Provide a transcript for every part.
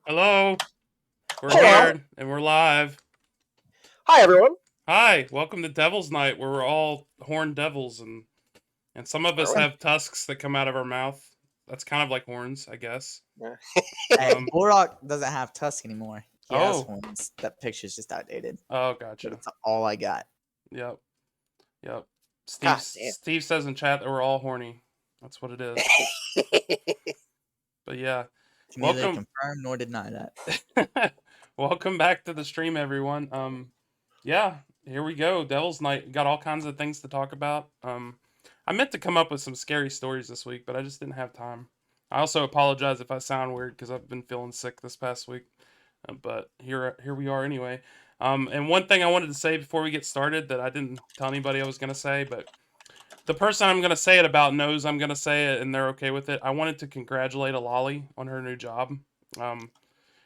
Hello, we're Hello. here and we're live. Hi, everyone. Hi, welcome to Devil's Night, where we're all horned devils, and some of Are us we? have tusks that come out of our mouth. That's kind of like horns, I guess. Yeah. Hey, Um. Bulldog doesn't have Tusk anymore. He has Oh. horns. That picture's just outdated. Oh, But gotcha. it's all I got. Yep. Yep. Steve. God damn. Steve says in chat that we're all horny. That's what it is. But yeah, Can neither welcome. confirm nor deny that. Welcome back to the stream, everyone. Yeah, here we go. Devil's Night. Got all kinds of things to talk about. I meant to come up with some scary stories this week, but I just didn't have time. I also apologize if I sound weird because I've been feeling sick this past week. But here we are anyway. And one thing I wanted to say before we get started that I didn't tell anybody I was gonna say, but the person I'm gonna say it about knows I'm gonna say it, and they're okay with it. I wanted to congratulate Alali on her new job. Um,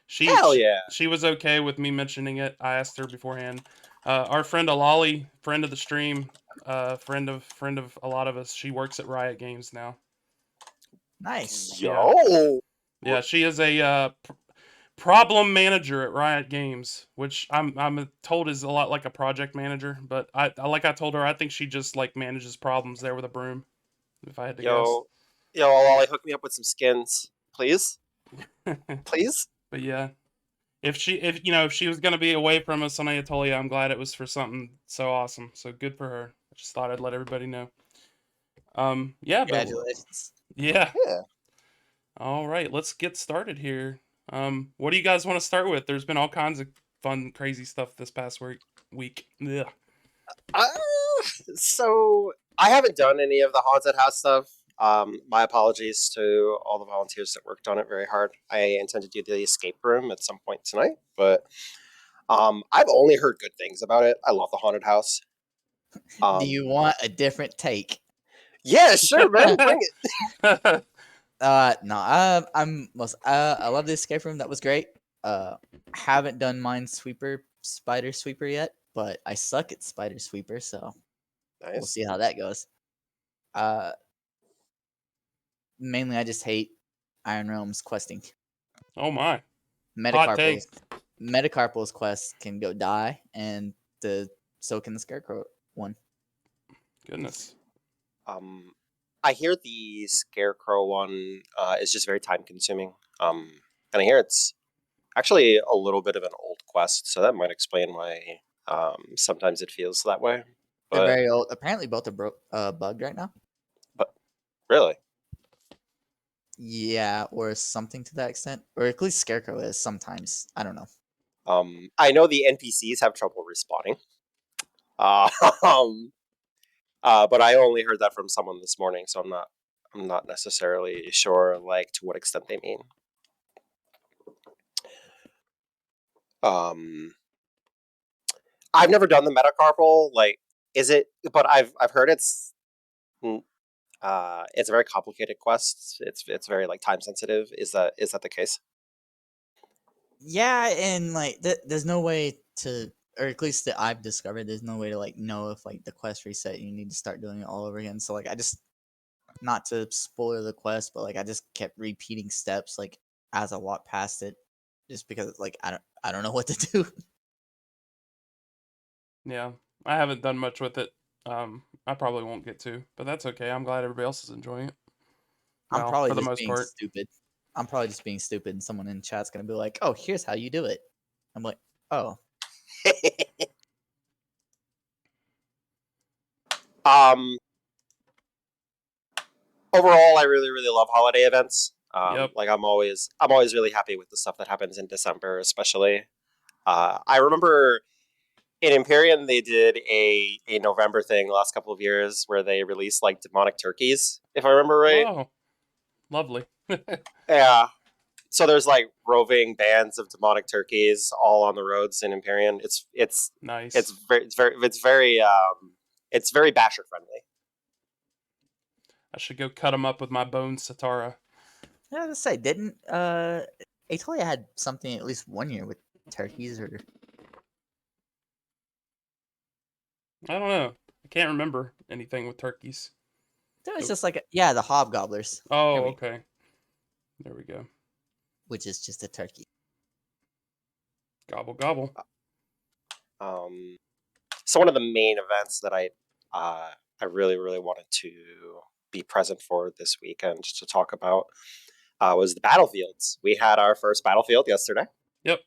she Hell she, yeah. she was okay with me mentioning it. I asked her beforehand. Our friend Alali, friend of the stream, friend of a lot of us. She works at Riot Games now. Nice. Yeah, Yo. yeah. She is a problem manager at Riot Games, which I'm told is a lot like a project manager. But like I told her, I think she just like manages problems there with a broom. If I had to guess. Yo. Yo, Ollie, hook me up with some skins. Please? Please? But yeah, if she was gonna be away from us on Anatolia, I'm glad it was for something so awesome. So good for her. I just thought I'd let everybody know. Yeah, but Congratulations. yeah. Yeah. All right, let's get started here. What do you guys want to start with? There's been all kinds of fun, crazy stuff this past week. Ugh. Uh, so, I haven't done any of the haunted house stuff. My apologies to all the volunteers that worked on it very hard. I intend to do the escape room at some point tonight, but I've only heard good things about it. I love the haunted house. Do you want a different take? Yeah, sure, man. Bring it. No. I love the escape room. That was great. Haven't done Spider Sweeper yet, but I suck at Spider Sweeper, so we'll Nice. see how that goes. Uh, Mainly I just hate Iron Realms questing. Oh my, hot take. Metacarpal's quest can go die, and so can the Scarecrow one. Goodness. Um, I hear the Scarecrow one is just very time consuming. And I hear it's actually a little bit of an old quest, so that might explain why sometimes it feels that way. They're But very old. Apparently, both are bugged right now. but really, Yeah, or something to that extent, or at least Scarecrow is sometimes. I don't know. I know the NPCs have trouble respawning. Uh, um, but I only heard that from someone this morning, so I'm not necessarily sure like to what extent they mean. Um, I've never done the metacarpal. Like, is it? But I've heard it's a very complicated quest. It's very like time sensitive. Is that the case? Yeah, and like there's no way to, or at least that I've discovered, there's no way to like know if like the quest reset. You need to start doing it all over again. So like I just, not to spoil the quest, but like I just kept repeating steps like as I walked past it, just because like I don't know what to do. Yeah, I haven't done much with it. I probably won't get to, but that's okay. I'm glad everybody else is enjoying it. I'm Well, probably for the just most being part. stupid. I'm probably just being stupid, and someone in chat's gonna be like, "Oh, here's how you do it." I'm like, "Oh, um, Overall, I really love holiday events. Yep. Like I'm always really happy with the stuff that happens in December, especially. I remember in Imperium they did a November thing the last couple of years where they released like demonic turkeys, if I remember right. Oh, lovely. Yeah. So there's like roving bands of demonic turkeys all on the roads in Imperium. It's Nice. very basher friendly. I should go cut him up with my bone Satara. yeah." Let's say, didn't Atolia had something at least 1 year with turkeys, or I don't know. I can't remember anything with turkeys. there was just like the hobgobblers. There Oh, we, okay. There we go. which is just a turkey. Gobble gobble. So one of the main events that I really wanted to be present for this weekend to talk about was the battlefields. We had our first battlefield yesterday. Yep.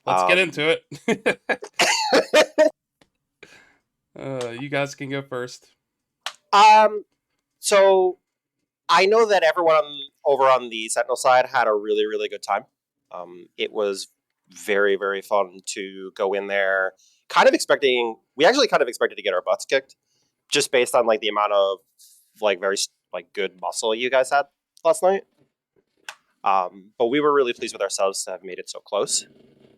Let's get into it. You guys can go first. So I know that everyone over on the Sentinel side had a really good time. It was very fun to go in there. We actually kind of expected to get our butts kicked, just based on like the amount of like very like good muscle you guys had last night. But we were really pleased with ourselves to have made it so close,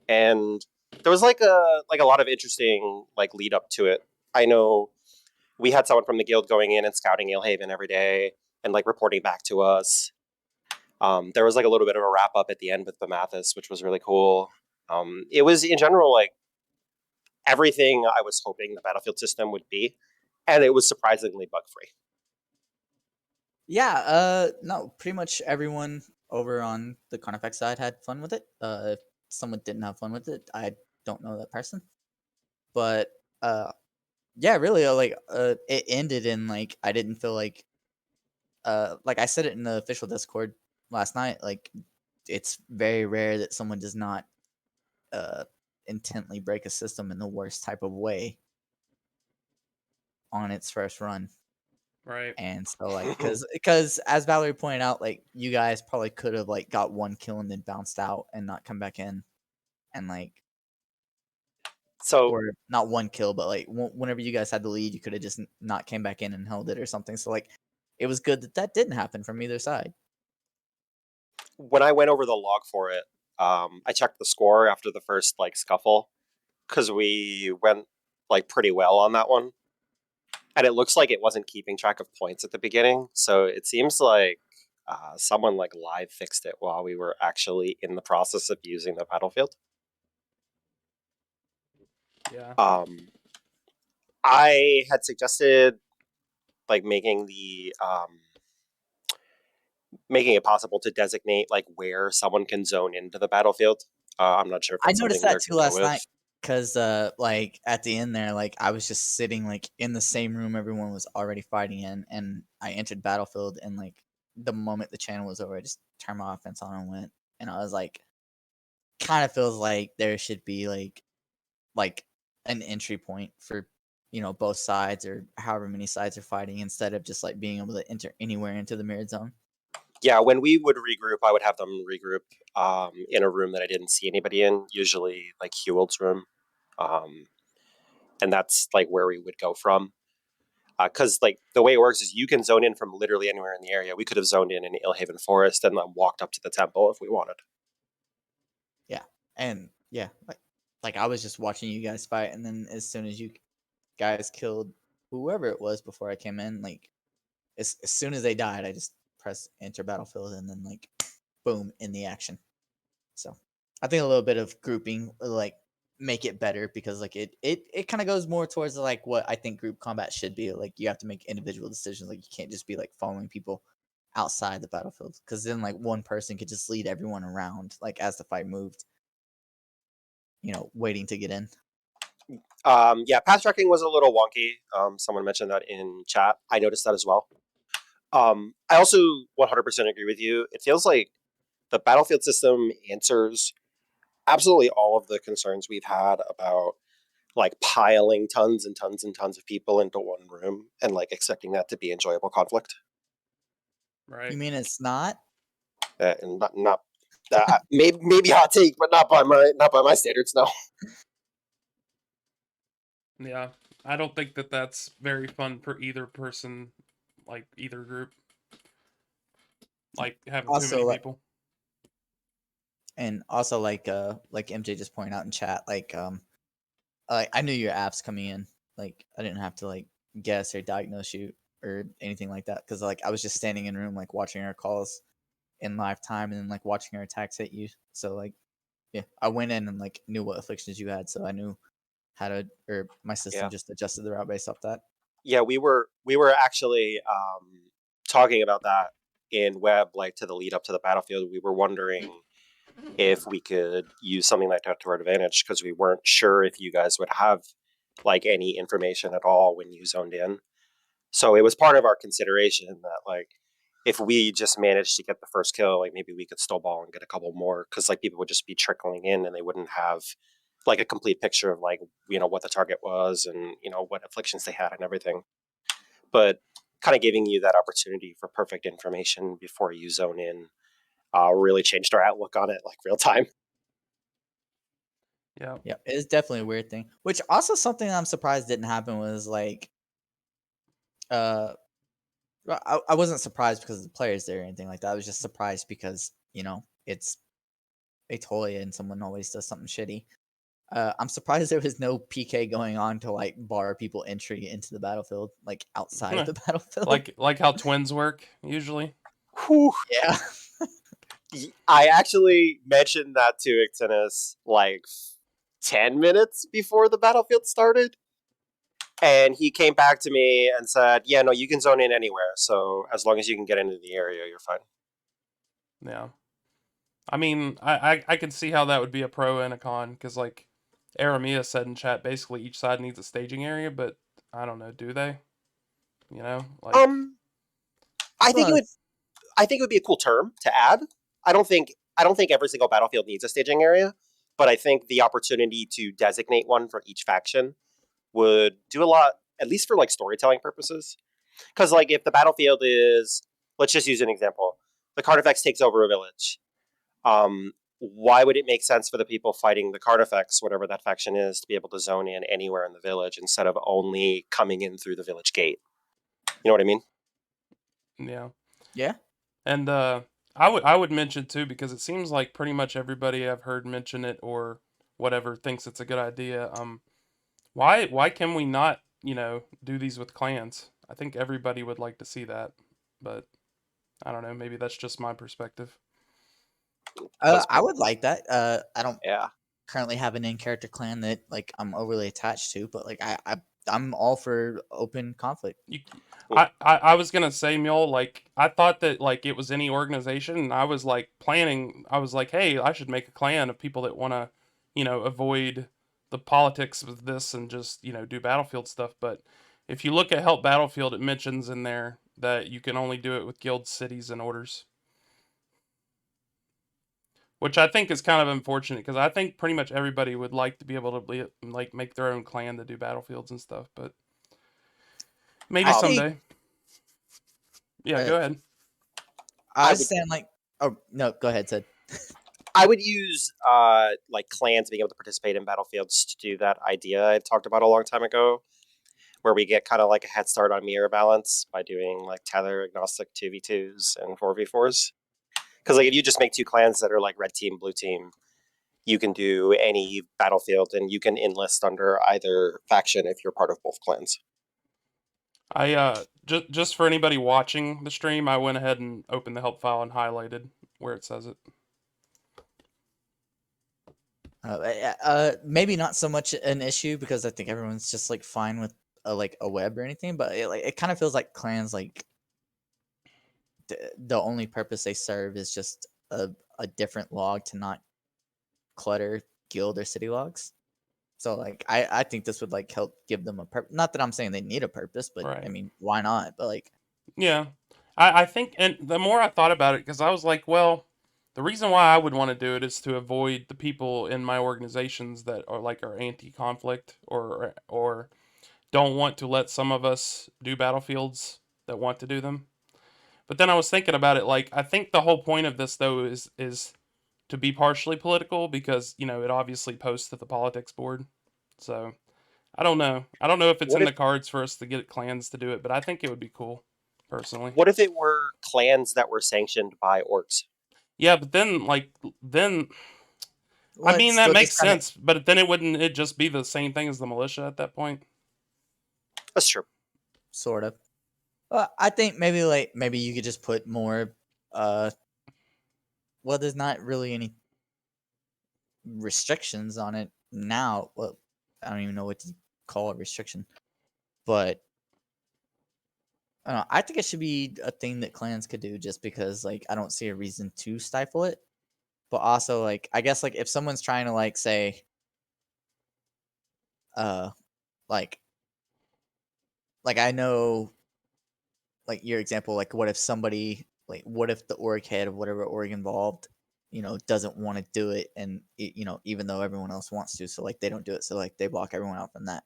and there was like a lot of interesting like lead up to it. I know we had someone from the guild going in and scouting Eelhaven every day and like reporting back to us. There was like a little bit of a wrap up at the end with the Mathis, which was really cool. It was in general like everything I was hoping the battlefield system would be, and it was surprisingly bug free. Yeah, no, pretty much everyone over on the Carnifex side had fun with it. If someone didn't have fun with it, I don't know that person. But yeah, really, it ended in like I didn't feel like I said it in the official Discord last night. Like, it's very rare that someone does not uh intently break a system in the worst type of way on its first run. Right. And so like because as Valerie pointed out, like you guys probably could have like got one kill and then bounced out and not come back in, and like So or not one kill, but like whenever you guys had the lead, you could have just not came back in and held it or something. So like it was good that that didn't happen from either side. when I went over the log for it, I checked the score after the first like scuffle because we went like pretty well on that one, and it looks like it wasn't keeping track of points at the beginning. So it seems like someone like live fixed it while we were actually in the process of using the battlefield. Yeah. I had suggested like making it possible to designate like where someone can zone into the battlefield. I'm not sure if I that's noticed something that they're too going to go last with. night because like at the end there, like I was just sitting like in the same room everyone was already fighting in, and I entered battlefield, and like the moment the channel was over, I just turned my offense on and went, and I was like, kind of feels like there should be like an entry point for both sides or however many sides are fighting, instead of just like being able to enter anywhere into the mirrored zone. Yeah, when we would regroup, I would have them regroup in a room that I didn't see anybody in, usually like Hewald's room. Um, and that's like where we would go from. Because like the way it works is you can zone in from literally anywhere in the area. We could have zoned in Ilhaven Forest and then walked up to the temple if we wanted. Yeah, and yeah, like I was just watching you guys fight, and then as soon as you guys killed whoever it was before I came in, like as soon as they died, I just pressed enter battlefield, and then like boom, in the action. So I think a little bit of grouping will, like, make it better, because like it kind of goes more towards like what I think group combat should be. Like you have to make individual decisions. Like you can't just be like following people outside the battlefield, because then like one person could just lead everyone around like as the fight moved, waiting to get in. Yeah, path tracking was a little wonky. Someone mentioned that in chat. I noticed that as well. I also 100% agree with you. It feels like the battlefield system answers absolutely all of the concerns we've had about like piling tons and tons and tons of people into one room and like expecting that to be enjoyable conflict. Right. You mean it's not? And not maybe hot take, but not by my standards. No. Yeah. I don't think that that's very fun for either person, like either group. Like having too many Also, people. and also like MJ just pointed out in chat, like I knew your apps coming in. Like I didn't have to like guess or diagnose you or anything like that, because like I was just standing in room like watching our calls in live time, and then like watching our attacks hit you. So like yeah, I went in and like knew what afflictions you had, so I knew how to, or my system Yeah. just adjusted the route based off that. Yeah, we were actually talking about that in web, like to the lead up to the battlefield. We were wondering if we could use something like that to our advantage, because we weren't sure if you guys would have like any information at all when you zoned in. So it was part of our consideration that like if we just managed to get the first kill, like maybe we could snowball and get a couple more, because like people would just be trickling in and they wouldn't have like a complete picture of like what the target was and what afflictions they had and everything. But kind of giving you that opportunity for perfect information before you zone in really changed our outlook on it, like real time. Yeah. Yeah, it's definitely a weird thing. Which also something I'm surprised didn't happen was like, uh, I wasn't surprised because of the players there or anything like that. I was just surprised because it's a toy and someone always does something shitty. I'm surprised there was no PK going on to like bar people entry into the battlefield, like outside of the battlefield. like how twins work usually. Whew. Yeah. I actually mentioned that to Ictinus like 10 minutes before the battlefield started. And he came back to me and said, yeah, no, you can zone in anywhere. So as long as you can get into the area, you're fine. Yeah. I mean, I can see how that would be a pro and a con, because like Aramia said in chat, basically each side needs a staging area, but I don't know, do they? Like Um, I think it would. I think it would be a cool term to add. I don't think. I don't think every single battlefield needs a staging area, but I think the opportunity to designate one for each faction would do a lot, at least for like storytelling purposes. Because like if the battlefield is, let's just use an example, the Carnifex takes over a village. Why would it make sense for the people fighting the Carnifex, whatever that faction is, to be able to zone in anywhere in the village instead of only coming in through the village gate? You know what I mean? yeah. Yeah. And I would mention too, because it seems like pretty much everybody I've heard mention it or whatever thinks it's a good idea. Why can we not, do these with clans? I think everybody would like to see that, but I don't know, maybe that's just my perspective. I would like that. I don't Yeah. currently have an in character clan that like I'm overly attached to, but like I'm all for open conflict. You, I was gonna say, Mule, like I thought that like it was any organization, and I was like planning. I was like, hey, I should make a clan of people that want to, avoid the politics of this and just do battlefield stuff. But if you look at Help Battlefield, it mentions in there that you can only do it with guilds, cities, and orders, which I think is kind of unfortunate, because I think pretty much everybody would like to be able to like make their own clan to do battlefields and stuff. But maybe I think someday. Yeah, uh, go ahead. I I was would saying like, oh no, go ahead, Ted. I would use like clans being able to participate in battlefields to do that idea I talked about a long time ago, where we get kind of like a head start on mirror balance by doing like tether agnostic 2v2s and 4v4s. Because like if you just make two clans that are like red team, blue team, you can do any battlefield and you can enlist under either faction if you're part of both clans. I just for anybody watching the stream, I went ahead and opened the help file and highlighted where it says it. Maybe not so much an issue because I think everyone's just like fine with like a web or anything, but it kind of feels like clans like the only purpose they serve is just a different log to not clutter guild or city logs. So like I think this would like help give them a purpose. Not that I'm saying they need a purpose, but I Right. mean why not? But like Yeah. I think, and the more I thought about it, because I was like, well, the reason why I would want to do it is to avoid the people in my organizations that are anti-conflict, or don't want to let some of us do battlefields that want to do them. But then I was thinking about it, like I think the whole point of this though is to be partially political, because it obviously posts to the politics board. So I don't know. I don't know if it's What in if the cards for us to get clans to do it, but I think it would be cool, personally. what if it were clans that were sanctioned by orcs? Yeah, but then I well, it's mean that still makes just kind of sense, but then it just be the same thing as the militia at that point? That's true. sort of. I think maybe you could just put more. Uh, well, there's not really any restrictions on it now. Well, I don't even know what to call a restriction, but I don't know. I think it should be a thing that clans could do just because like I don't see a reason to stifle it. but also like I guess like if someone's trying to like say uh like I know like your example, like what if somebody like what if the org head of whatever org involved, doesn't want to do it, and even though everyone else wants to, so like they don't do it, so like they block everyone out from that.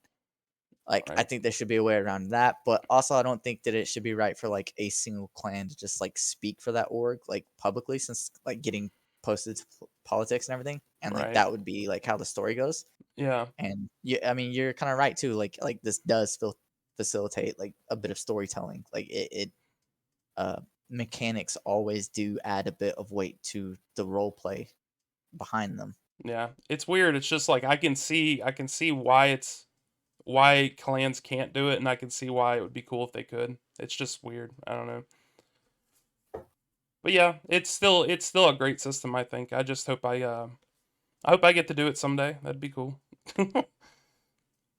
Like I Right. think there should be a way around that, but also I don't think that it should be right for like a single clan to just like speak for that org like publicly, since like getting posted to politics and everything, and like Right. that would be like how the story goes. Yeah. And yeah, I mean you're kind of right too. Like this does facilitate like a bit of storytelling. Like it uh mechanics always do add a bit of weight to the role play behind them. Yeah. It's weird. It's just like I can see why clans can't do it, and I can see why it would be cool if they could. It's just weird. I don't know. But yeah, it's still a great system, I think. I just hope I hope I get to do it someday. That'd be cool.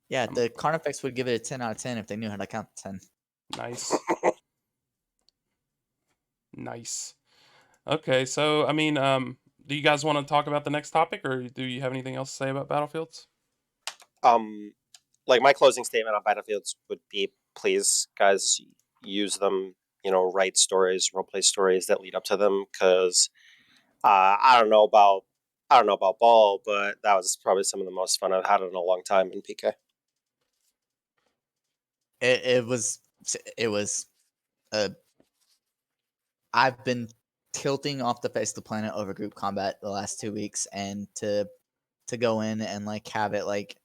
Yeah, Um, the Carnifex would give it a 10 out of 10 if they knew how to count to 10. nice. Nice. Okay, so I mean, do you guys want to talk about the next topic, or do you have anything else to say about battlefields? Um, like my closing statement on Battlefields would be, please, guys, use them. Write stories, roleplay stories that lead up to them. Because I don't know about ball, but that was probably some of the most fun I've had in a long time in PK. It was uh I've been tilting off the face of the planet over group combat the last 2 weeks, and to go in and like have it like,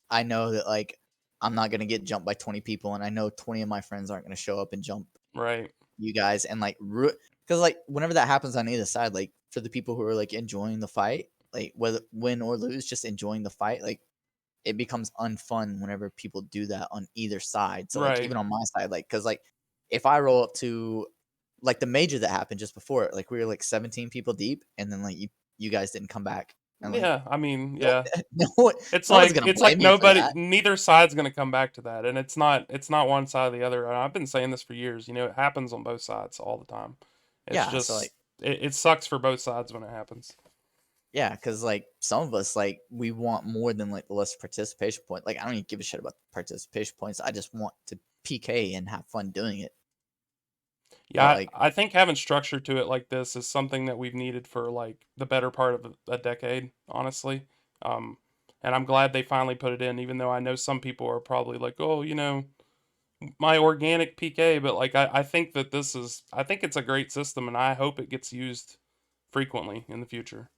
I know that like I'm not gonna get jumped by 20 people, and I know 20 of my friends aren't gonna show up and jump Right. you guys, and like because like whenever that happens on either side, like for the people who are like enjoying the fight, like whether win or lose, just enjoying the fight, like it becomes unfun whenever people do that on either side. So like Right. even on my side, like because like if I roll up to like the major that happened just before it, like we were like 17 people deep, and then like you guys didn't come back, and like Yeah. I mean, no, yeah. no, one- It's no one's like gonna it's like blame me for nobody, that. neither side's gonna come back to that, and it's not one side or the other. I've been saying this for years. It happens on both sides all the time. It's Yeah, so like just it sucks for both sides when it happens. yeah, because like some of us like we want more than like the less participation point. Like I don't even give a shit about participation points. I just want to PK and have fun doing it. But Yeah, like I think having structure to it like this is something that we've needed for like the better part of a decade, honestly. Um, and I'm glad they finally put it in, even though I know some people are probably like, oh, my organic PK, but like I think that I think it's a great system, and I hope it gets used frequently in the future.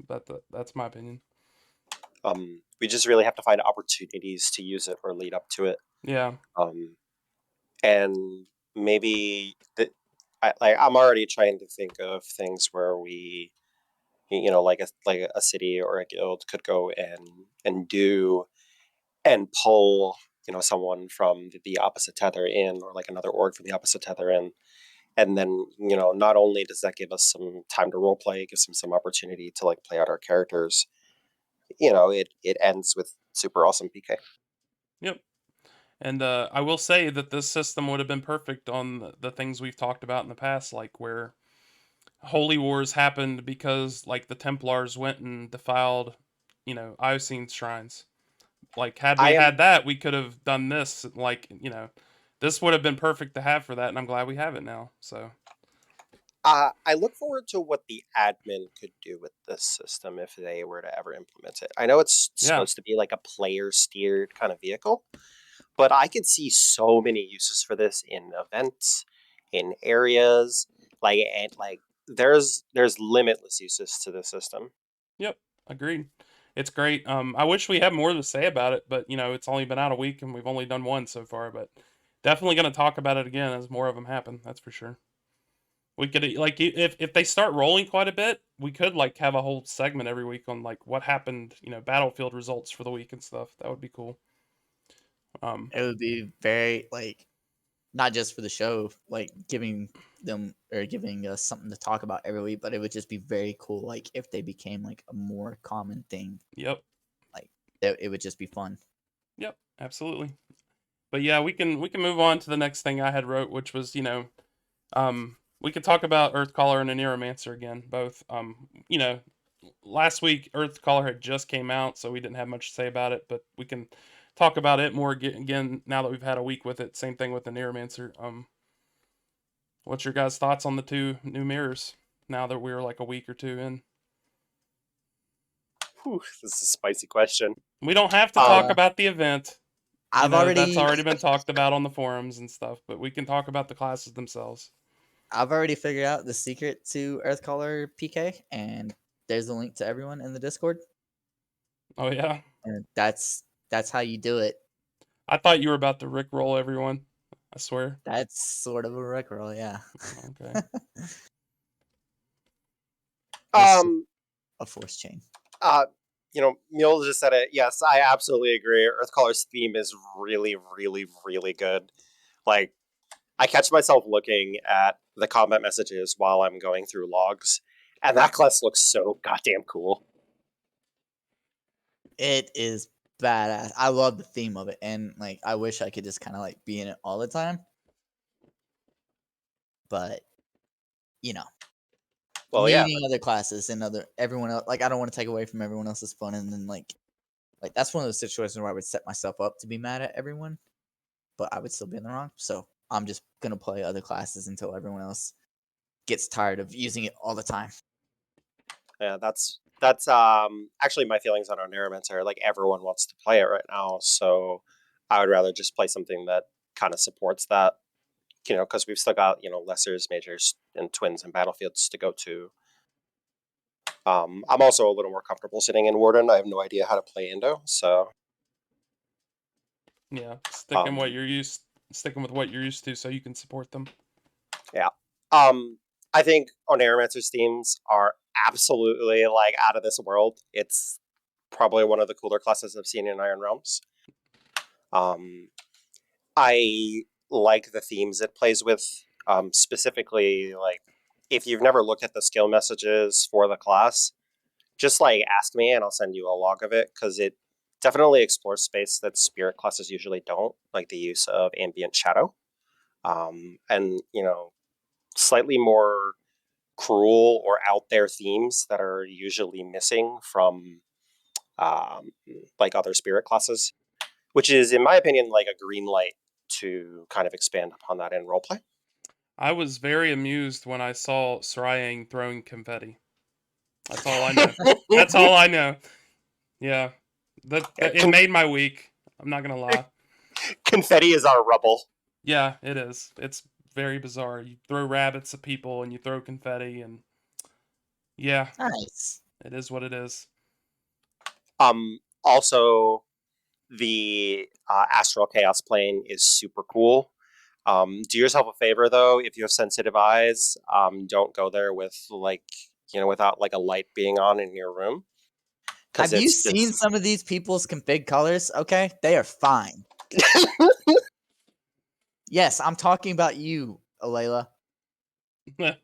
That's my opinion. We just really have to find opportunities to use it or lead up to it. Yeah. Um, and maybe I'm already trying to think of things where we, like a city or a guild could go and do and pull someone from the opposite tether in, or like another org from the opposite tether in. And then not only does that give us some time to role play, it gives them some opportunity to like play out our characters. It ends with super awesome PK. Yep. And I will say that this system would have been perfect on the things we've talked about in the past, like where holy wars happened because like the Templars went and defiled, Iocene shrines. Like had we I had am that, we could have done this. Like this would have been perfect to have for that, and I'm glad we have it now. So I look forward to what the admin could do with this system if they were to ever implement it. I know it's yeah, supposed to be like a player steered kind of vehicle, but I could see so many uses for this in events, in areas, and there's limitless uses to the system. yep, agreed. It's great. I wish we had more to say about it, but it's only been out a week and we've only done one so far. But definitely gonna talk about it again as more of them happen. That's for sure. We could like if they start rolling quite a bit, we could like have a whole segment every week on like what happened, battlefield results for the week and stuff. That would be cool. Um, it would be very like not just for the show, like giving them or giving us something to talk about every week, but it would just be very cool, like if they became like a more common thing, yep, like it would just be fun. yep, absolutely. But yeah, we can move on to the next thing I had wrote, which was um We could talk about Earthcaller and a Neuromancer again, both. You know, last week Earthcaller had just came out, so we didn't have much to say about it, but we can talk about it more again now that we've had a week with it. Same thing with the Neuromancer. What's your guys' thoughts on the two new mirrors now that we're like a week or two in? Whew, this is a spicy question. We don't have to talk Um, about the event. You I've know, that's already already been talked about on the forums and stuff, but we can talk about the classes themselves. I've already figured out the secret to Earthcaller PK, and there's a link to everyone in the Discord, Oh yeah, and that's how you do it. I thought you were about to rickroll everyone. I swear. That's sort of a rickroll, yeah. Okay. It's just um, a force chain. uh, Mule just said it. Yes, I absolutely agree. Earthcaller's theme is really, really, really good. Like, I catch myself looking at the combat messages while I'm going through logs, and that class looks so goddamn cool. It is badass. I love the theme of it, and like I wish I could just kind of like be in it all the time. But you know, Well, yeah, meeting other classes and other everyone else, like I don't want to take away from everyone else's fun, and then like that's one of those situations where I would set myself up to be mad at everyone, but I would still be in the wrong. So I'm just gonna play other classes until everyone else gets tired of using it all the time. yeah, that's actually my feelings on our Neuromancer. Like everyone wants to play it right now, so I would rather just play something that kind of supports that. Because we've still got lessers, majors, and twins and battlefields to go to. I'm also a little more comfortable sitting in Warden. I have no idea how to play Indo, so Yeah, um, sticking with what you're used to, so you can support them. yeah. I think Oneiromancer's themes are absolutely like out of this world. It's probably one of the cooler classes I've seen in Iron Realms. Um, I like the themes it plays with. Specifically, like if you've never looked at the skill messages for the class, just like ask me and I'll send you a log of it because it definitely explores space that spirit classes usually don't, like the use of ambient shadow, and slightly more cruel or out there themes that are usually missing from um, like other spirit classes, which is, in my opinion, like a green light to kind of expand upon that in roleplay. I was very amused when I saw Sryang throwing confetti. That's all I know. That's all I know. Yeah, that it made my week. I'm not gonna lie. Confetti is our rubble. Yeah, it is. It's very bizarre. You throw rabbits at people and you throw confetti, and yeah, Nice. it is what it is. Also, the astral chaos plane is super cool. Do yourself a favor though, if you have sensitive eyes, don't go there with without like a light being on in your room because Have you it's seen just some of these people's config colors? Okay, they are fine. Yes, I'm talking about you, Alayla. I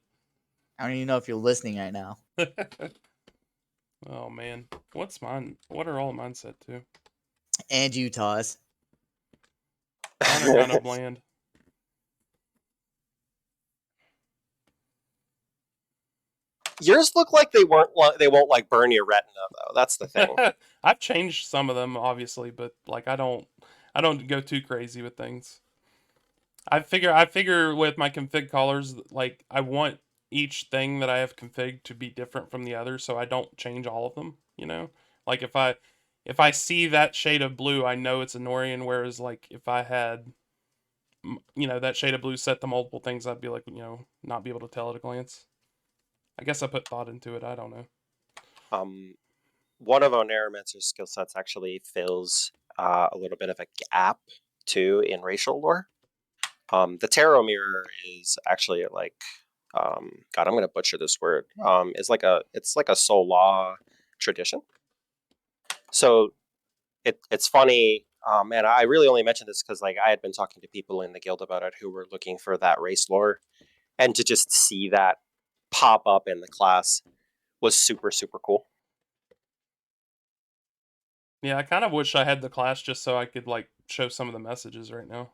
don't even know if you're listening right now. Oh man, what's mine? What are all mine set to? And Utah's. Mine are kind of bland. yours look like they won't like burn your retina though. That's the thing. I've changed some of them obviously, but like I don't go too crazy with things. I figure with my config colors, like I want each thing that I have configured to be different from the other, so I don't change all of them. Like if I see that shade of blue, I know it's Anorian. Whereas like if I had that shade of blue set to multiple things, I'd be like not be able to tell at a glance. I guess I put thought into it. I don't know. Um, One of Oneiromancer's skill sets actually fills a little bit of a gap too in racial lore. The tarot mirror is actually like God, I'm gonna butcher this word. It's like a soul law tradition. So it's funny, and I really only mentioned this because like I had been talking to people in the guild about it who were looking for that race lore, and to just see that pop up in the class was super super cool. Yeah, I kind of wish I had the class just so I could like show some of the messages right now.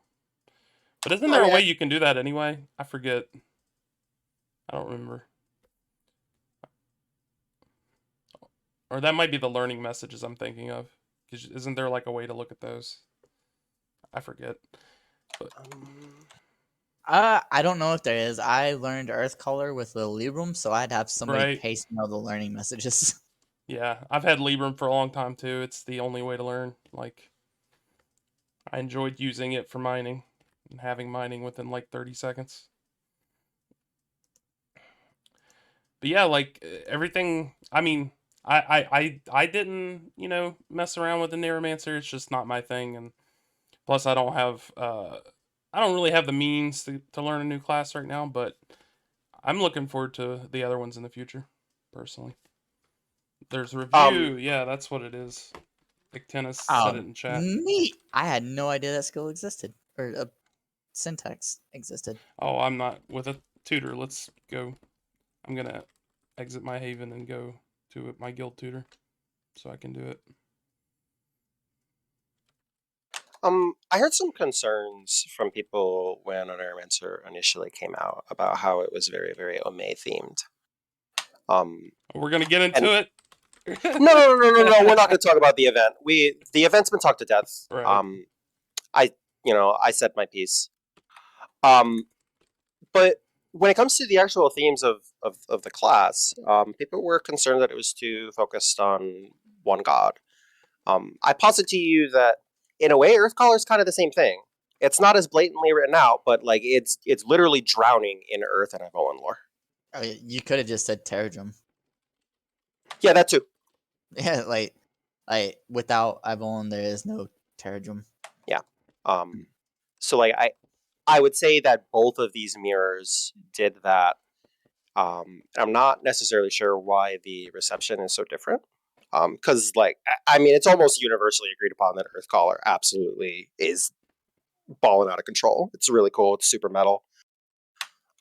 But isn't I there a mean, way you can do that anyway? I forget. I don't remember. Or that might be the learning messages I'm thinking of. 'Cause isn't there like a way to look at those? I forget. But Um, I don't know if there is. I learned Earth Color with the Librum, so I'd have somebody right. pasting all the learning messages. Yeah, I've had Librem for a long time too. It's the only way to learn. Like I enjoyed using it for mining and having mining within like 30 seconds. But yeah, like everything. I mean, I didn't mess around with the Neuromancer. It's just not my thing, and plus I don't really have the means to learn a new class right now. But I'm looking forward to the other ones in the future, personally. There's um, review. Yeah, that's what it is. Like Tennis said it Oh, in chat. neat! I had no idea that skill existed or syntax existed. Oh, I'm not with a tutor. Let's go. I'm gonna exit my haven and go to my guild tutor so I can do it. I heard some concerns from people when Neuromancer initially came out about how it was very, very Ome themed. Um, We're gonna get and into it. no, we're not going to talk about the event. The event's been talked to death. Right. I said my piece. Um, but when it comes to the actual themes of the class, people were concerned that it was too focused on one god. I posit to you that in a way, Earthcaller is kind of the same thing. It's not as blatantly written out, but like it's literally drowning in Earth and Evoan lore. Oh, you could have just said Terradrum. Yeah, that too. Yeah, like without Ivon, there is no Terradrum. Yeah. So like I would say that both of these mirrors did that. I'm not necessarily sure why the reception is so different. Because like I mean, it's almost universally agreed upon that Earthcaller absolutely is balling out of control. It's really cool. It's super metal.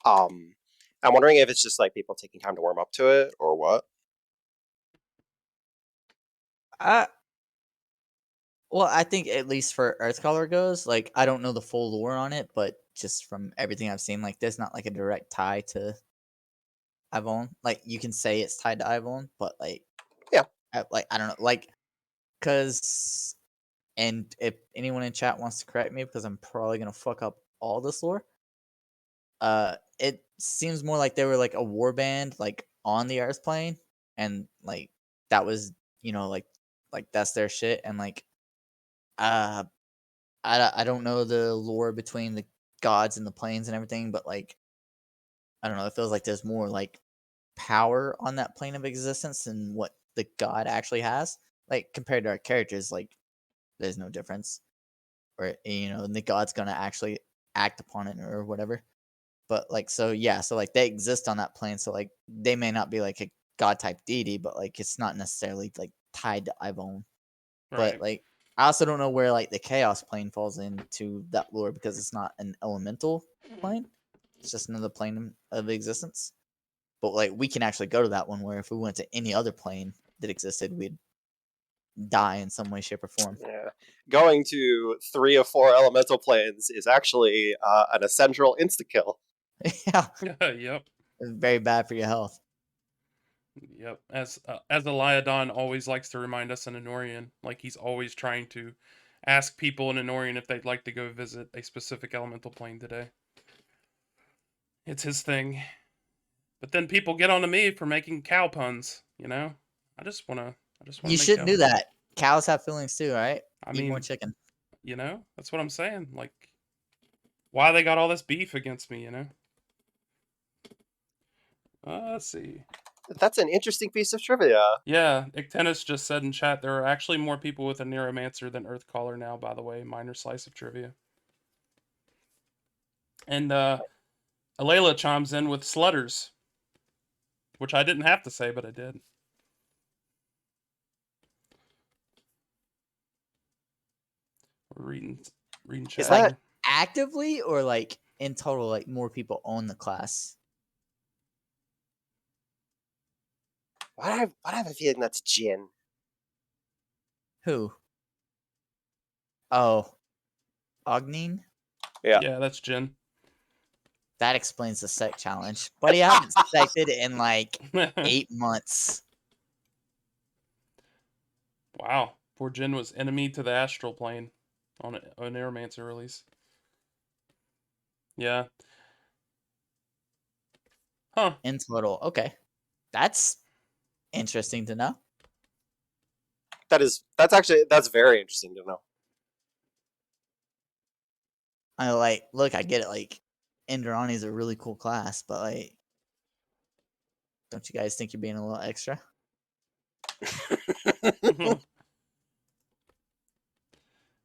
Um, I'm wondering if it's just like people taking time to warm up to it or what. I Well, I think at least for Earthcaller goes, like I don't know the full lore on it, but just from everything I've seen, like there's not like a direct tie to Ivon. Like you can say it's tied to Ivon, but like Yeah. I don't know, like because and if anyone in chat wants to correct me because I'm probably gonna fuck up all this lore. It seems more like they were like a war band like on the Earth plane, and like that was like that's their shit, and like uh I don't know the lore between the gods and the planes and everything, but like I don't know, it feels like there's more like power on that plane of existence than what the god actually has. Like compared to our characters, like there's no difference. Or and the god's gonna actually act upon it or whatever. But like so yeah, so like they exist on that plane, so like they may not be like a god type deity, but like it's not necessarily like tied to Ivone. But Right. like I also don't know where like the chaos plane falls into that lore because it's not an elemental plane. It's just another plane of existence. But like we can actually go to that one where if we went to any other plane that existed, we'd die in some way, shape, or form. Yeah. Going to 3 of 4 elemental planes is actually an essential insta kill. Yeah, Yep. it's very bad for your health. Yep. As Eliadon always likes to remind us in Enorian, like he's always trying to ask people in Enorian if they'd like to go visit a specific elemental plane today. It's his thing. But then people get on to me for making cow puns, you know? I just wanna You make shouldn't cow. do that. Cows have feelings too, right? I Eat more mean, chicken. that's what I'm saying. Like why they got all this beef against me, you know? Let's see. That's an interesting piece of trivia. Yeah, Ictennis just said in chat there are actually more people with a Neuromancer than Earthcaller now, by the way. Minor slice of trivia. And Alayla chimes in with Slutters, which I didn't have to say, but I did. We're reading Is chat Like that here. actively or like in total, like more people own the class. why do I have a feeling that's Jin? Who? Oh, Ognine? Yeah. Yeah, that's Jen. that explains the sect challenge. But I haven't sected in like 8 months. Wow. Poor Jin was enemy to the astral plane on an Aeromancer release. Yeah. Huh. In total. Okay. That's interesting to know. That's very interesting to know. Look, I get it. Like, Indrani is a really cool class, but like, don't you guys think you're being a little extra?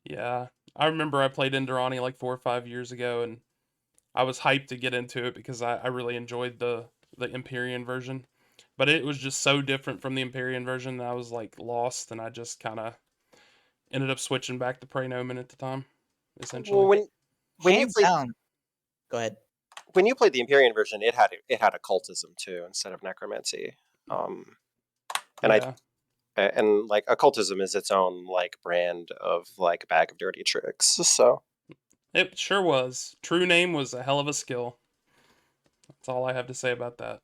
Yeah. I remember I played Indrani like 4 or 5 years ago, and I was hyped to get into it because I really enjoyed the Empyrean version. But it was just so different from the Empyrean version that I was like lost, and I just kind of ended up switching back to Praenomen at the time, Well, essentially. when you Hands played down. Go ahead. when you played the Empyrean version, it had occultism too instead of necromancy. And Yeah. and like occultism is its own like brand of like bag of dirty tricks. So It sure was. True name was a hell of a skill. That's all I have to say about that.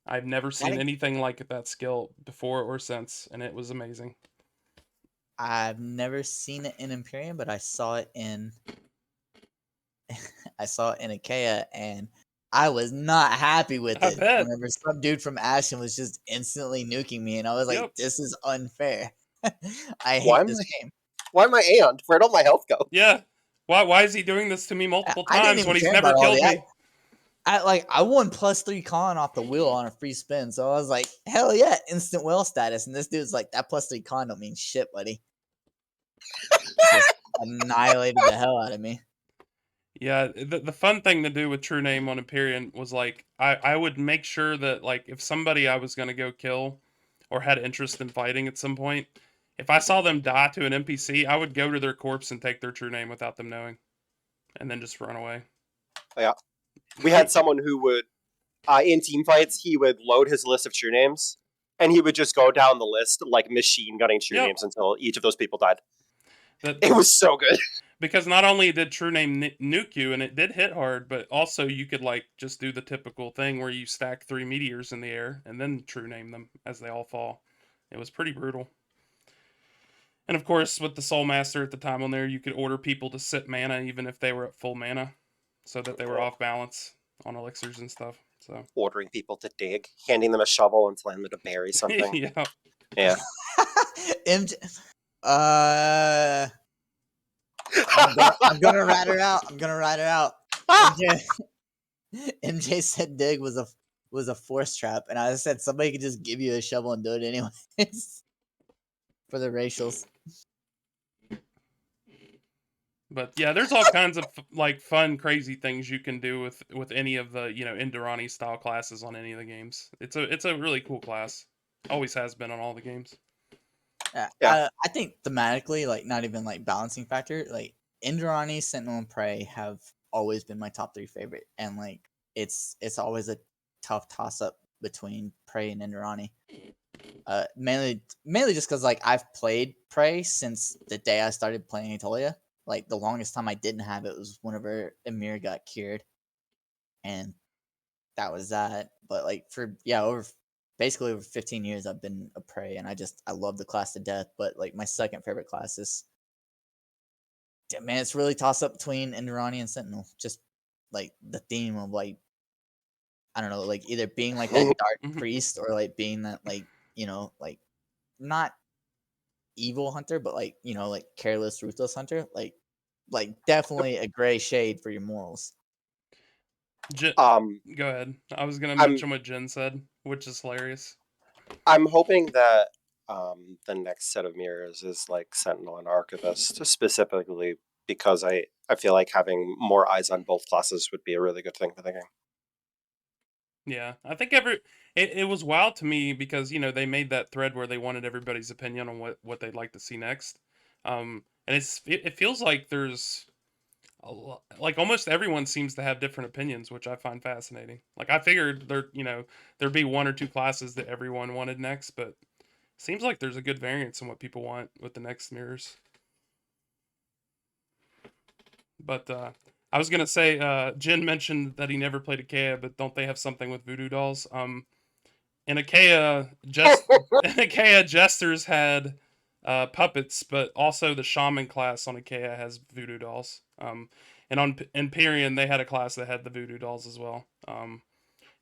I've never seen anything like that skill before or since, and it was amazing. I've never seen it in Imperium, but I saw it in I saw it in Ikea, and I was not happy with I it. bet. Whenever some dude from Ashen was just instantly nuking me, and I was like, Yep. "This is unfair." I why hate am this I game. why am I and where'd all my health go? Yeah. Why is he doing this to me multiple I didn't times even when he's care never about all killed that. me? I won +3 con off the wheel on a free spin, so I was like, hell yeah, instant whale status. And this dude's like, that +3 con don't mean shit, buddy. Just annihilated the hell out of me. Yeah, the fun thing to do with True Name on Empyrean was like I would make sure that like if somebody I was gonna go kill or had interest in fighting at some point, if I saw them die to an NPC, I would go to their corpse and take their true name without them knowing, and then just run away. Yeah, we had someone who would in team fights he would load his list of true names, and he would just go down the list like machine gunning true Yep. names until each of those people died. That It was so good. because not only did True Name nuke you and it did hit hard, but also you could like just do the typical thing where you stack 3 meteors in the air and then True Name them as they all fall. It was pretty brutal. And of course, with the Soul Master at the time on there, you could order people to sit mana even if they were at full mana, so that they were off balance on elixirs and stuff. So Ordering people to dig, handing them a shovel and telling them to bury something. yeah, Yeah. MJ, I'm gonna rat her out. I'm gonna rat her out. MJ said dig was a force trap, and I said somebody could just give you a shovel and do it anyways. For the racials. but yeah, there's all kinds of like fun, crazy things you can do with any of the Indorani style classes on any of the games. It's a really cool class. Always has been on all the games. Yeah. I think thematically, like not even like balancing factor, like Indrani, Sentinel, and Prey have always been my top 3 favorite, and like it's always a tough toss up between Prey and Indrani. Mainly just because like I've played Prey since the day I started playing Atolia. Like the longest time I didn't have it was whenever Emir got cured, and that was that. But like for basically over 15 years I've been a Prey, and I love the class to death. But like my second favorite class is, man, it's really toss up between Indrani and Sentinel. Just like the theme of like, I don't know, like either being like that dark priest or like being that like like not evil hunter, but like like careless, ruthless hunter. Like definitely a gray shade for your morals. Go ahead. I was gonna I'm mention what Jen said, which is hilarious. I'm hoping that the next set of mirrors is like Sentinel and Archivist, specifically because I feel like having more eyes on both classes would be a really good thing for the game. Yeah, I think it was wild to me because they made that thread where they wanted everybody's opinion on what they'd like to see next, and it feels like there's like almost everyone seems to have different opinions, which I find fascinating. Like I figured there'd be 1 or 2 classes that everyone wanted next, but seems like there's a good variance in what people want with the next mirrors. But I was gonna say, Jin mentioned that he never played Ikea, but don't they have something with voodoo dolls? In Ikea, in Ikea, jesters had puppets, but also the shaman class on Ikea has voodoo dolls. And on Empyrean, they had a class that had the voodoo dolls as well.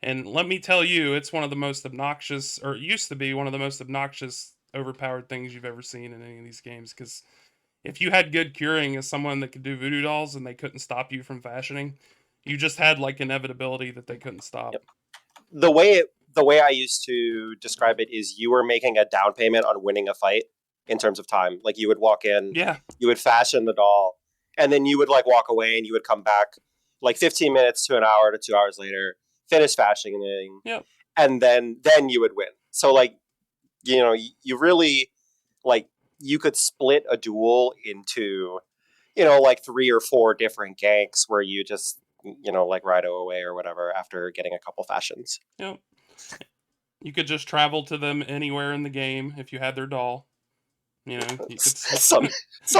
And let me tell you, it's one of the most obnoxious, or it used to be one of the most obnoxious, overpowered things you've ever seen in any of these games. Because if you had good curing as someone that could do voodoo dolls and they couldn't stop you from fashioning, you just had like inevitability that they couldn't stop. Yep. The way I used to describe it is you were making a down payment on winning a fight in terms of time. Like you would walk in, Yeah. you would fashion the doll, and then you would like walk away and you would come back like 15 minutes to an hour to 2 hours later, finish fashioning, Yep. and then you would win. So like you really like you could split a duel into like 3 or 4 different ganks where you just like ride away or whatever after getting a couple fashions. Yep. You could just travel to them anywhere in the game if you had their doll. You know, you could. Some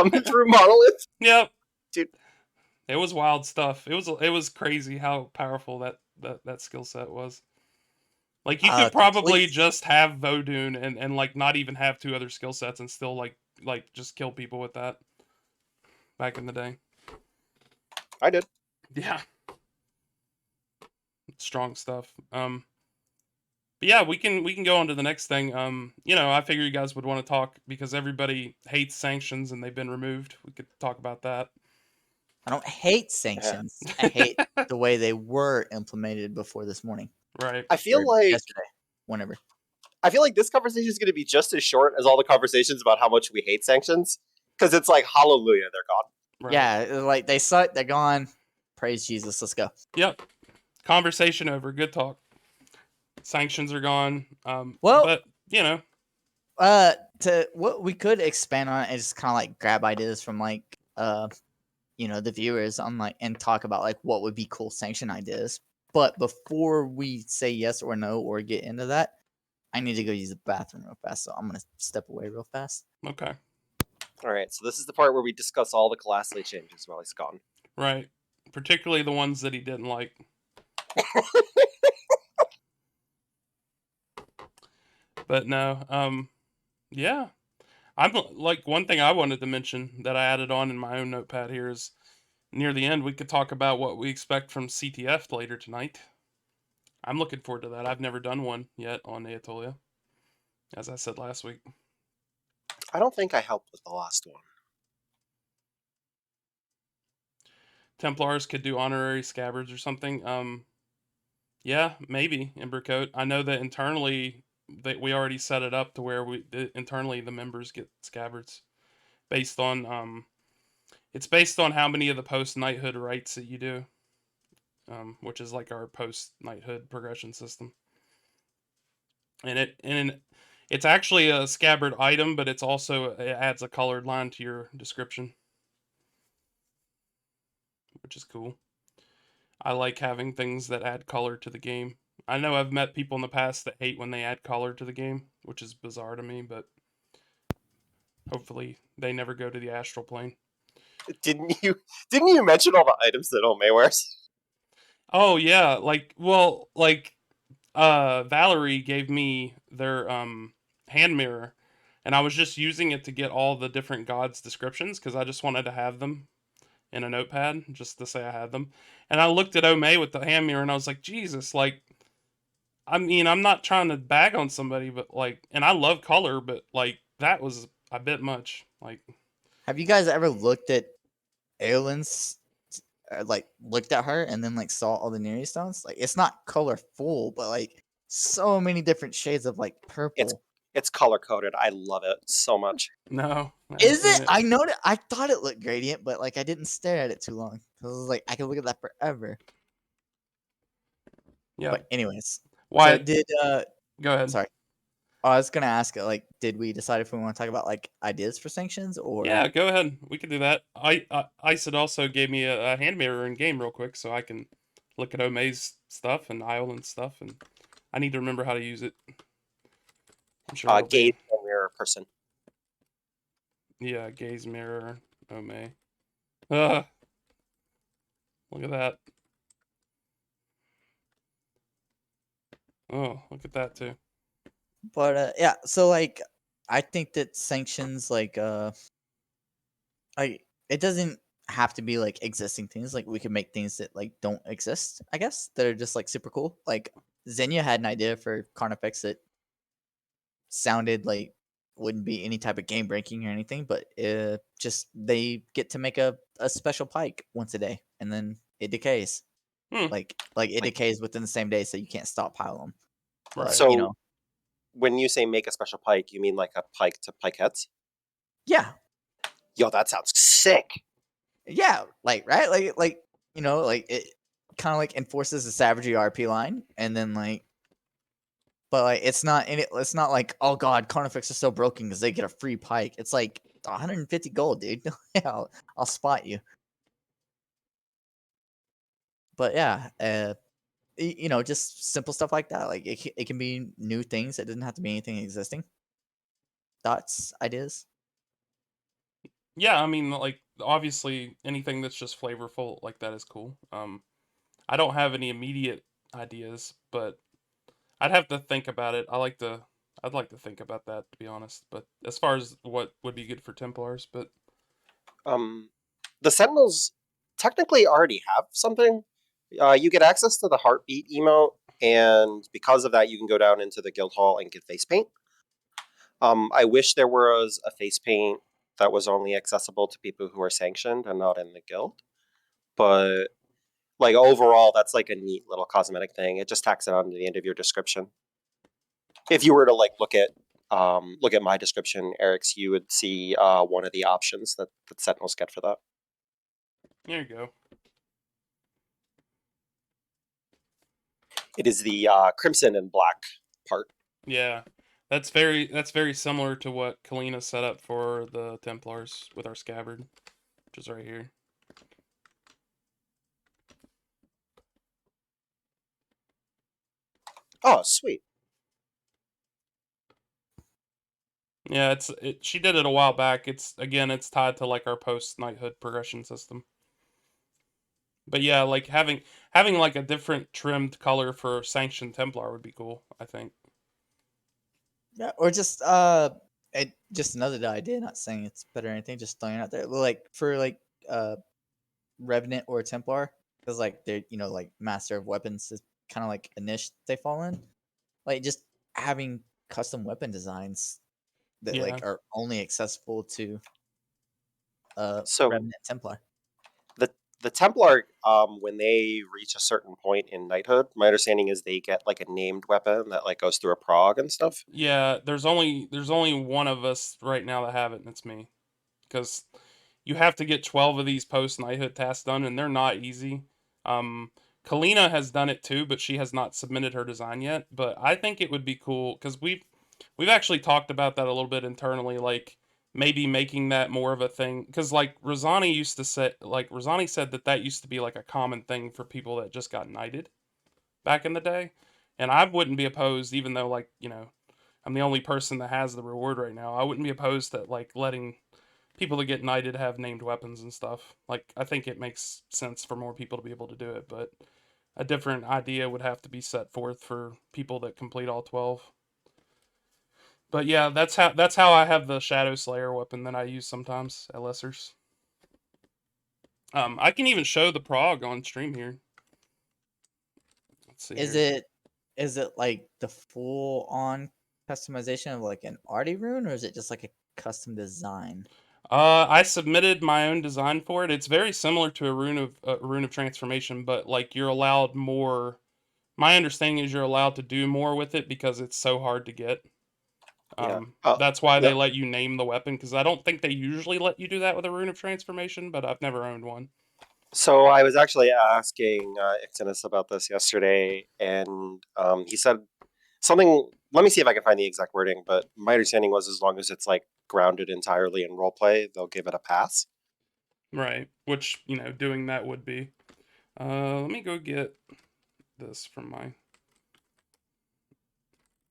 through monolith, Yep. dude. It was wild stuff. It was crazy how powerful that skill set was. Like you could probably Complete. just have Vodun and like not even have 2 other skill sets and still like just kill people with that back in the day. I did. Yeah. Strong stuff. But yeah, we can go on to the next thing. I figure you guys would want to talk because everybody hates sanctions and they've been removed. We could talk about that. I don't hate sanctions. I hate the way they were implemented before this morning Right. I or feel like yesterday, whenever. I feel like this conversation is going to be just as short as all the conversations about how much we hate sanctions because it's like hallelujah, they're gone. Right. Yeah, like they suck. They're gone. Praise Jesus. Let's go. Yep. Conversation over. Good talk. Sanctions are gone. Well, but to what we could expand on is kind of like grab ideas from like the viewers on like and talk about like what would be cool sanction ideas. But before we say yes or no or get into that, I need to go use the bathroom real fast. So I'm gonna step away real fast. Okay. All right, so this is the part where we discuss all the Classly changes while he's gone. Right. Particularly the ones that he didn't like. But no, yeah. I'm like one thing I wanted to mention that I added on in my own notepad here is near the end we could talk about what we expect from CTF later tonight. I'm looking forward to that. I've never done one yet on Aetolia, as I said last week. I don't think I helped with the last one. Templars could do honorary scabbards or something. Yeah, maybe Embercoat. I know that internally that we already set it up to where internally the members get scabbards based on it's based on how many of the post knighthood rights that you do, which is like our post knighthood progression system. And it's actually a scabbard item, but it adds a colored line to your description, which is cool. I like having things that add color to the game. I know I've met people in the past that hate when they add color to the game, which is bizarre to me, but hopefully they never go to the astral plane. Didn't you mention all the items that Ome wears? Oh yeah, Valerie gave me their hand mirror and I was just using it to get all the different gods descriptions cuz I just wanted to have them in a notepad just to say I had them. And I looked at Ome with the hand mirror and I was like, "Jesus, like I mean, I'm not trying to bag on somebody, but like and I love color, but like that was a bit much." Like Have you guys ever looked at Aelin's? Like looked at her and then like saw all the Neri stones. Like it's not colorful, but like so many different shades of like purple. It's color coded. I love it so much. no, I haven't Is seen it? it. I know that I thought it looked gradient, but like I didn't stare at it too long. I was like, I could look at that forever. Yeah. But anyways, Why? so did Go ahead. sorry. I was gonna ask like, did we decide if we want to talk about like ideas for sanctions or Yeah, go ahead. We can do that. Ice had also gave me a hand mirror in game real quick, so I can look at Ome's stuff and Island's stuff, and I need to remember how to use it. I'm sure it'll Gaze be and mirror person. gaze mirror Ome. Ugh. Look at that. Oh, look at that too. But yeah, so like I think that sanctions like it doesn't have to be like existing things. Like we can make things that like don't exist, I guess, that are just like super cool. Like Xenia had an idea for Carnifex that sounded like wouldn't be any type of game breaking or anything, but just they get to make a special pike once a day and then it decays. Hmm. Like it Like, decays within the same day, so you can't stockpile them. But Right. you so know, when you say make a special pike, you mean like a pike to pikettes? yeah, Yo, that sounds sick. yeah, like right, like you know, like it kind of like enforces the savagery RP line, and then like, but like it's not in it. It's not like oh god, Carnifex is so broken because they get a free pike. It's like 150 gold, dude. Yeah, I'll spot you. But yeah, you know, just simple stuff like that. Like it can be new things. It doesn't have to be anything existing. Thoughts, ideas. Yeah, I mean, like obviously anything that's just flavorful like that is cool. I don't have any immediate ideas, but I'd have to think about it. I'd like to think about that to be honest. But as far as what would be good for Templars, but Um, the Sentinels technically already have something. You get access to the heartbeat emote, and because of that, you can go down into the guild hall and get face paint. I wish there was a face paint that was only accessible to people who are sanctioned and not in the guild. But like overall, that's like a neat little cosmetic thing. It just tacks it on to the end of your description. If you were to like look at my description, Eric's, you would see one of the options that Sentinels get for that. there you go. It is the crimson and black part. Yeah. That's very similar to what Kalina set up for the Templars with our scabbard, which is right here. Oh, sweet. Yeah, she did it a while back. It's tied to like our post knighthood progression system. But yeah, like having like a different trimmed color for sanctioned Templar would be cool, I think. Yeah, or just another idea. Not saying it's better or anything. Just throwing it out there. Like for like uh Revenant or Templar, because like they're like Master of Weapons is kind of like a niche they fall in. Like just having custom weapon designs that Yeah. like are only accessible to So Revenant Templar. the the Templar, when they reach a certain point in knighthood, my understanding is they get like a named weapon that like goes through a prog and stuff. Yeah, there's only one of us right now that have it, and it's me. Because you have to get 12 of these post knighthood tasks done, and they're not easy. Um, Kalina has done it too, but she has not submitted her design yet. But I think it would be cool because we've actually talked about that a little bit internally, like maybe making that more of a thing. Because like Rosani used to say, like Rosani said that used to be like a common thing for people that just got knighted back in the day, and I wouldn't be opposed, even though like I'm the only person that has the reward right now. I wouldn't be opposed to like letting people that get knighted have named weapons and stuff. Like I think it makes sense for more people to be able to do it, but a different idea would have to be set forth for people that complete all 12. But yeah, that's how I have the Shadow Slayer weapon that I use sometimes at Lessers. I can even show the prog on stream here. Let's see Is here. it like the full on customization of like an arty rune, or is it just like a custom design? I submitted my own design for it. It's very similar to a rune of transformation, but like you're allowed more. My understanding is you're allowed to do more with it because it's so hard to get. Yeah. Oh, That's why yeah. they let you name the weapon because I don't think they usually let you do that with a rune of transformation, but I've never owned one. So I was actually asking Ictinus about this yesterday, and he said something. Let me see if I can find the exact wording, but my understanding was as long as it's like grounded entirely in roleplay, they'll give it a pass. Right, which doing that would be. Let me go get this from my.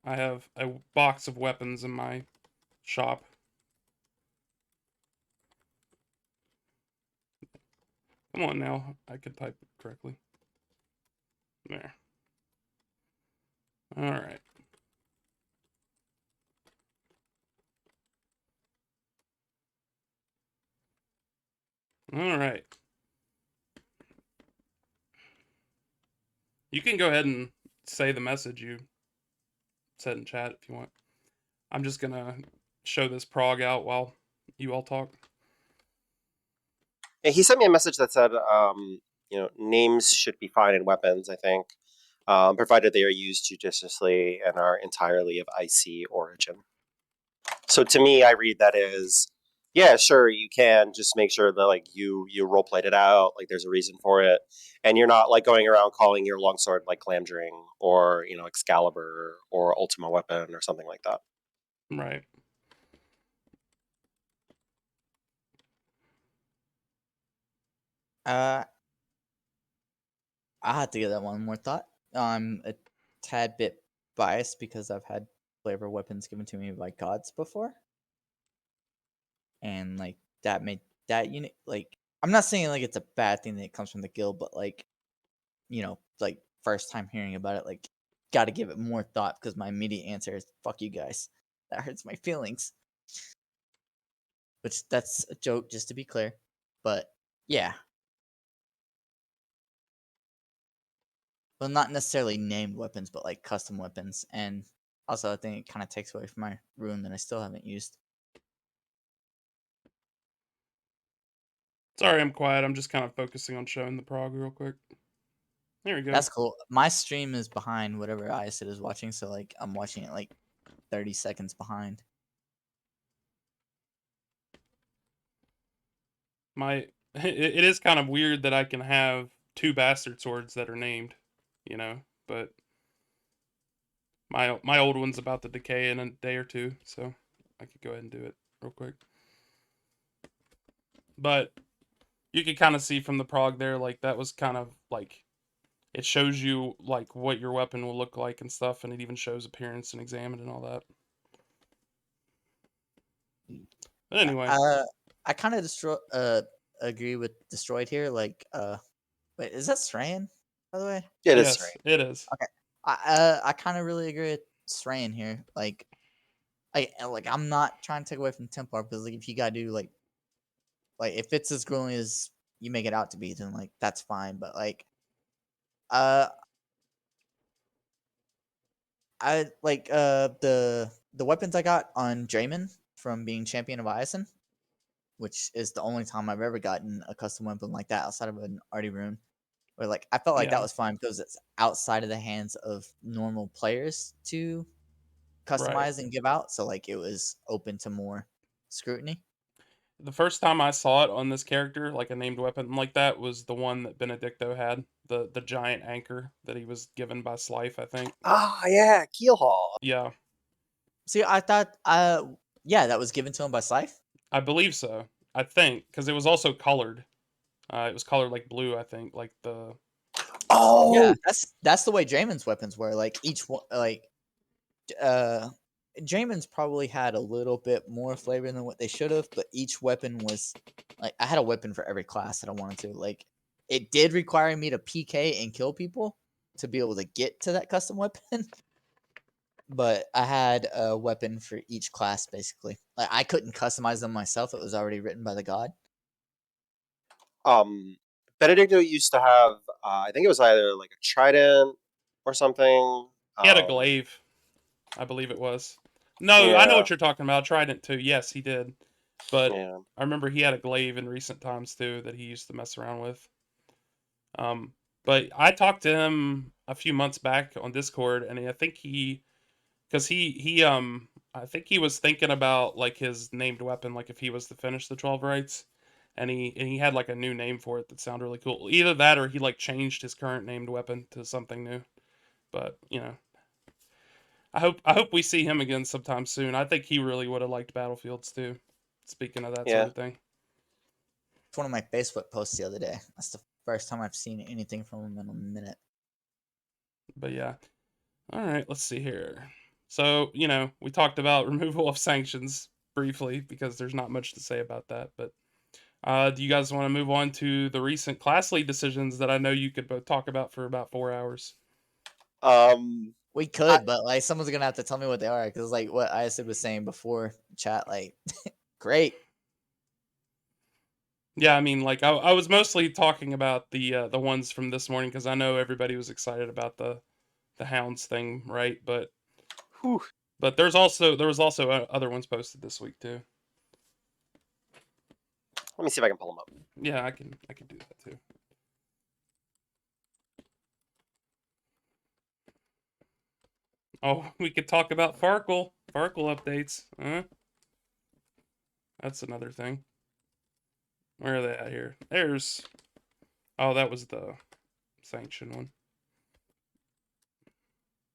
I have a box of weapons in my shop. Come on now. I could type it correctly. There. All right. All right. You can go ahead and say the message you said in chat if you want. I'm just gonna show this prog out while you all talk. Yeah, he sent me a message that said, names should be fine in weapons, I think, provided they are used judiciously and are entirely of IC origin. So to me, I read that as, yeah, sure, you can just make sure that like you role played it out, like there's a reason for it, and you're not like going around calling your longsword like Clamdring or Excalibur or Ultima Weapon or something like that. Right. Uh, I had to give that one more thought. I'm a tad bit biased because I've had flavor weapons given to me by gods before, and like that made that unit like. I'm not saying like it's a bad thing that it comes from the guild, but like like first time hearing about it, like got to give it more thought because my immediate answer is "fuck you guys." That hurts my feelings. Which that's a joke, just to be clear. But yeah, well, not necessarily named weapons, but like custom weapons, and also I think it kind of takes away from my rune that I still haven't used. Sorry, I'm quiet. I'm just kind of focusing on showing the prog real quick. There we go. That's cool. My stream is behind whatever ISID is watching, so like I'm watching it like 30 seconds behind. It is kind of weird that I can have two bastard swords that are named, but my old one's about to decay in a day or two, so I could go ahead and do it real quick. But you can kind of see from the prog there, like that was kind of like it shows you like what your weapon will look like and stuff, and it even shows appearance and examined and all that. But anyway, I kind of agree with destroyed here. Like, wait, is that Strain, by the way? Yeah, it is yes, right. it is. Okay, I kind of really agree with Strain here. Like, I'm not trying to take away from Templar because like if you gotta do like if it's as grueling as you make it out to be, then like that's fine. But like, uh, I like the weapons I got on Draymond from being champion of Ison, which is the only time I've ever gotten a custom weapon like that outside of an Artie rune. Where like I felt like that Yeah, was fine because it's outside of the hands of normal players to right. customize and give out, so like it was open to more scrutiny. The first time I saw it on this character, like a named weapon like that, was the one that Benedicto had, the giant anchor that he was given by Slife, I think. Ah, yeah, Keelhaul. Yeah, See, I thought, yeah, that was given to him by Scythe. I believe so. I think because it was also colored. It was colored like blue, I think, like the Yeah, Oh, that's the way Jamin's weapons were. Like each one, like uh, Jamin's probably had a little bit more flavor than what they should have, but each weapon was like I had a weapon for every class that I wanted to. Like it did require me to PK and kill people to be able to get to that custom weapon. But I had a weapon for each class basically. Like I couldn't customize them myself; it was already written by the god. Benedicto used to have, I think it was either like a trident or something. he had a glaive, I believe it was. No, I know Yeah, what you're talking about. Trident too. Yes, he did. But yeah. I remember he had a glaive in recent times too that he used to mess around with. Um, but I talked to him a few months back on Discord, and I think because I think he was thinking about like his named weapon, like if he was to finish the 12 rights, and he had like a new name for it that sounded really cool. Either that or he like changed his current named weapon to something new. But I hope we see him again sometime soon. I think he really would have liked Battlefields too. Speaking of that sort Yeah. of thing. It's one of my Facebook posts the other day. That's the first time I've seen anything from him in a minute. But yeah. All right, let's see here. So, we talked about removal of sanctions briefly because there's not much to say about that, but Do you guys want to move on to the recent class lead decisions that I know you could both talk about for about 4 hours? We I- could, but like someone's gonna have to tell me what they are because like what Isid was saying before chat, like great. Yeah, I mean, like I was mostly talking about the ones from this morning because I know everybody was excited about the hounds thing, right? whew. But there was also other ones posted this week too. Let me see if I can pull them up. Yeah, I can do that too. Oh, we could talk about Farkle updates. That's another thing. Where are they at here? There's. Oh, that was the sanction one.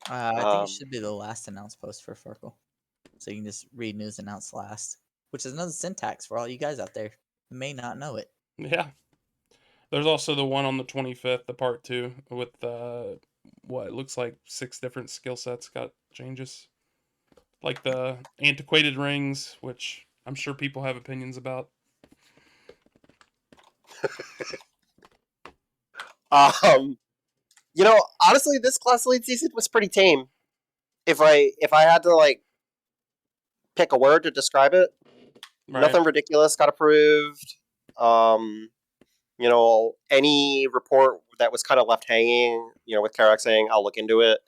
I think it Um, should be the last announced post for Farkle, so you can just read news announced last, which is another syntax for all you guys out there who may not know it. Yeah. There's also the one on the 25th, the part 2, with what it looks like 6 different skill sets got changes. Like the antiquated rings, which I'm sure people have opinions about. um, honestly, this class lead season was pretty tame. If I had to like pick a word to describe it, Right. nothing ridiculous got approved. Um, any report that was kind of left hanging, with Karak saying I'll look into it.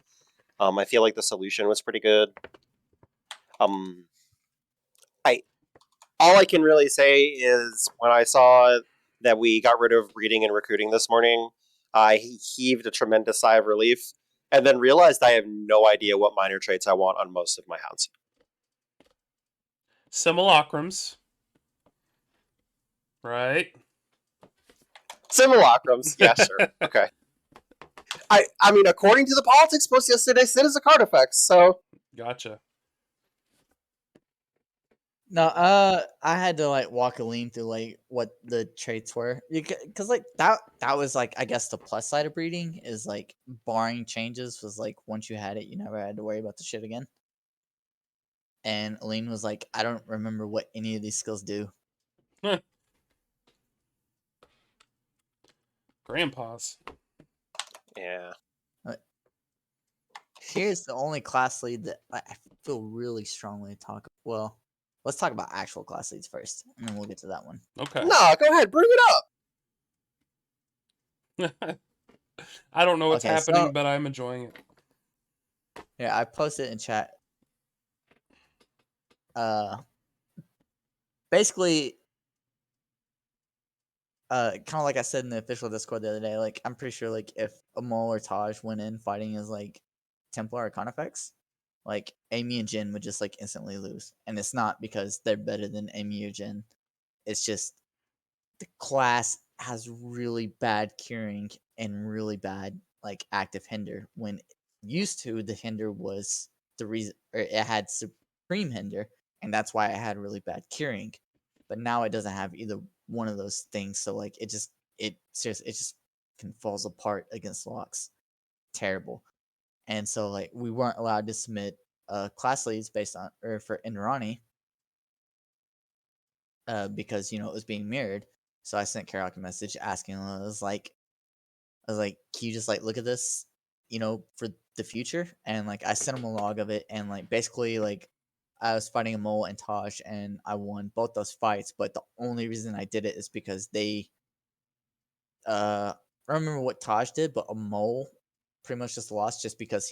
I feel like the solution was pretty good. I all I can really say is when I saw that we got rid of reading and recruiting this morning, I heaved a tremendous sigh of relief, and then realized I have no idea what minor traits I want on most of my hounds. Simulacrums. Right. Simulacrums, yeah, sure, okay. I mean, according to the politics post yesterday, Sid is a card effect, so Gotcha. No, I had to like walk a lean through like what the traits were because like that was like I guess the plus side of breeding is like barring changes was like once you had it you never had to worry about the shit again. And Aline was like, I don't remember what any of these skills do. Grandpa's. yeah. Here's the only class lead that I feel really strongly talk. Well, let's talk about actual class leads first, and then we'll get to that one. Okay. No, go ahead, bring it up. I don't know what's Okay, happening, so but I'm enjoying it. yeah, I posted in chat. Uh, basically, kind of like I said in the official Discord the other day, like I'm pretty sure like if a Mole or Taj went in fighting as like Templar or Conifex, like Amy and Jin would just like instantly lose. And it's not because they're better than Amy or Jin. It's just the class has really bad curing and really bad like active hinder when used to the hinder was the reason or it had supreme hinder and that's why it had really bad curing but now it doesn't have either one of those things so like it seriously it just can falls apart against locks terrible and so like we weren't allowed to submit class leads based on or for Indrani because it was being mirrored. So I sent Karok a message asking. I was like, can you just like look at this, for the future? And like I sent him a log of it, and like basically like I was fighting a mole and Taj, and I won both those fights. But the only reason I did it is because they, I don't remember what Taj did, but a mole pretty much just lost just because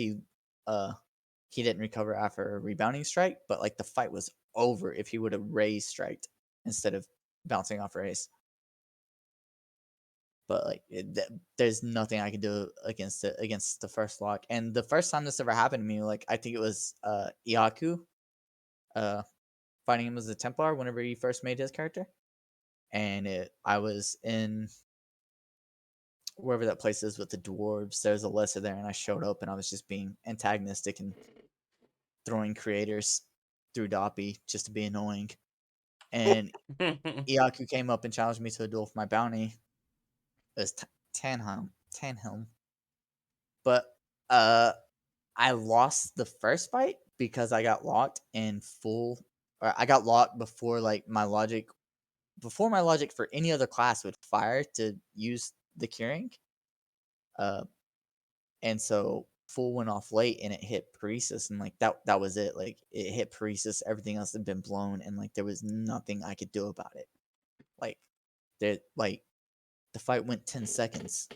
uh, he didn't recover after a rebounding strike. But like the fight was over if he would have raised striked instead of bouncing off raise. But like there's nothing I can do against it against the first lock. And the first time this ever happened to me, like I think it was Iaku, uh, fighting him as a Templar whenever he first made his character, and I was in wherever that place is with the dwarves. There's a lesser there, and I showed up, and I was just being antagonistic and throwing creators through Doppy just to be annoying. And Iaku came up and challenged me to a duel for my bounty. It was Tanhelm. But I lost the first fight because I got locked in full or I got locked before like my logic before my logic for any other class would fire to use the curing. And so full went off late and it hit Paresis, and like that was it. Like it hit Paresis, everything else had been blown, and like there was nothing I could do about it. Like the fight went 10 seconds.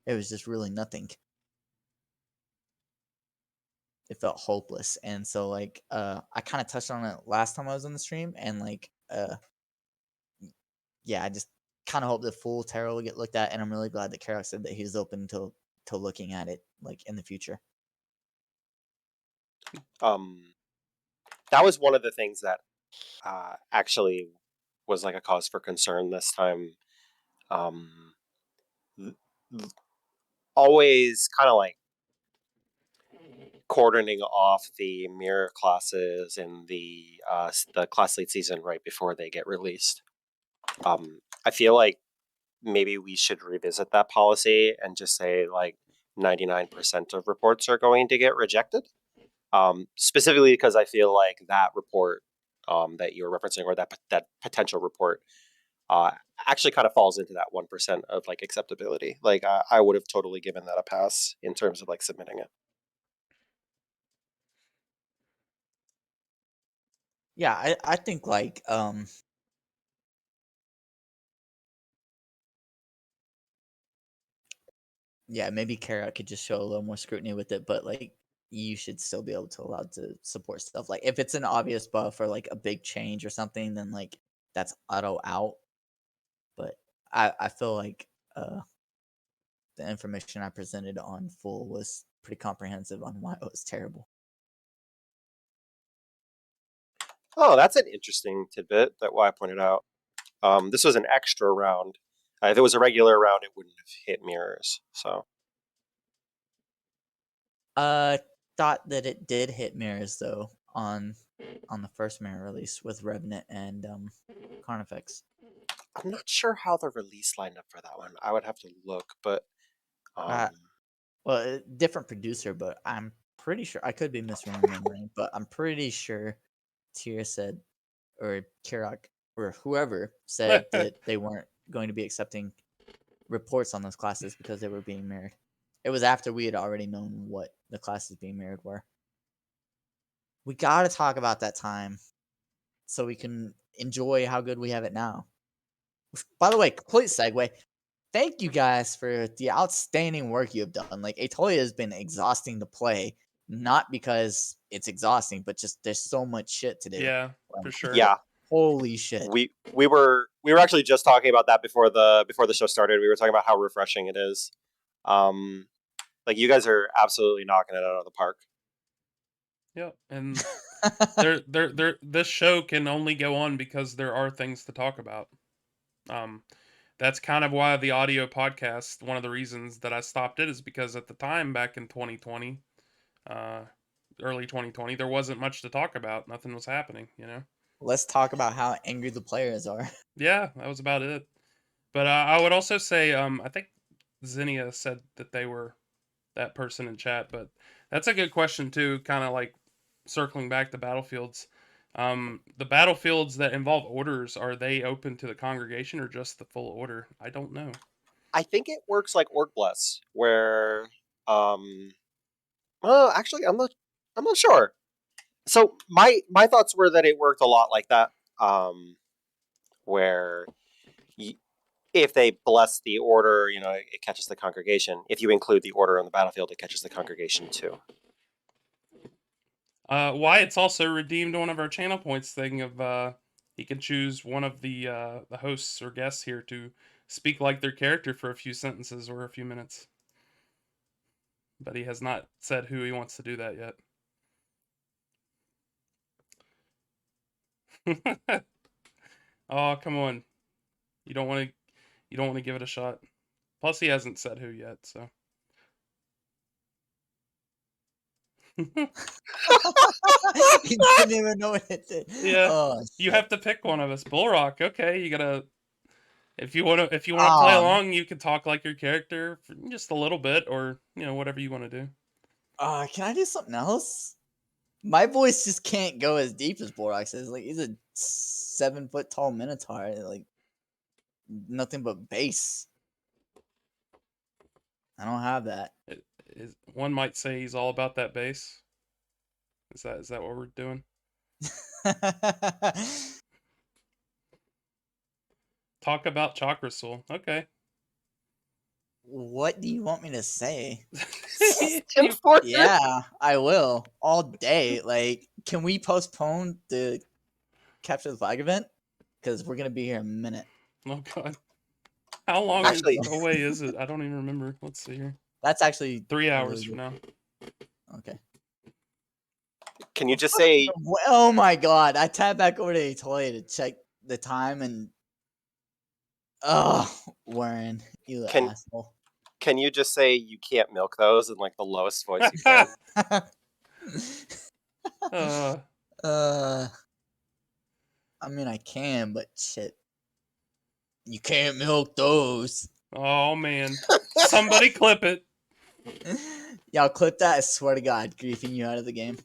It was just really nothing. It felt hopeless. And so like I kind of touched on it last time I was on the stream, and like yeah, I just kind of hope the full tarot will get looked at, and I'm really glad that Karak said that he's open to looking at it like in the future. That was one of the things that actually was like a cause for concern this time. Always kind of like cordoning off the mirror classes in the class lead season right before they get released. I feel like maybe we should revisit that policy and just say like 99% of reports are going to get rejected. Specifically because I feel like that report that you're referencing, or that potential report, actually kind of falls into that 1% of like acceptability. Like I would have totally given that a pass in terms of like submitting it. Yeah, I think like yeah, maybe Kara could just show a little more scrutiny with it, but like you should still be able to allow to support stuff. Like if it's an obvious buff or like a big change or something, then like that's auto out. But I feel like the information I presented on full was pretty comprehensive on why it was terrible. Oh, that's an interesting tidbit that I pointed out. This was an extra round. If it was a regular round, it wouldn't have hit mirrors. So Thought that it did hit mirrors though on the first mirror release with Revenant and Carnifex. I'm not sure how the release lined up for that one. I would have to look, but Uh, well, different producer, but I'm pretty sure I could be misremembering, but I'm pretty sure Tyr said, or Kirok, or whoever said that they weren't going to be accepting reports on those classes because they were being mirrored. It was after we had already known what the classes being mirrored were. We got to talk about that time so we can enjoy how good we have it now. By the way, complete segue. Thank you guys for the outstanding work you have done. Like Atolia has been exhausting to play, not because it's exhausting, but just there's so much shit to do. Yeah, Like, for sure. yeah, holy shit. we were actually just talking about that before the show started. We were talking about how refreshing it is. Like you guys are absolutely knocking it out of the park. Yep, and this show can only go on because there are things to talk about. That's kind of why the audio podcast, one of the reasons that I stopped it is because at the time back in 2020, early 2020, there wasn't much to talk about. Nothing was happening, you know? Let's talk about how angry the players are. Yeah, that was about it. But I would also say, I think Zinnia said that they were that person in chat, but that's a good question too, kind of like circling back to battlefields. The battlefields that involve orders, are they open to the congregation or just the full order? I don't know. I think it works like Orc Bless, where well, actually, I'm not sure. So my thoughts were that it worked a lot like that, where if they bless the order, you know, it catches the congregation. If you include the order on the battlefield, it catches the congregation too. Wyatt's also redeemed one of our channel points thing of he can choose one of the hosts or guests here to speak like their character for a few sentences or a few minutes. But he has not said who he wants to do that yet. Oh, come on. You don't want to give it a shot. Plus he hasn't said who yet, so. He didn't even know what it did. Yeah. Oh, You shit. have to pick one of us. Bullrock, okay, you gotta if you wanna play along, you can talk like your character for just a little bit, or whatever you want to do. Can I do something else? My voice just can't go as deep as Borok's. Like he's a 7 foot tall minotaur. Like nothing but bass. I don't have that. One might say he's all about that bass. Is that what we're doing? Talk about Chakra Soul. Okay. What do you want me to say? Tim Ford. Yeah, I will all day. Like, can we postpone the capture the flag event? Because we're gonna be here in a minute. Oh God. How long Actually, away is it? I don't even remember. Let's see here. That's actually 3 a hours really from now. Okay. can you just say Oh my god! I tapped back over to Etolia to check the time, and Warren, you Can- asshole. can you just say you can't milk those in like the lowest voice you can? uh, I mean, I can, but shit, you can't milk those. oh man. Somebody clip it. Y'all clip that. I swear to God, griefing you out of the game.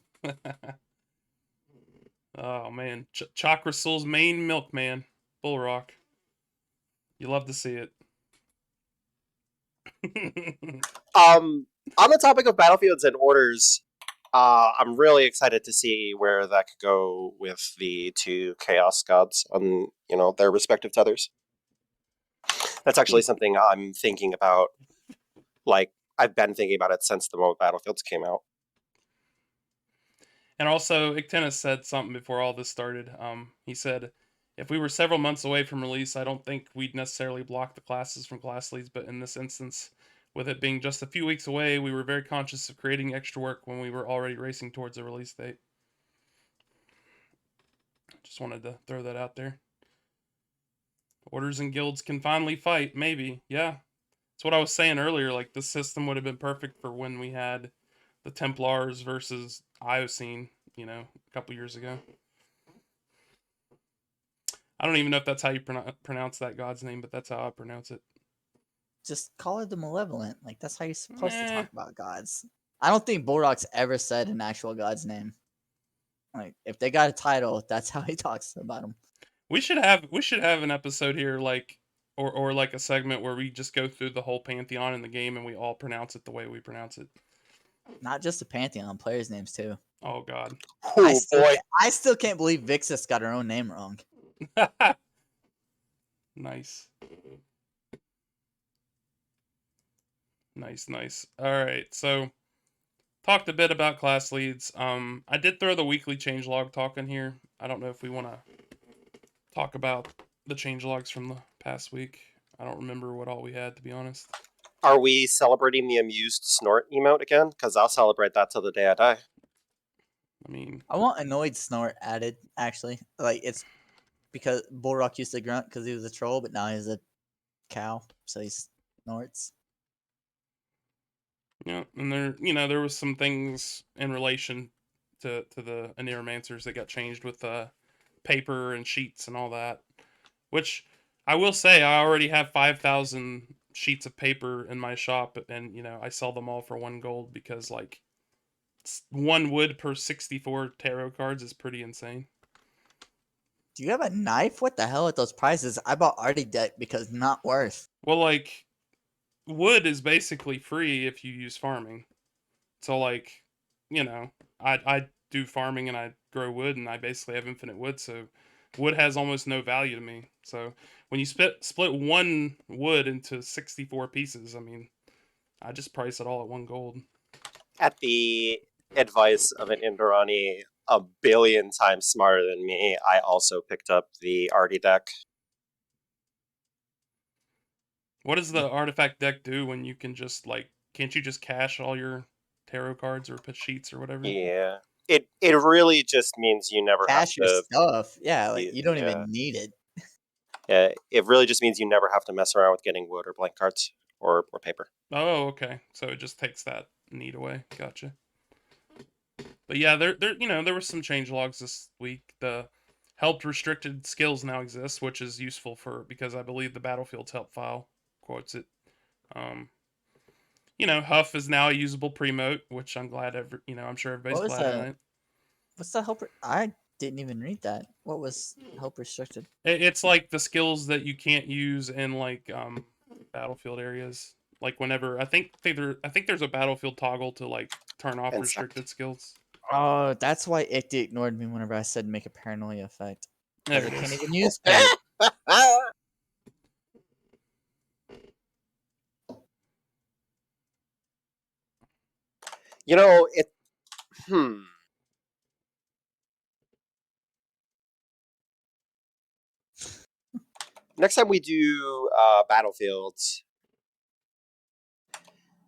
Oh man. Chakra Soul's main milkman. Bull Rock. You love to see it. On the topic of battlefields and orders, I'm really excited to see where that could go with the two chaos gods on their respective tethers. That's actually something I'm thinking about. Like I've been thinking about it since the moment Battlefields came out. And also, Ictennis said something before all this started. He said, if we were several months away from release, I don't think we'd necessarily block the classes from class leads, but in this instance, with it being just a few weeks away, we were very conscious of creating extra work when we were already racing towards a release date. Just wanted to throw that out there. Orders and guilds can finally fight, maybe. Yeah. That's what I was saying earlier. Like, this system would have been perfect for when we had the Templars versus Iocene, a couple years ago. I don't even know if that's how you pronounce that god's name, but that's how I pronounce it. Just call it the Malevolent. Like, that's how you're supposed to Eh. talk about gods. I don't think Borok's ever said an actual god's name. Like, if they got a title, that's how he talks about them. We should have an episode here, like, or like a segment where we just go through the whole pantheon in the game and we all pronounce it the way we pronounce it. Not just the pantheon, players' names too. Oh God. Oh boy. I still can't believe Vixus got her own name wrong. Nice. Nice. All right, so talked a bit about class leads. I did throw the weekly changelog talk in here. I don't know if we want to talk about the changelogs from the past week. I don't remember what all we had, to be honest. Are we celebrating the amused snort emote again? Because I'll celebrate that till the day I die. I mean, I want annoyed snort added, actually. Like, it's because Borok used to grunt because he was a troll, but now he's a cow, so he snorts. yeah, and there was some things in relation to the Aneromancers that got changed with paper and sheets and all that. Which I will say, I already have 5,000 sheets of paper in my shop, and I sell them all for 1 gold because like 1 wood per 64 tarot cards is pretty insane. Do you have a knife? What the hell with those prices? I bought Artie deck because not worth. Well, like, wood is basically free if you use farming. So like, I do farming and I grow wood and I basically have infinite wood, so wood has almost no value to me. So when you split 1 wood into 64 pieces, I mean, I just price it all at 1 gold. At the advice of an Indorani a billion times smarter than me, I also picked up the Artie deck. What does the artifact deck do when you can just like, can't you just cache all your tarot cards or sheets or whatever? Yeah. It really just means you never have Cash your to. stuff. Yeah, like you don't Yeah. even need it. Yeah, it really just means you never have to mess around with getting wood or blank cards or paper. Oh, okay. So it just takes that need away. Gotcha. But yeah, there were some change logs this week. The helped restricted skills now exist, which is useful because I believe the Battlefield's help file quotes it. Huff is now a usable premote, which I'm glad I'm sure everybody's What was glad that? on it. What's the helper? I didn't even read that. What was help restricted? It's like the skills that you can't use in like battlefield areas. Like whenever I think there's a battlefield toggle to like turn off Insect. restricted skills. Oh, that's why Ickty ignored me whenever I said make a paranoia effect. There Because I it can't is. even use bait. You know, it. Hmm. Next time we do battlefields,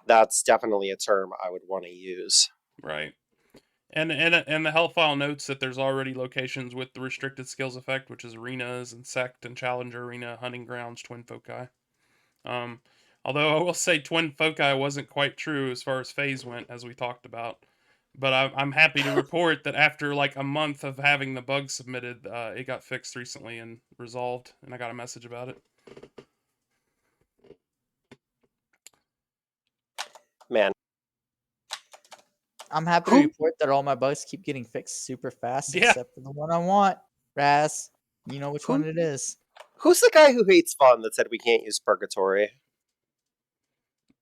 that's definitely a term I would want to use. Right. And the health file notes that there's already locations with the restricted skills effect, which is arenas, insect and challenger arena, hunting grounds, twin foci. Um, Although I will say twin foci wasn't quite true as far as phase went, as we talked about. But I'm happy to report that after like a month of having the bug submitted, it got fixed recently and resolved, and I got a message about it. Man, I'm happy to who report that all my bugs keep getting fixed super fast, Yeah, except for the one I want. Raz, you know which one who it is. who's the guy who hates fun that said we can't use purgatory?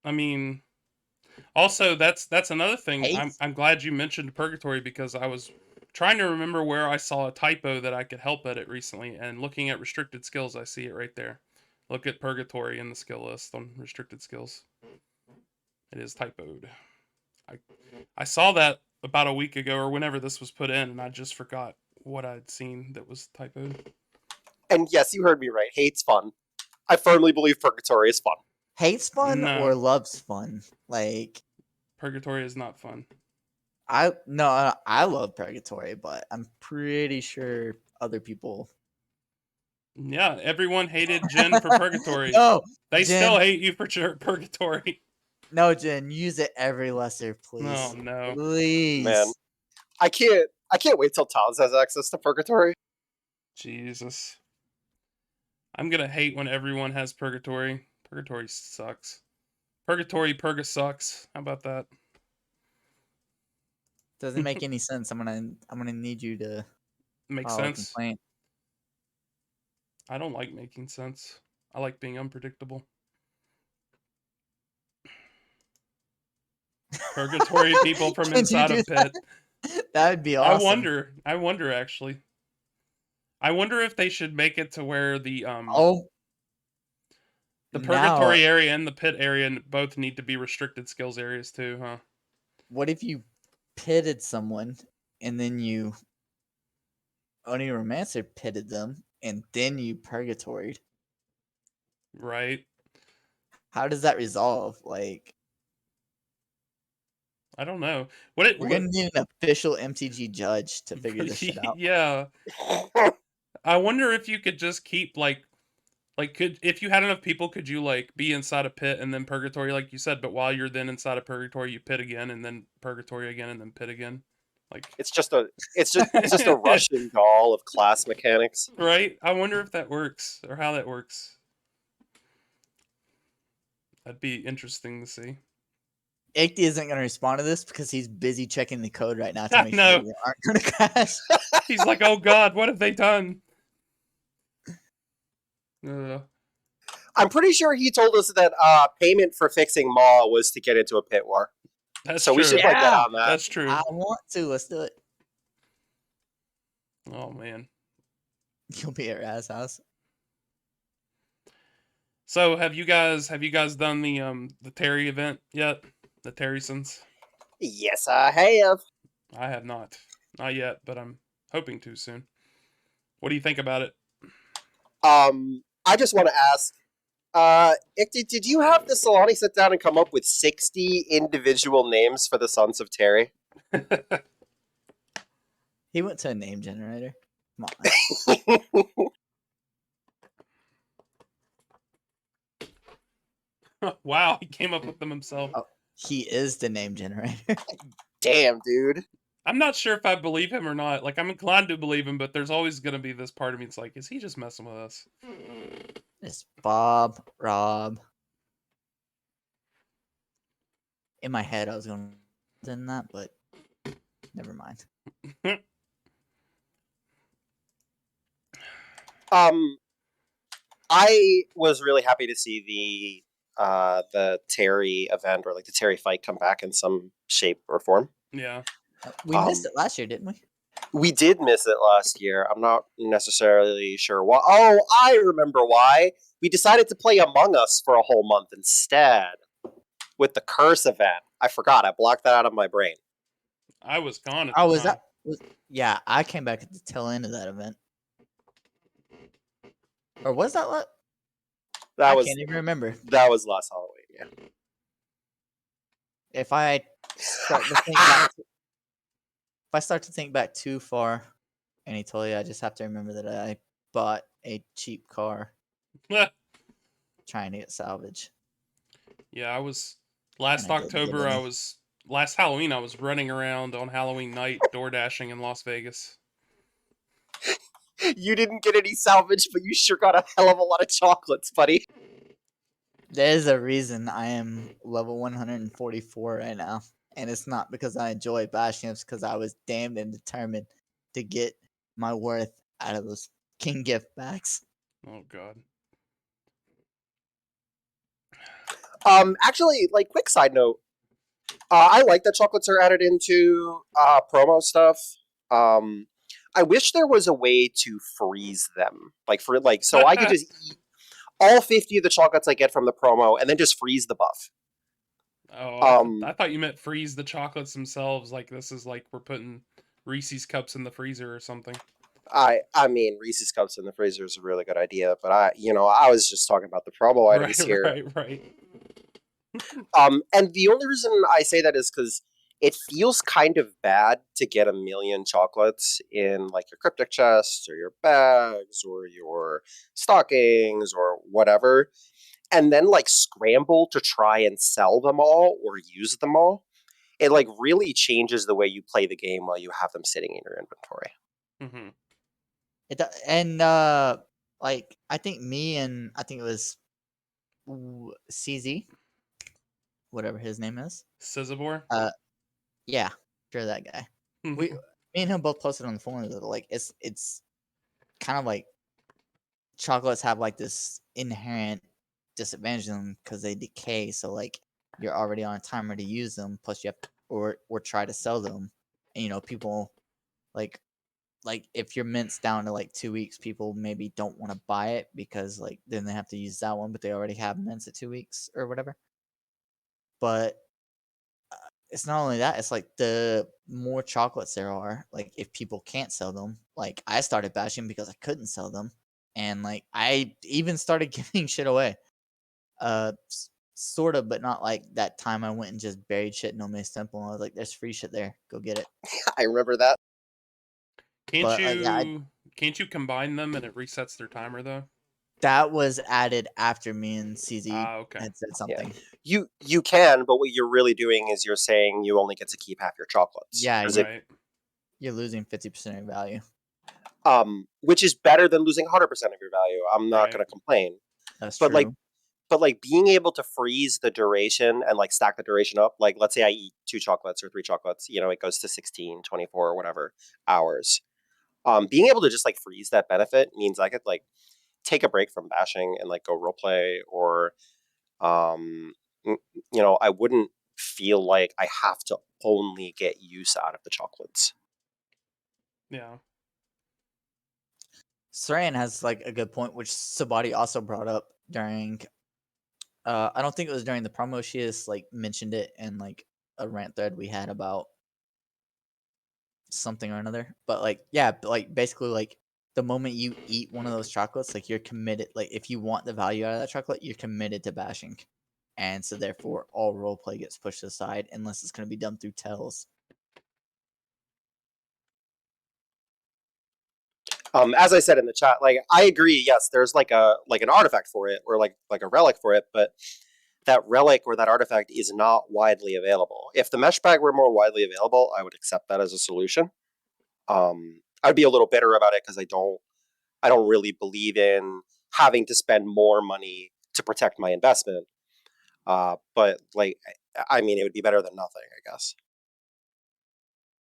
I mean, also that's another thing. I'm Hates? I'm glad you mentioned purgatory because I was trying to remember where I saw a typo that I could help edit recently, and looking at restricted skills, I see it right there. Look at purgatory in the skill list on restricted skills. It is typoed. I I saw that about a week ago or whenever this was put in, and I just forgot what I'd seen that was typoed. And yes, you heard me right. Hates fun. I firmly believe purgatory is fun. Hates fun or No, loves fun? Like purgatory is not fun. I love purgatory, but I'm pretty sure other people. Yeah, everyone hated Jen for purgatory. No, They Jen. still hate you for purgatory. No, Jen. Use it every lesser, Oh please. no, Man, Please. I can't wait till Taz has access to purgatory. Jesus! I'm gonna hate when everyone has purgatory. Purgatory sucks. Purga sucks. How about that? Doesn't make any sense. I'm gonna need you to Makes file a sense. complaint. I don't like making sense. I like being unpredictable. Purgatory people from Can you inside do of that? pit. That would be I awesome. wonder. I wonder actually. I wonder if they should make it to where Oh, the now purgatory area and the pit area both need to be restricted skills areas too, huh? what if you pitted someone and then you Oneiromancer pitted them and then you purgatoried? Right. How does that resolve? Like, I don't know. What it we're what gonna need an official MTG judge to figure this shit out. yeah. I wonder if you could just keep like could if you had enough people could you like be inside a pit and then purgatory like you said, but while you're then inside of purgatory you pit again and then purgatory again and then pit again. Like it's just a Russian doll of class mechanics. right? I wonder if that works or how that works. That'd be interesting to see. Ickty isn't gonna respond to this because he's busy checking the code right now to I make sure know. we aren't gonna crash. He's like, "Oh god, what have they done?" I'm pretty sure he told us that payment for fixing Maw was to get into a pit war. That's So we true. should get Yeah, on that. That's true. I want to. Let's do it. Oh man. You'll be at Raz's house. So have you guys done the Terry event yet? The Terrysons? Yes, I have. I have not. Not yet, but I'm hoping to soon. What do you think about it? I just want to ask, Ikti, did you have the Solani sit down and come up with 60 individual names for the Sons of Terry? He went to a name generator. Come on. Wow, he came up with them himself. Oh, he is the name generator. Damn, dude. I'm not sure if I believe him or not. Like I'm inclined to believe him, but there's always gonna be this part of me that's like, is he just messing with us? It's Bob, Rob. In my head, I was going to that, but never mind. Um, I was really happy to see the Terry event or like the Terry fight come back in some shape or form. Yeah. We missed it last year, didn't we? We did miss it last year. I'm not necessarily sure why. Oh, I remember why. We decided to play Among Us for a whole month instead with the Curse event. I forgot. I blocked that out of my brain. I was gone at the Oh, was time. that? Yeah, I came back at the tail end of that event. Or was that what? That I was can't even remember. that was last Halloween. Yeah. If I start to think back, if I start to think back too far, Anatolia, I just have to remember that I bought a cheap car trying to get salvage. Yeah, I was And last I didn't get October. any. Last Halloween. I was running around on Halloween night, door dashing in Las Vegas. You didn't get any salvage, but you sure got a hell of a lot of chocolates, buddy. There's a reason I am level 144 right now. And it's not because I enjoy bashing, it's because I was damned and determined to get my worth out of those king gift packs. Oh God. Actually, like, quick side note. I like that chocolates are added into promo stuff. Um, I wish there was a way to freeze them, like so I could just eat all 50 of the chocolates I get from the promo and then just freeze the buff. Oh, I Um, thought you meant freeze the chocolates themselves. Like this is like we're putting Reese's cups in the freezer or something. I mean, Reese's cups in the freezer is a really good idea, but I was just talking about the promo items Right, here. right. And the only reason I say that is because it feels kind of bad to get a million chocolates in like your cryptic chests or your bags or your stockings or whatever, and then like scramble to try and sell them all or use them all. It like really changes the way you play the game while you have them sitting in your inventory. Mm-hmm. And like I think me and I think it was CZ, whatever his name is. Scizabor. Uh, yeah, sure that guy. Me and him both posted on the forum that like it's kind of like chocolates have like this inherent disadvantage in them because they decay. So like you're already on a timer to use them. Plus you have or try to sell them. And people like if your mint's down to like 2 weeks, people maybe don't want to buy it because like then they have to use that one, but they already have mints at 2 weeks or whatever. But it's not only that; it's like the more chocolates there are, like if people can't sell them, like I started bashing because I couldn't sell them, and like I even started giving shit away. Sort of, but not like that time I went and just buried shit in Ome's temple. And I was like, "There's free shit there, go get it." I remember that. Can't But like, yeah, you combine them and it resets their timer though? that was added after me and CZ Ah, okay. had said Yeah. something. You can, but what you're really doing is you're saying you only get to keep half your chocolates. Yeah, Right. you're losing 50% of your value. Which is better than losing 100% of your value. I'm not Right. going to complain. That's But true. like being able to freeze the duration and like stack the duration up, like let's say I eat 2 chocolates or 3 chocolates, it goes to 16, 24 or whatever hours. Being able to just like freeze that benefit means I could like take a break from bashing and like go roleplay or um I wouldn't feel like I have to only get use out of the chocolates. Yeah. Saran has like a good point, which Sabati also brought up during. I don't think it was during the promo. She just like mentioned it in like a rant thread we had about something or another. But like, yeah, like basically like the moment you eat one of those chocolates, like you're committed. Like if you want the value out of that chocolate, you're committed to bashing, and so therefore all roleplay gets pushed aside unless it's going to be done through tells. As I said in the chat, like I agree. Yes, there's like an artifact for it or like a relic for it, but that relic or that artifact is not widely available. If the mesh bag were more widely available, I would accept that as a solution. I'd be a little bitter about it because I don't really believe in having to spend more money to protect my investment. But like, I mean, it would be better than nothing, I guess.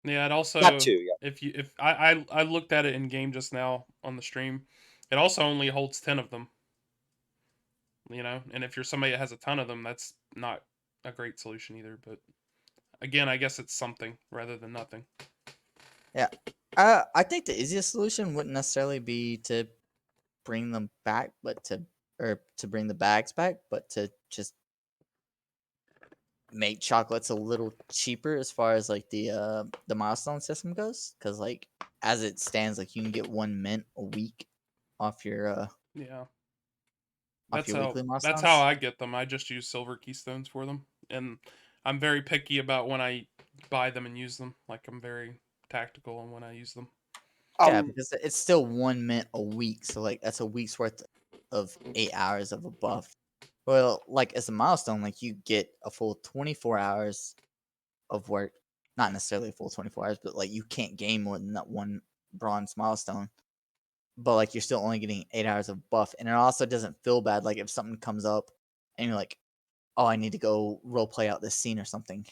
Yeah, it That also too, yeah. if I looked at it in game just now on the stream. It also only holds 10 of them, and if you're somebody that has a ton of them, that's not a great solution either. But again, I guess it's something rather than nothing. Yeah. I think the easiest solution wouldn't necessarily be to bring them back, or to bring the bags back, but to just make chocolates a little cheaper as far as like the milestone system goes. Because like as it stands, like you can get 1 mint a week off your uh Yeah. off That's your how weekly that's how milestones. I get them. I just use silver keystones for them, and I'm very picky about when I buy them and use them. Like I'm very tactical on when I use them. Yeah, Um, because it's still 1 mint a week, so like that's a week's worth of 8 hours of a buff. Well, like as a milestone, like you get a full 24 hours of work. Not necessarily a full 24 hours, but like you can't gain more than that one bronze milestone. But like you're still only getting 8 hours of buff, and it also doesn't feel bad. Like if something comes up and you're like, "Oh, I need to go role play out this scene or something,"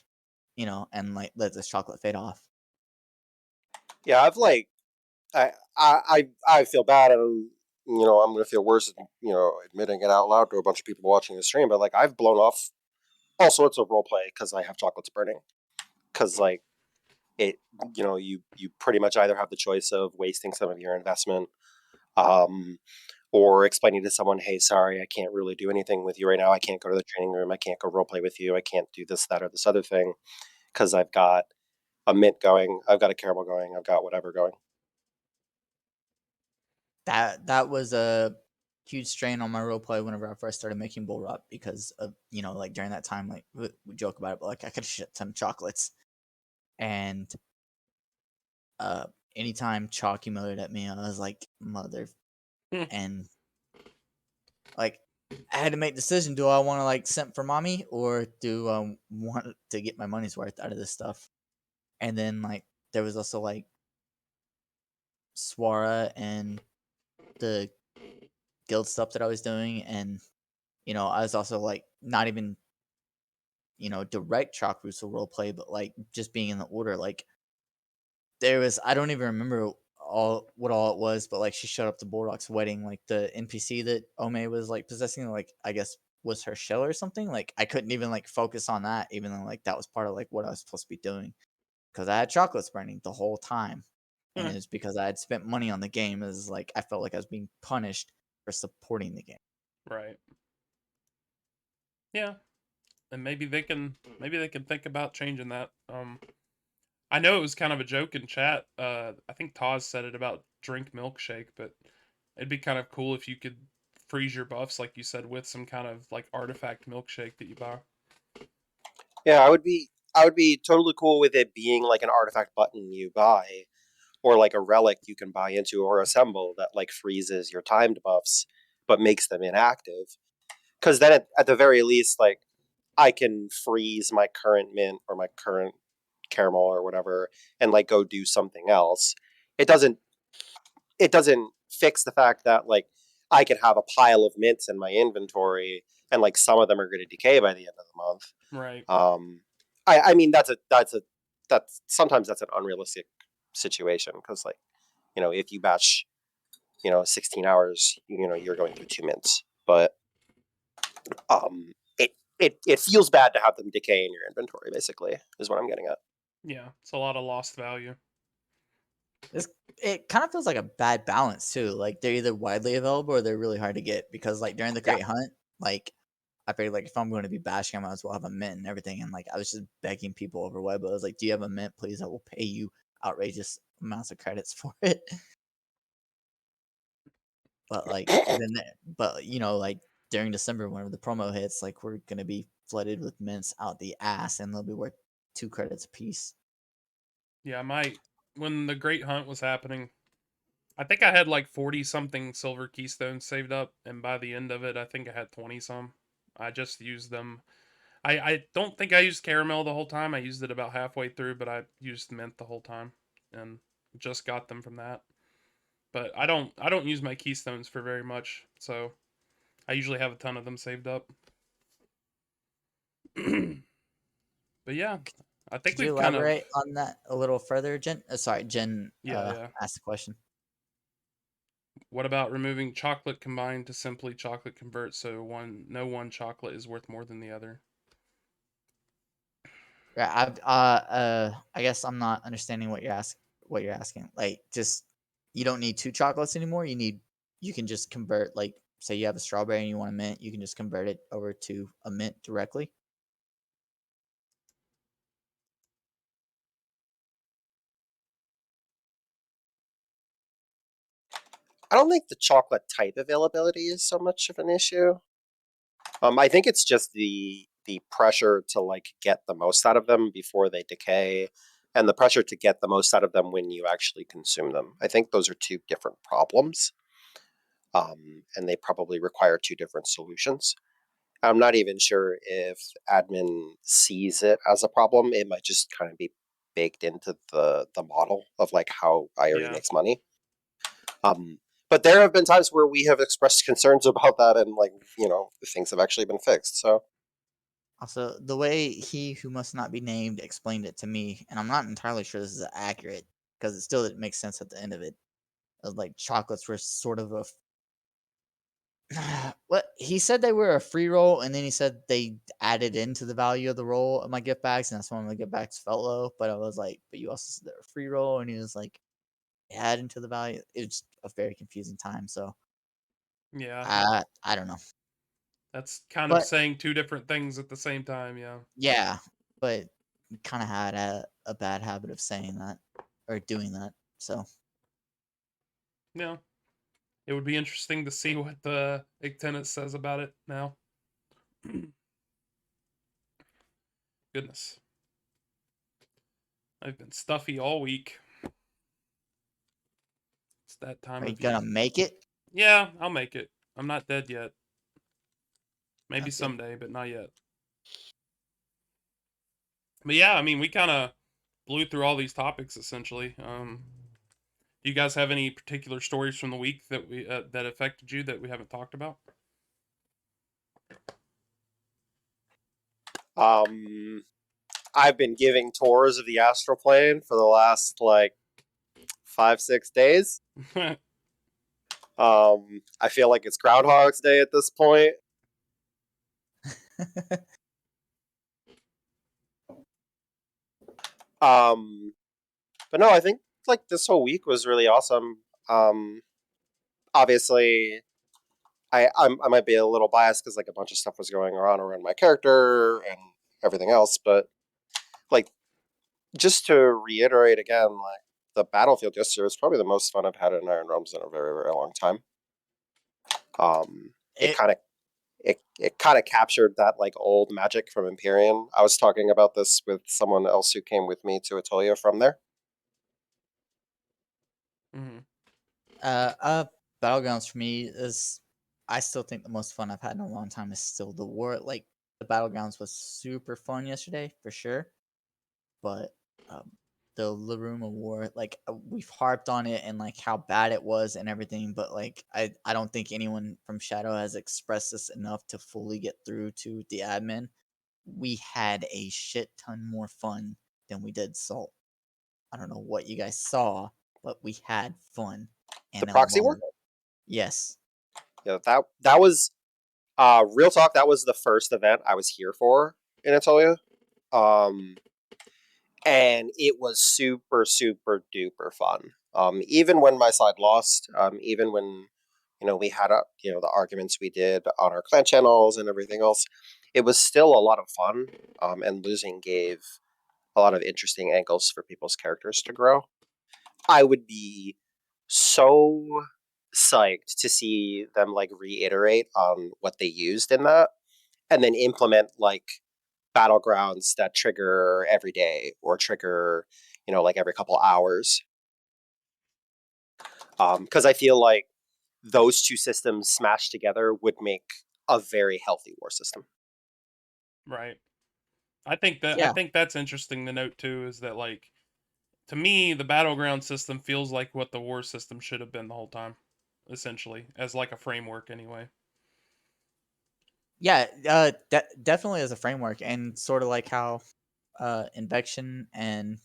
and like let this chocolate fade off. yeah, I've like I feel bad, and I'm gonna feel worse, admitting it out loud to a bunch of people watching the stream. But like I've blown off all sorts of role play because I have chocolates burning. Because like it, you pretty much either have the choice of wasting some of your investment, um, or explaining to someone, hey, sorry, I can't really do anything with you right now. I can't go to the training room. I can't go role play with you. I can't do this, that, or this other thing because I've got a mint going. I've got a caramel going. I've got whatever going. That was a huge strain on my role play whenever I first started making bull rot because of like during that time like we joke about it, but like I could shit some chocolates and uh anytime Chalk emoted at me, I was like mother Hmm. and like I had to make a decision. Do I want to like simp for mommy or do I want to get my money's worth out of this stuff? And then like there was also like Swara and the guild stuff that I was doing, and I was also like not even direct Chalk Russo role play, but like just being in the order. Like there was, I don't even remember all it was, but like she showed up to Bulldog's wedding, like the NPC that Ome was like possessing, like I guess was her shell or something. Like I couldn't even like focus on that, even though like that was part of like what I was supposed to be doing because I had chocolates burning the whole time, and it was because I had spent money on the game. Is like I felt like I was being punished for supporting the game. Right. Yeah. And maybe they can think about changing that. I know it was kind of a joke in chat. I think Taz said it about drink milkshake, but it'd be kind of cool if you could freeze your buffs, like you said, with some kind of like artifact milkshake that you buy. Yeah, I would be totally cool with it being like an artifact button you buy, or like a relic you can buy into or assemble that like freezes your timed buffs but makes them inactive. Because then at the very least, like I can freeze my current mint or my current caramel or whatever and like go do something else. It doesn't it doesn't fix the fact that like I can have a pile of mints in my inventory and like some of them are going to decay by the end of the month. Right. I mean that's sometimes that's an unrealistic situation because like if you batch 16 hours you're going through 2 minutes, but it feels bad to have them decay in your inventory. Basically, is what I'm getting at. Yeah. It's a lot of lost value. This It kind of feels like a bad balance too. Like they're either widely available or they're really hard to get because like during the Yeah, Great Hunt, like I figured like if I'm going to be bashing, I might as well have a mint and everything. And like I was just begging people over web. I was like, "Do you have a mint, please? I will pay you outrageous amounts of credits for it." But like but like during December, whenever the promo hits, like we're gonna be flooded with mints out the ass, and they'll be worth 2 credits a piece. Yeah, when the Great Hunt was happening, I think I had like 40 something silver keystones saved up, and by the end of it, I think I had 20 some. I just used them. I don't think I used caramel the whole time. I used it about halfway through, but I used mint the whole time, and just got them from that. But I don't use my keystones for very much, so I usually have a ton of them saved up. But yeah, I think Could you we've kind of elaborate on that a little further, Jen? Sorry, Jen yeah, yeah. asked the question. What about removing chocolate combined to simply chocolate convert so no one chocolate is worth more than the other? Yeah, I guess I'm not understanding what you're asking. Like, just you don't need two chocolates anymore. You can just convert, like, say you have a strawberry and you want a mint, you can just convert it over to a mint directly. I don't think the chocolate type availability is so much of an issue. I think it's just the pressure to like get the most out of them before they decay, and the pressure to get the most out of them when you actually consume them. I think those are two different problems, and they probably require two different solutions. I'm not even sure if admin sees it as a problem. It might just kind of be baked into the model of like how IRE Yeah. makes money. Um, but there have been times where we have expressed concerns about that, and like things have actually been fixed. So Also, the way he who must not be named explained it to me, and I'm not entirely sure this is accurate because it still didn't make sense at the end of it. Like chocolates were sort of a what he said they were a free roll, and then he said they added into the value of the roll of my gift bags, and that's when my gift bags felt low. But I was like, but you also said they're a free roll, and he was like, add into the value. It's a very confusing time. So Yeah. I don't know, That's kind of but saying two different things at the same time, yeah. yeah, but kind of had a bad habit of saying that or doing that. So Yeah. It would be interesting to see what the tenant says about it now. Goodness. I've been stuffy all week. It's that time are you of gonna year. make it? Yeah, I'll make it. I'm not dead yet. Maybe Okay. someday, but not yet. But yeah, I mean, we kind of blew through all these topics essentially. Do you guys have any particular stories from the week that we that affected you that we haven't talked about? um, I've been giving tours of the astral plane for the last like 5-6 days. I feel like it's Groundhog's Day at this point. Um, but no, I think like this whole week was really awesome. Obviously, I might be a little biased because like a bunch of stuff was going on around my character and everything else, but like just to reiterate again, like the battlefield yesterday was probably the most fun I've had in Iron Realms in a very very long time. It it kind of it kind of captured that like old magic from Imperium. I was talking about this with someone else who came with me to Atolia from there. Mm-hmm. uh uh Battlegrounds for me is, I still think the most fun I've had in a long time is still the war. Like the Battlegrounds was super fun yesterday for sure, but um, the Laruma War, like we've harped on it and like how bad it was and everything, but like I don't think anyone from Shadow has expressed this enough to fully get through to the admin. We had a shit ton more fun than we did Salt. I don't know what you guys saw, but we had fun The and a proxy war. long. Yes. Yeah, that was real talk. That was the first event I was here for in Atolia. Um, and it was super super duper fun. Even when my side lost, even when we had the arguments we did on our clan channels and everything else, it was still a lot of fun. And losing gave a lot of interesting angles for people's characters to grow. I would be so psyched to see them like reiterate on what they used in that and then implement like battlegrounds that trigger every day or trigger like every couple hours, because I feel like those two systems smashed together would make a very healthy war system. Right. I Yeah. think that's interesting to note too. Is that like to me the battleground system feels like what the war system should have been the whole time, essentially as like a framework anyway. Yeah, definitely as a framework, and sort of like how Infection and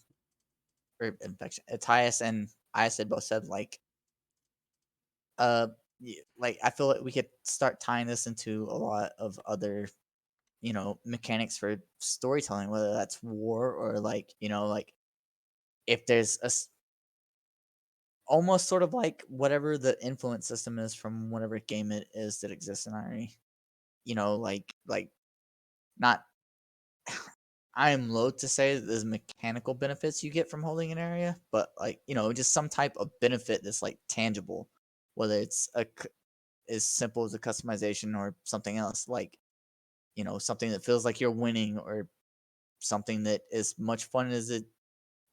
or Infection, Atias and I said both said like like I feel like we could start tying this into a lot of other mechanics for storytelling, whether that's war or like like if there's almost sort of like whatever the influence system is from whatever game it is that exists in RE. Like not I am loath to say that there's mechanical benefits you get from holding an area, but like, just some type of benefit that's like tangible, whether it's as simple as a customization or something else, like, something that feels like you're winning or something that is much fun as it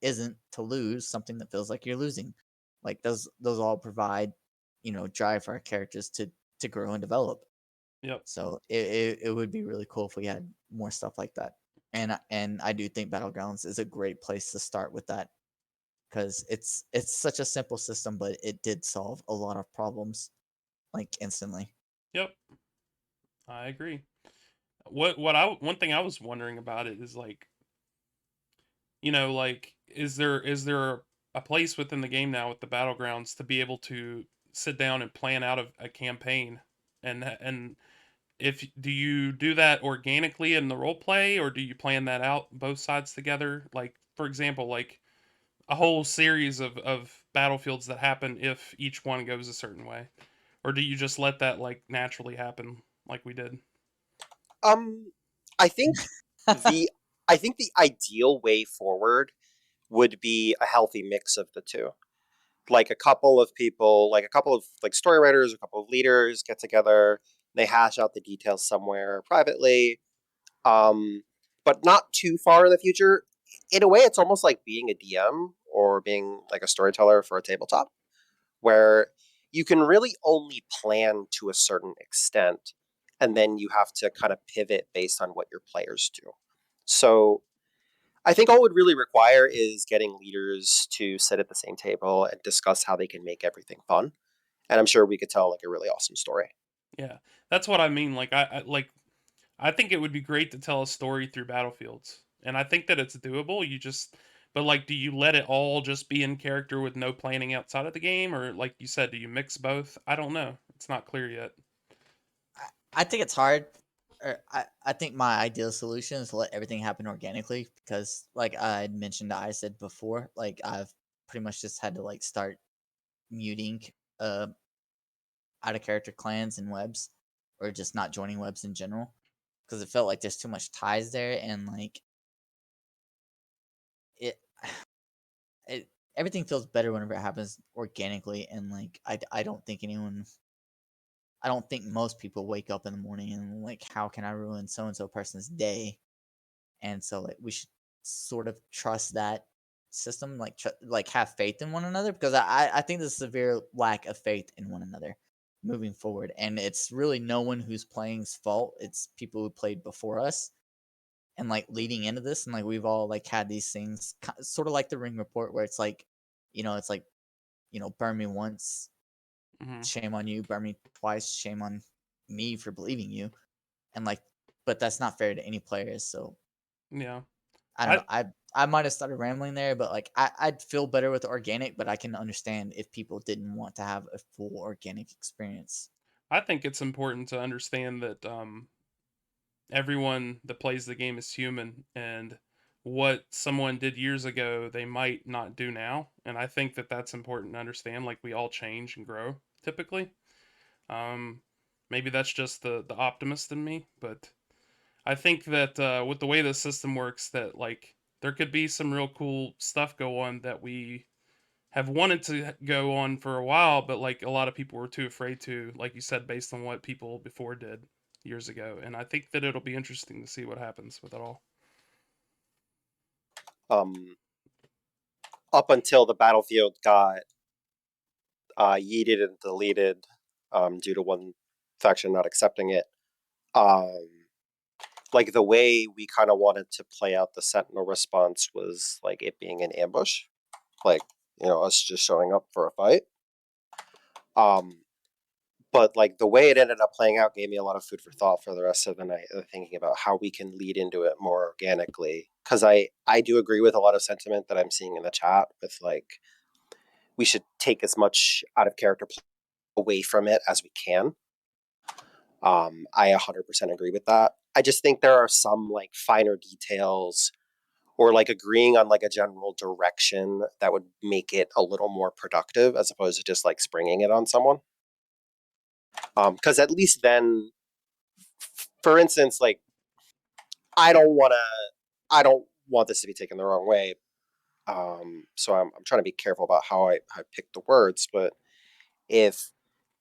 isn't to lose, something that feels like you're losing. Like those all provide, drive for our characters to grow and develop. Yep. So it would be really cool if we had more stuff like that. And I do think Battlegrounds is a great place to start with that because it's such a simple system, but it did solve a lot of problems like instantly. Yep. I agree. One thing I was wondering about it is like, like is there a place within the game now with the battlegrounds to be able to sit down and plan out a campaign, and if do you do that organically in the role play, or do you plan that out both sides together? Like for example, like a whole series of battlefields that happen if each one goes a certain way, or do you just let that like naturally happen like we did? Um, I think the I think the ideal way forward would be a healthy mix of the two. Like a couple of people, like a couple of like story writers, a couple of leaders get together, they hash out the details somewhere privately, um, but not too far in the future. In a way, it's almost like being a DM or being like a storyteller for a tabletop, where you can really only plan to a certain extent, and then you have to kind of pivot based on what your players do. So I think all it would really require is getting leaders to sit at the same table and discuss how they can make everything fun. And I'm sure we could tell like a really awesome story. Yeah, that's what I mean. Like I think it would be great to tell a story through battlefields, and I think that it's doable. But like, do you let it all just be in character with no planning outside of the game, or like you said, do you mix both? I don't know. It's not clear yet. I think it's hard. I think my ideal solution is to let everything happen organically because, like I mentioned, I said before, like I've pretty much just had to like start muting uh out of character clans and webs, or just not joining webs in general, because it felt like there's too much ties there and like it. It everything feels better whenever it happens organically and like I don't think most people wake up in the morning and like how can I ruin so and so person's day. And so like we should sort of trust that system, like like have faith in one another, because I think there's a severe lack of faith in one another moving forward, and it's really no one who's playing's fault. It's people who played before us, and like leading into this, and like we've all like had these things, sort of like the Ring Report, where it's like, it's like, burn me once, Hmm. shame on you; burn me twice, shame on me for believing you, and like, but that's not fair to any players. So Yeah, I don't know. I I might have started rambling there, but like I'd feel better with organic, but I can understand if people didn't want to have a full organic experience. I think it's important to understand that everyone that plays the game is human, and what someone did years ago they might not do now, and I think that that's important to understand. Like we all change and grow typically. Um, Maybe that's just the optimist in me, but I think that with the way the system works, that like there could be some real cool stuff go on that we have wanted to go on for a while, but like a lot of people were too afraid to, like you said, based on what people before did years ago. And I think that it'll be interesting to see what happens with it all. Um, Up until the battlefield got yeeted and deleted due to one faction not accepting it. Um, like the way we kind of wanted to play out the Sentinel response was like it being an ambush, like us just showing up for a fight. Um, but like the way it ended up playing out gave me a lot of food for thought for the rest of the night, thinking about how we can lead into it more organically. Because I do agree with a lot of sentiment that I'm seeing in the chat with like we should take as much out of character away from it as we can. I 100% agree with that. I just think there are some like finer details or like agreeing on like a general direction that would make it a little more productive as opposed to just like springing it on someone. Because at least then, for instance, like I don't want to, I don't want this to be taken the wrong way. So I'm trying to be careful about how I pick the words. But if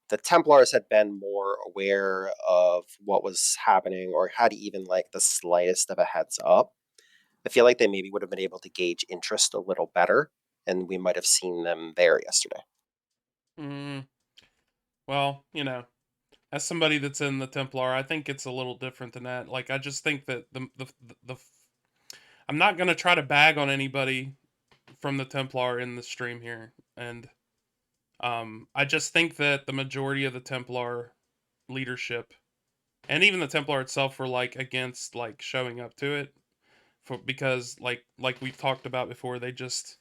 the Templars had been more aware of what was happening or had even like the slightest of a heads up, I feel like they maybe would have been able to gauge interest a little better, and we might have seen them there yesterday. Mm, well, as somebody that's in the Templar, I think it's a little different than that. Like, I just think that the I'm not gonna try to bag on anybody from the Templar in the stream here, and I just think that the majority of the Templar leadership and even the Templar itself were like against like showing up to it because like we've talked about before, they just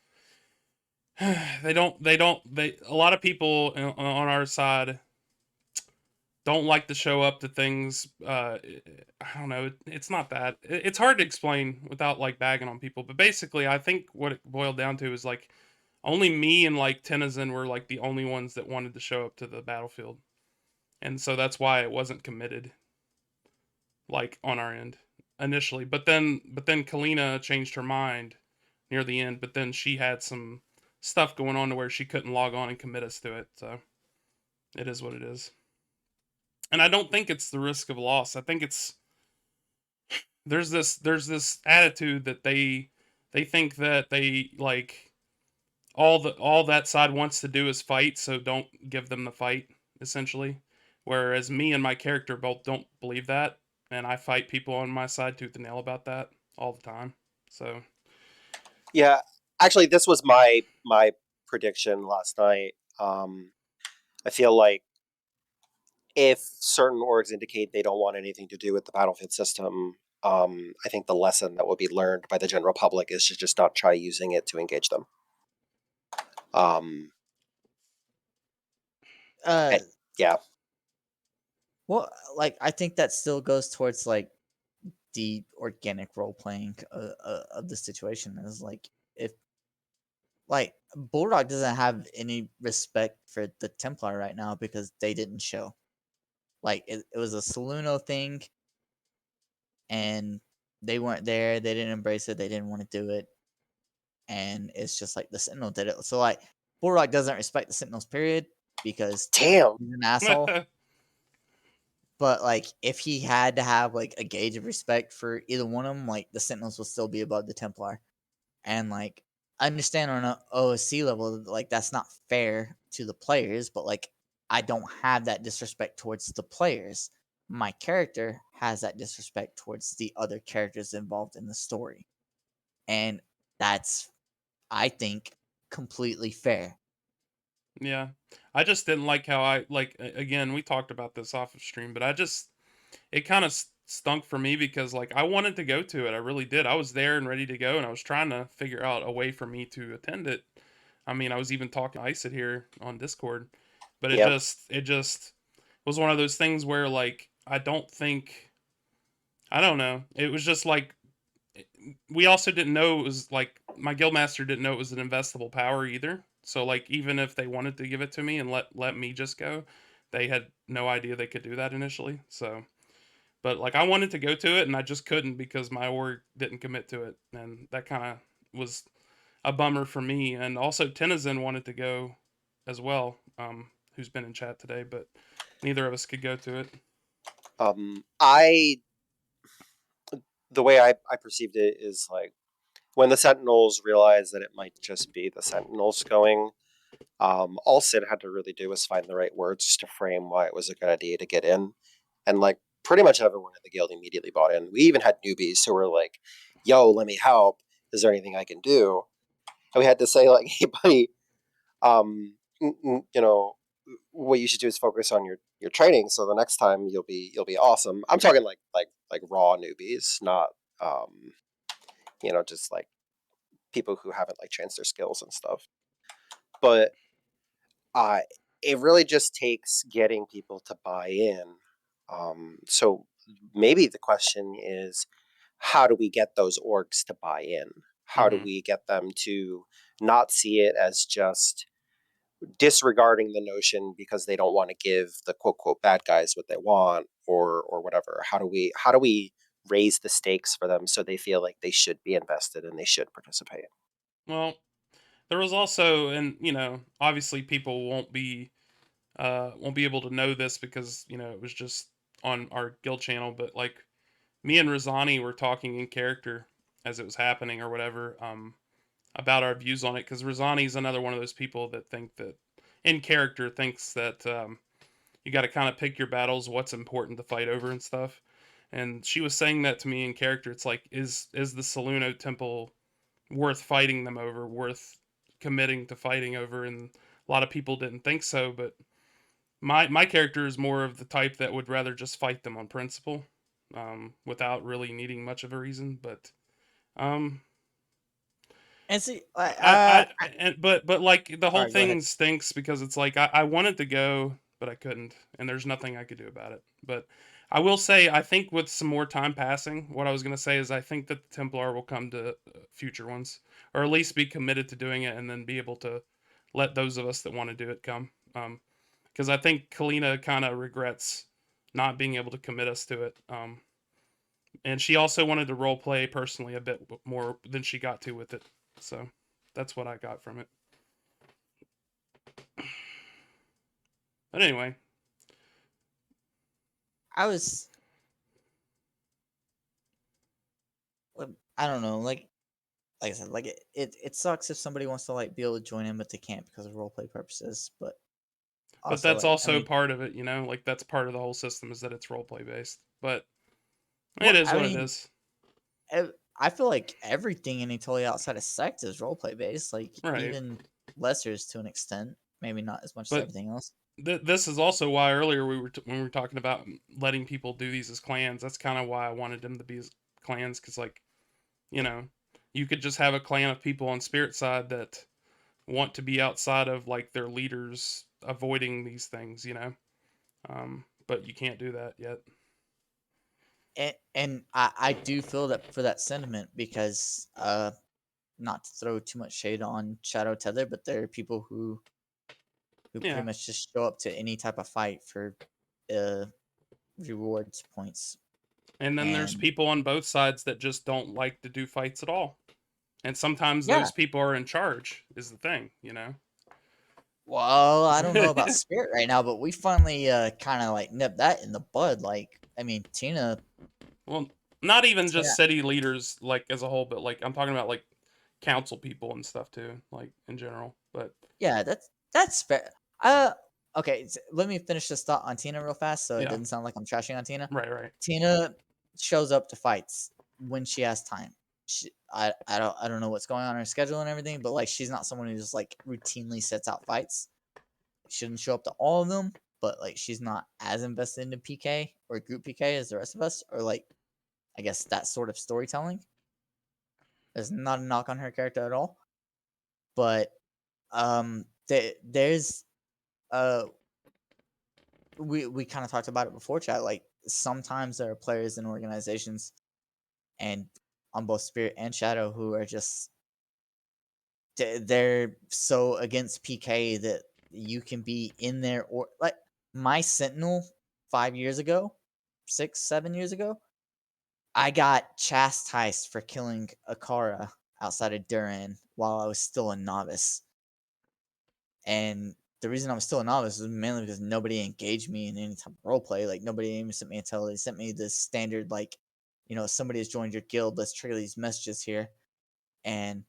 they a lot of people on our side don't like to show up to things. I don't know. It's not that. It's hard to explain without like bagging on people. But basically, I think what it boiled down to is like only me and like Tennyson were like the only ones that wanted to show up to the battlefield, and so that's why it wasn't committed like on our end initially. But then Kalina changed her mind near the end. But then she had some stuff going on to where she couldn't log on and commit us to it. So it is what it is. And I don't think it's the risk of loss. I think it's there's this attitude that they think that they like all that side wants to do is fight, so don't give them the fight essentially. Whereas me and my character both don't believe that, and I fight people on my side tooth and nail about that all the time. So Yeah, actually, this was my prediction last night. I feel like if certain orgs indicate they don't want anything to do with the battlefield system, I think the lesson that will be learned by the general public is to just not try using it to engage them. Um, Uh, and- yeah, well, like I think that still goes towards like the organic role playing of the situation. Is like if like Bulldog doesn't have any respect for the Templar right now because they didn't show. Like it was a Saluno thing, and they weren't there. They didn't embrace it. They didn't want to do it, and it's just like the Sentinel did it. So like Bulldog doesn't respect the Sentinels, period, because damn. he's an asshole. But like if he had to have like a gauge of respect for either one of them, like the Sentinels will still be above the Templar. And like I understand on a OSC level, like that's not fair to the players, but like I don't have that disrespect towards the players. My character has that disrespect towards the other characters involved in the story. And that's I think completely fair. yeah, I just didn't like how I like again, we talked about this off of stream, but I just it kind of stunk for me because like I wanted to go to it. I really did. I was there and ready to go, and I was trying to figure out a way for me to attend it. I mean, I was even talking to Ice it here on Discord, but it Yeah. just was one of those things where like I don't think I don't know. It was just like we also didn't know it was like my guildmaster didn't know it was an investable power either. So like even if they wanted to give it to me and let me just go, they had no idea they could do that initially. So but like I wanted to go to it and I just couldn't because my org didn't commit to it, and that kind of was a bummer for me. And also Tennyson wanted to go as well, who's been in chat today, but neither of us could go to it. I the way I perceived it is like when the Sentinels realized that it might just be the Sentinels going, all Sid had to really do was find the right words to frame why it was a good idea to get in. And like pretty much everyone in the guild immediately bought in. We even had newbies who were like, yo, let me help. Is there anything I can do? And we had to say, like, hey buddy, you know, what you should do is focus on your training so the next time you'll be awesome. I'm talking like raw newbies, not just like people who haven't like changed their skills and stuff. But it really just takes getting people to buy in. So maybe the question is, how do we get those orgs to buy in? How do Hmm. we get them to not see it as just disregarding the notion because they don't want to give the quote quote bad guys what they want, or whatever? How do we raise the stakes for them so they feel like they should be invested and they should participate? Well, there was also, and obviously people won't be able to know this because it was just on our guild channel, but like me and Rosani were talking in character as it was happening or whatever, about our views on it, because Rosani's another one of those people that think that in character thinks that you got to kind of pick your battles, what's important to fight over and stuff. And she was saying that to me in character. It's like, is the Saluno Temple worth fighting them over, worth committing to fighting over? And a lot of people didn't think so, but my character is more of the type that would rather just fight them on principle, without really needing much of a reason. But um, And see, but like the all whole right, go ahead. thing stinks because it's like I wanted to go, but I couldn't, and there's nothing I could do about it. But I will say, I think with some more time passing, what I was gonna say is I think that the Templar will come to future ones, or at least be committed to doing it, and then be able to let those of us that want to do it come. Because I think Kalina kind of regrets not being able to commit us to it. And she also wanted to role play personally a bit more than she got to with it. So that's what I got from it. But anyway, I was, I don't know, like I said, like it sucks if somebody wants to like be able to join in, but they can't because of roleplay purposes. But but also, that's like, I also mean, part of it, like that's part of the whole system is that it's role play based. But it well, is I what it mean, is. I feel like everything in Italy outside of sect is roleplay based. Like Right. even lessers to an extent, maybe not as much as But everything else. this is also why earlier when we were talking about letting people do these as clans. That's kind of why I wanted them to be as clans, because like you know you could just have a clan of people on spirit side that want to be outside of like their leaders avoiding these things, but you can't do that yet. And I do feel that for that sentiment because not to throw too much shade on Shadow Tether, but there are people who pretty Yeah. much just show up to any type of fight for uh rewards points. And then there's And people on both sides that just don't like to do fights at all. And sometimes yeah, those people are in charge, is the thing. well, I don't know about Spirit right now, but we finally kind of like nipped that in the bud. Like, I mean, Well, not even just Tina, city leaders like as a whole, but like I'm talking about like council people and stuff too, like in general. But yeah, that's fair. Okay, let me finish this thought on Tina real fast, so it yeah, doesn't sound like I'm trashing on Tina. right, right. Tina shows up to fights when she has time. I don't know what's going on in her schedule and everything, but like she's not someone who just like routinely sets out fights. She doesn't show up to all of them, but like she's not as invested into PK or group PK as the rest of us, or like I guess that sort of storytelling. There's not a knock on her character at all, but there's uh we kind of talked about it before, chat. Like sometimes there are players in organizations and on both Spirit and Shadow who are just they're so against PK that you can be in there or like my Sentinel 5 years ago, 6, 7 years ago, I got chastised for killing Akara outside of Duran while I was still a novice. And the reason I was still a novice was mainly because nobody engaged me in any type of role play. Like nobody even sent me a tell. They sent me the standard like, somebody has joined your guild. Let's trigger these messages here. And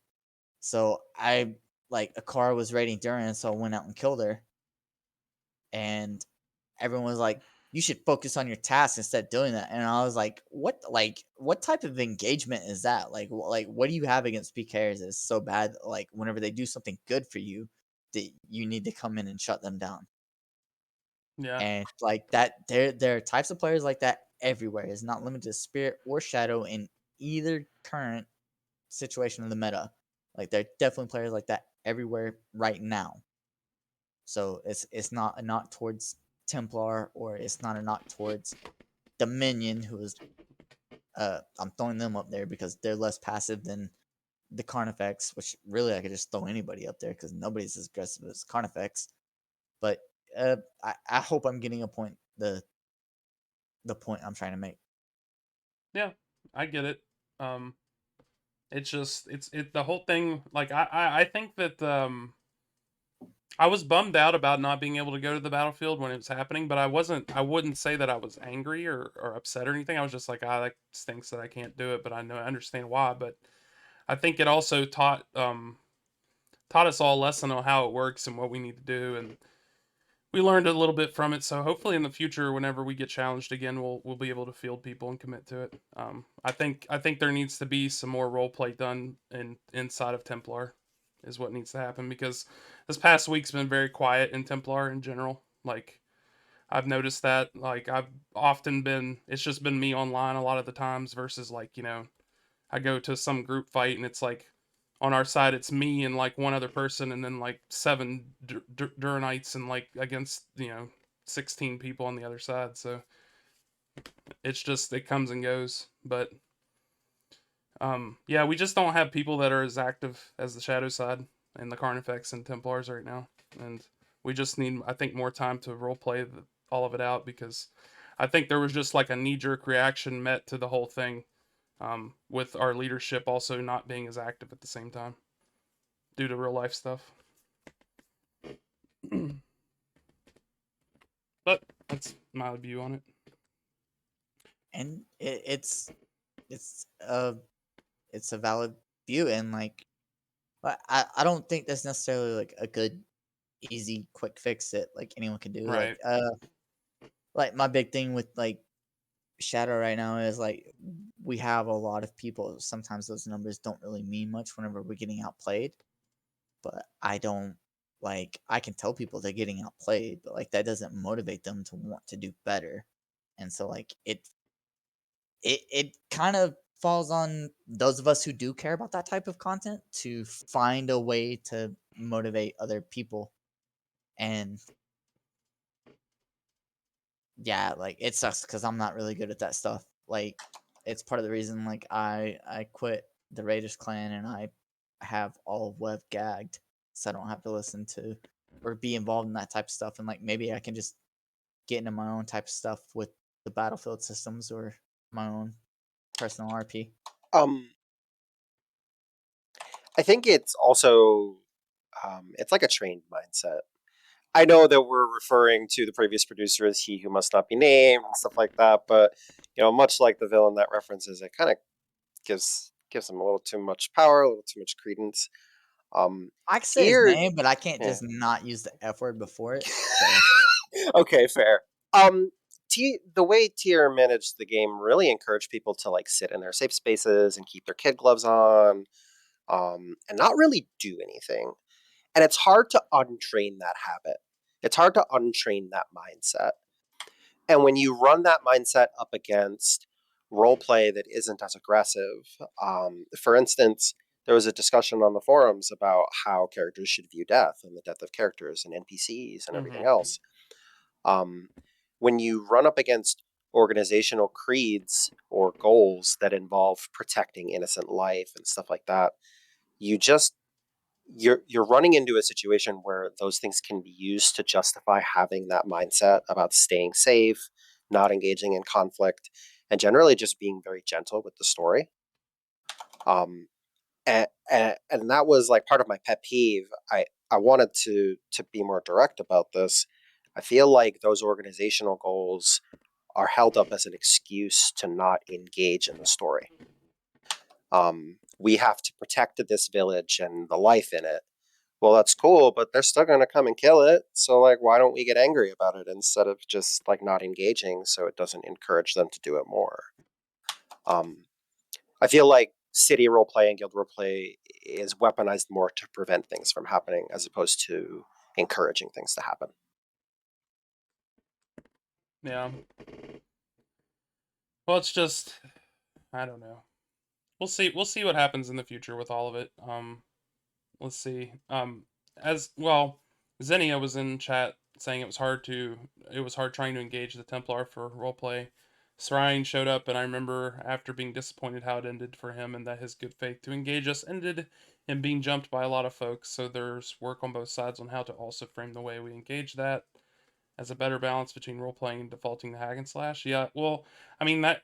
so I like Akara was raiding Duran, so I went out and killed her. And everyone was like, "You should focus on your task instead of doing that." And I was like, "What? Like, what type of engagement is that? Like, what do you have against PKers? It's so bad. Like, whenever they do something good for you, that you need to come in and shut them down." Yeah. And like that, there are types of players like that everywhere. It's not limited to Spirit or Shadow in either current situation of the meta. Like, there are definitely players like that everywhere right now. So it's not a knock towards Templar, or it's not a knock towards Dominion, who is I'm throwing them up there because they're less passive than the Carnifex, which really I could just throw anybody up there because nobody's as aggressive as Carnifex. But I hope I'm getting a point the point I'm trying to make. Yeah, I get it. Um, it's just it the whole thing. Like I think that I was bummed out about not being able to go to the battlefield when it was happening, but I wasn't. I wouldn't say that I was angry or upset or anything. I was just like, ah, that stinks that I can't do it, but I understand why. But I think it also taught us all a lesson on how it works and what we need to do, and we learned a little bit from it. So hopefully in the future, whenever we get challenged again, we'll be able to field people and commit to it. I think there needs to be some more role play done inside of Templar, is what needs to happen, because this past week's been very quiet in Templar in general. Like, I've noticed that. Like, I've often been, it's just been me online a lot of the times versus, like, I go to some group fight and it's like on our side it's me and like one other person, and then like seven Duranites and like against 16 people on the other side. So it's just, it comes and goes. But yeah, we just don't have people that are as active as the Shadow side and the Carnifex and Templars right now, and we just need, I think, more time to role play all of it out, because I think there was just like a knee jerk reaction met to the whole thing, with our leadership also not being as active at the same time due to real life stuff. But that's my view on it. And it's it's a valid view, and like, but I don't think that's necessarily like a good, easy, quick fix that like anyone can do. Right. Like my big thing with like Shadow right now is like we have a lot of people. Sometimes those numbers don't really mean much whenever we're getting outplayed. But I don't, like, I can tell people they're getting outplayed, but like that doesn't motivate them to want to do better. And so like it kind of falls on those of us who do care about that type of content to find a way to motivate other people. And yeah, like it sucks because I'm not really good at that stuff. Like it's part of the reason like I quit the Raiders clan and I have all of web gagged so I don't have to listen to or be involved in that type of stuff. And like maybe I can just get into my own type of stuff with the battlefield systems or my own personal RP. Um, I think it's also it's like a trained mindset. I know that we're referring to the previous producer as he who must not be named and stuff like that, but much like the villain that references, it kind of gives him a little too much power, a little too much credence. I can say his Tier, name, but I can't yeah. just not use the F word before it. So Okay, fair. Um, the way Tier managed the game really encouraged people to like sit in their safe spaces and keep their kid gloves on, and not really do anything. And it's hard to untrain that habit. It's hard to untrain that mindset. And when you run that mindset up against role play that isn't as aggressive, for instance, there was a discussion on the forums about how characters should view death and the death of characters and NPCs and everything else. Um, when you run up against organizational creeds or goals that involve protecting innocent life and stuff like that, you just you're running into a situation where those things can be used to justify having that mindset about staying safe, not engaging in conflict, and generally just being very gentle with the story. Um, and that was like part of my pet peeve. I wanted to be more direct about this. I feel like those organizational goals are held up as an excuse to not engage in the story. We have to protect this village and the life in it. Well, that's cool, but they're still going to come and kill it. So, like, why don't we get angry about it instead of just like not engaging so it doesn't encourage them to do it more? Um, I feel like city roleplay and guild roleplay is weaponized more to prevent things from happening as opposed to encouraging things to happen. Yeah. Well, it's just, I don't know. We'll see. We'll see what happens in the future with all of it. Let's see. As well, Xenia was in chat saying it was hard trying to engage the Templar for roleplay. Srine showed up, and I remember after being disappointed how it ended for him and that his good faith to engage us ended in being jumped by a lot of folks. So there's work on both sides on how to also frame the way we engage that as a better balance between role playing and defaulting to hack and slash. Yeah, well, I mean that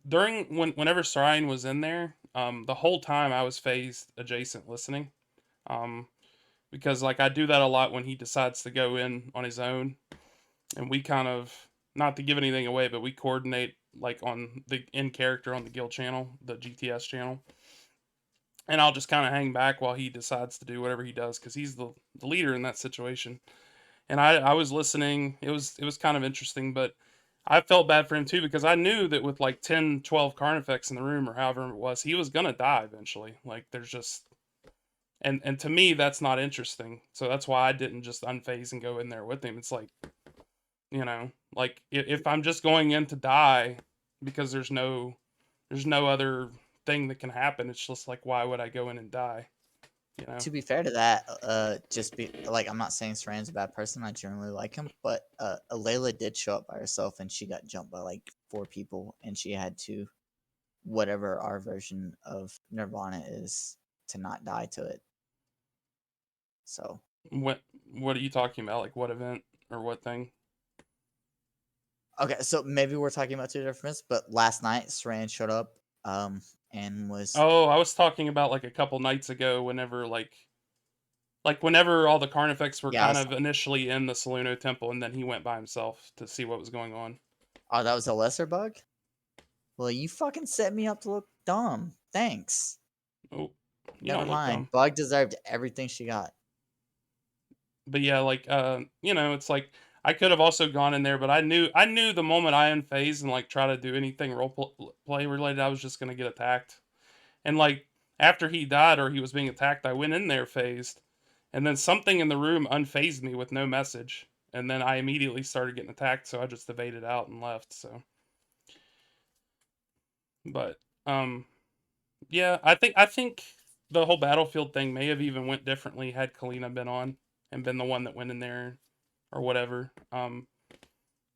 during whenever Srine was in there, the whole time I was phased adjacent listening. Um, because like I do that a lot when he decides to go in on his own, and we kind of, not to give anything away, but we coordinate like on the in character on the guild channel, the GTS channel, and I'll just kind of hang back while he decides to do whatever he does because he's the leader in that situation. And I was listening. It was kind of interesting, but I felt bad for him too because I knew that with like 10, 12 Carnifex in the room or however it was, he was gonna die eventually. Like there's just, and to me that's not interesting. So that's why I didn't just unphase and go in there with him. It's like, like if I'm just going in to die because there's no other thing that can happen, it's just like why would I go in and die? You know. To be fair to that, just be like, I'm not saying Saran's a bad person. I generally like him, but Alayla did show up by herself, and she got jumped by like 4 people, and she had to, whatever our version of Nirvana is, to not die to it. So What are you talking about? Like what event or what thing? okay, so maybe we're talking about 2 different, but last night Saran showed up, and was Oh, I was talking about like a couple nights ago whenever like whenever all the Carnifex were yeah. kind of initially in the Saluno temple and then he went by himself to see what was going on. Oh, that was a lesser bug. Well, you fucking set me up to look dumb. Thanks. Oh, you Never don't look mind. dumb. Bug deserved everything she got. But yeah, like it's like I could have also gone in there, but I knew the moment I unphased and like try to do anything play related, I was just gonna get attacked. And like after he died or he was being attacked, I went in there phased, and then something in the room unphased me with no message, and then I immediately started getting attacked, so I just evaded out and left. So, but yeah, I think the whole battlefield thing may have even went differently had Kalina been on and been the one that went in there or whatever.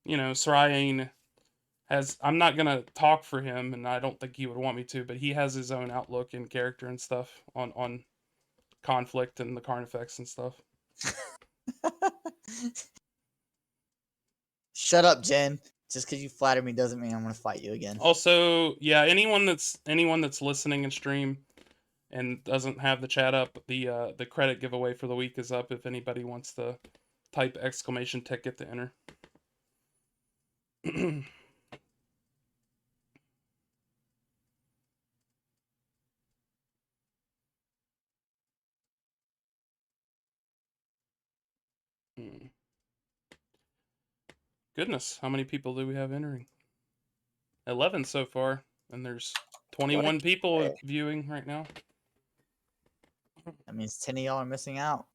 Sarayin has, I'm not gonna talk for him, and I don't think he would want me to, but he has his own outlook and character and stuff on conflict and the Carnifex and stuff. Shut up, Jen. Just because you flatter me doesn't mean I'm gonna fight you again. Also, yeah, anyone that's listening and stream and doesn't have the chat up, the credit giveaway for the week is up if anybody wants to type exclamation ticket to enter. Goodness, how many people do we have entering? 11 so far, and there's 21 people viewing right now. That means 10 of y'all are missing out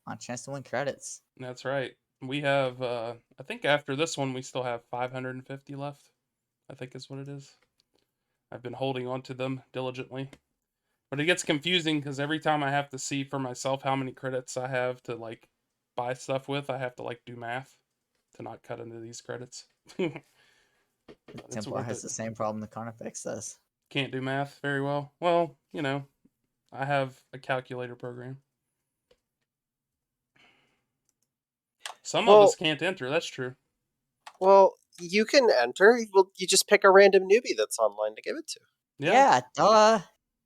on a chance to win credits. That's right. We have, I think after this one, we still have 550 left, I think is what it is. I've been holding on to them diligently. But it gets confusing because every time I have to see for myself how many credits I have to, like, buy stuff with, I have to, like, do math to not cut into these credits. Templar has the same problem the Carnifex does. Can't do math very well. Well, I have a calculator program. Some of us can't enter, that's true. Well, you can enter. Well, you just pick a random newbie that's online to give it to. Yeah, duh.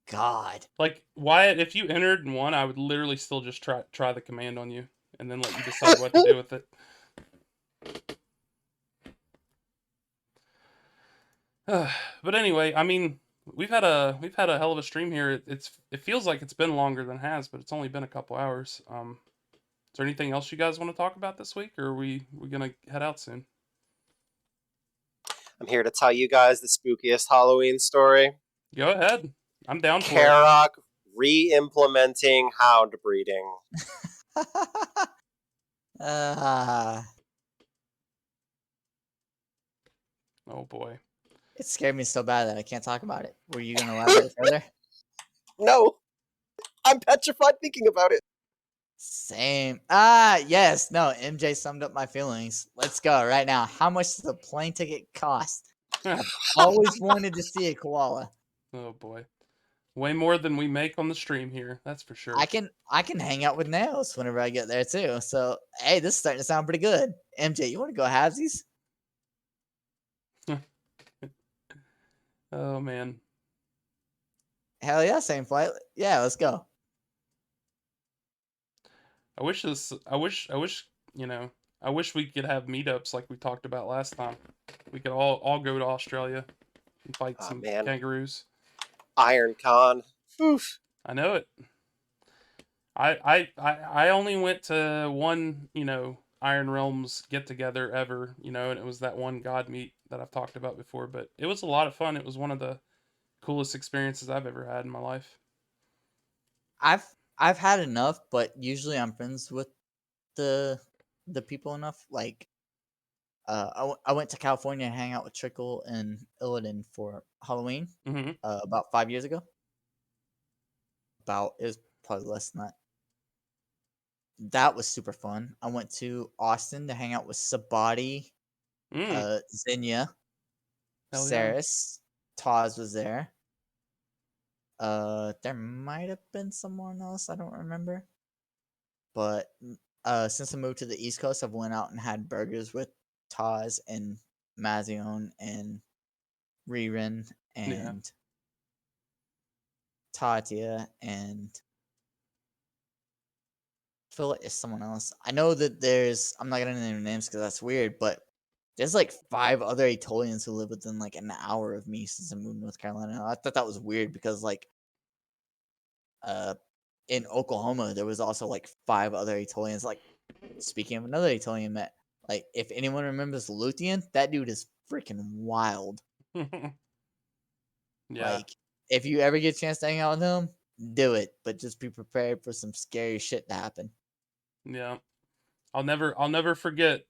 God. Like, Wyatt, if you entered and won, I would literally still just try the command on you and then let you decide what to do with it. But anyway, I mean, we've had a hell of a stream here. It feels like it's been longer than it has, but it's only been a couple hours. Is there anything else you guys want to talk about this week, or are we gonna head out soon? I'm here to tell you guys the spookiest Halloween story. Go ahead. I'm down for it. Karok re-implementing hound breeding. Oh boy. It scared me so bad that I can't talk about it. Were you going to elaborate further? No. I'm petrified thinking about it. Same. Yes. No, MJ summed up my feelings. Let's go right now. How much does the plane ticket cost? I've always wanted to see a koala. Oh boy, way more than we make on the stream here. That's for sure. I can hang out with nails whenever I get there too. So hey, this is starting to sound pretty good. MJ, you want to go halvesies? Oh man, Hell yeah, same flight. Yeah, let's go. I wish this. I wish. You know. I wish we could have meetups like we talked about last time. We could all go to Australia and fight Oh some man, kangaroos. Iron Con. Oof. I know it. I only went to one, Iron Realms get together ever, and it was that one God meet that I've talked about before, but it was a lot of fun. It was one of the coolest experiences I've ever had in my life. I've I've had enough, but usually I'm friends with the the people enough. Like I went to California and hang out with Trickle and Illidan for Halloween Hmm. about 5 years ago. About it was probably less than that. That was super fun. I went to Austin to hang out with Sabati, Mm, Zinnia, hell yeah. Saris, Taz was there. There might have been someone else, I don't remember. But since I moved to the East Coast, I've went out and had burgers with Taz and Mazion and Ririn Yeah. and Tatia and I feel like it's someone else. I know that there's I'm not gonna name names because that's weird, but there's like 5 other Aetolians who live within like an hour of me since I moved to North Carolina. I thought that was weird because like uh in Oklahoma there was also like 5 other Aetolians. Like speaking of another Aetolian met, like if anyone remembers Luthien, that dude is freaking wild. Yeah. Like if you ever get a chance to hang out with him, do it. But just be prepared for some scary shit to happen. Yeah. I'll never forget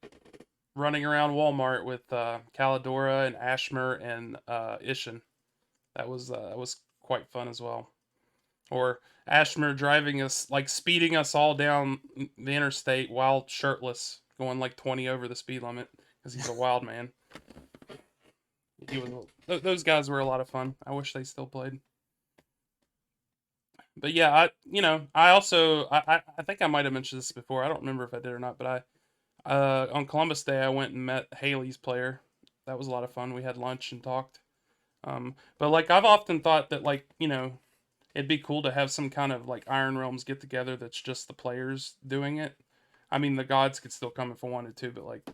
running around Walmart with Calidora and Ashmer and Ishin. That was quite fun as well. Or Ashmer driving us, like speeding us all down the interstate while shirtless, going like 20 over the speed limit because he's a wild man. Those guys were a lot of fun. I wish they still played. But yeah, I also I think I might have mentioned this before. I don't remember if I did or not, but on Columbus Day I went and met Haley's player. That was a lot of fun. We had lunch and talked. But like I've often thought that like it'd be cool to have some kind of like Iron Realms get together that's just the players doing it. I mean, the gods could still come if I wanted to, but like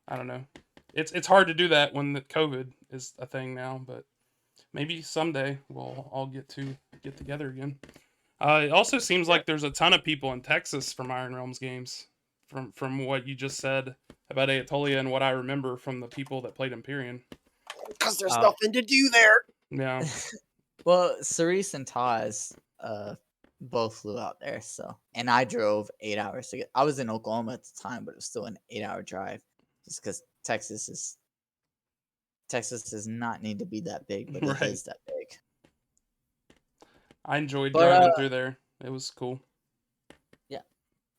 I don't know. It's hard to do that when the COVID is a thing now, but maybe someday we'll all get together again. It also seems Yeah, like there's a ton of people in Texas from Iron Realms games, from what you just said about Aetolia and what I remember from the people that played Empyrean. because there's Uh, nothing to do there. Yeah, well, Cerise and Taz both flew out there, so and I drove 8 hours to get. I was in Oklahoma at the time, but it was still an 8 hour drive, just because Texas does not need to be that big, but it right. is that big. I enjoyed But driving through there. It was cool. yeah,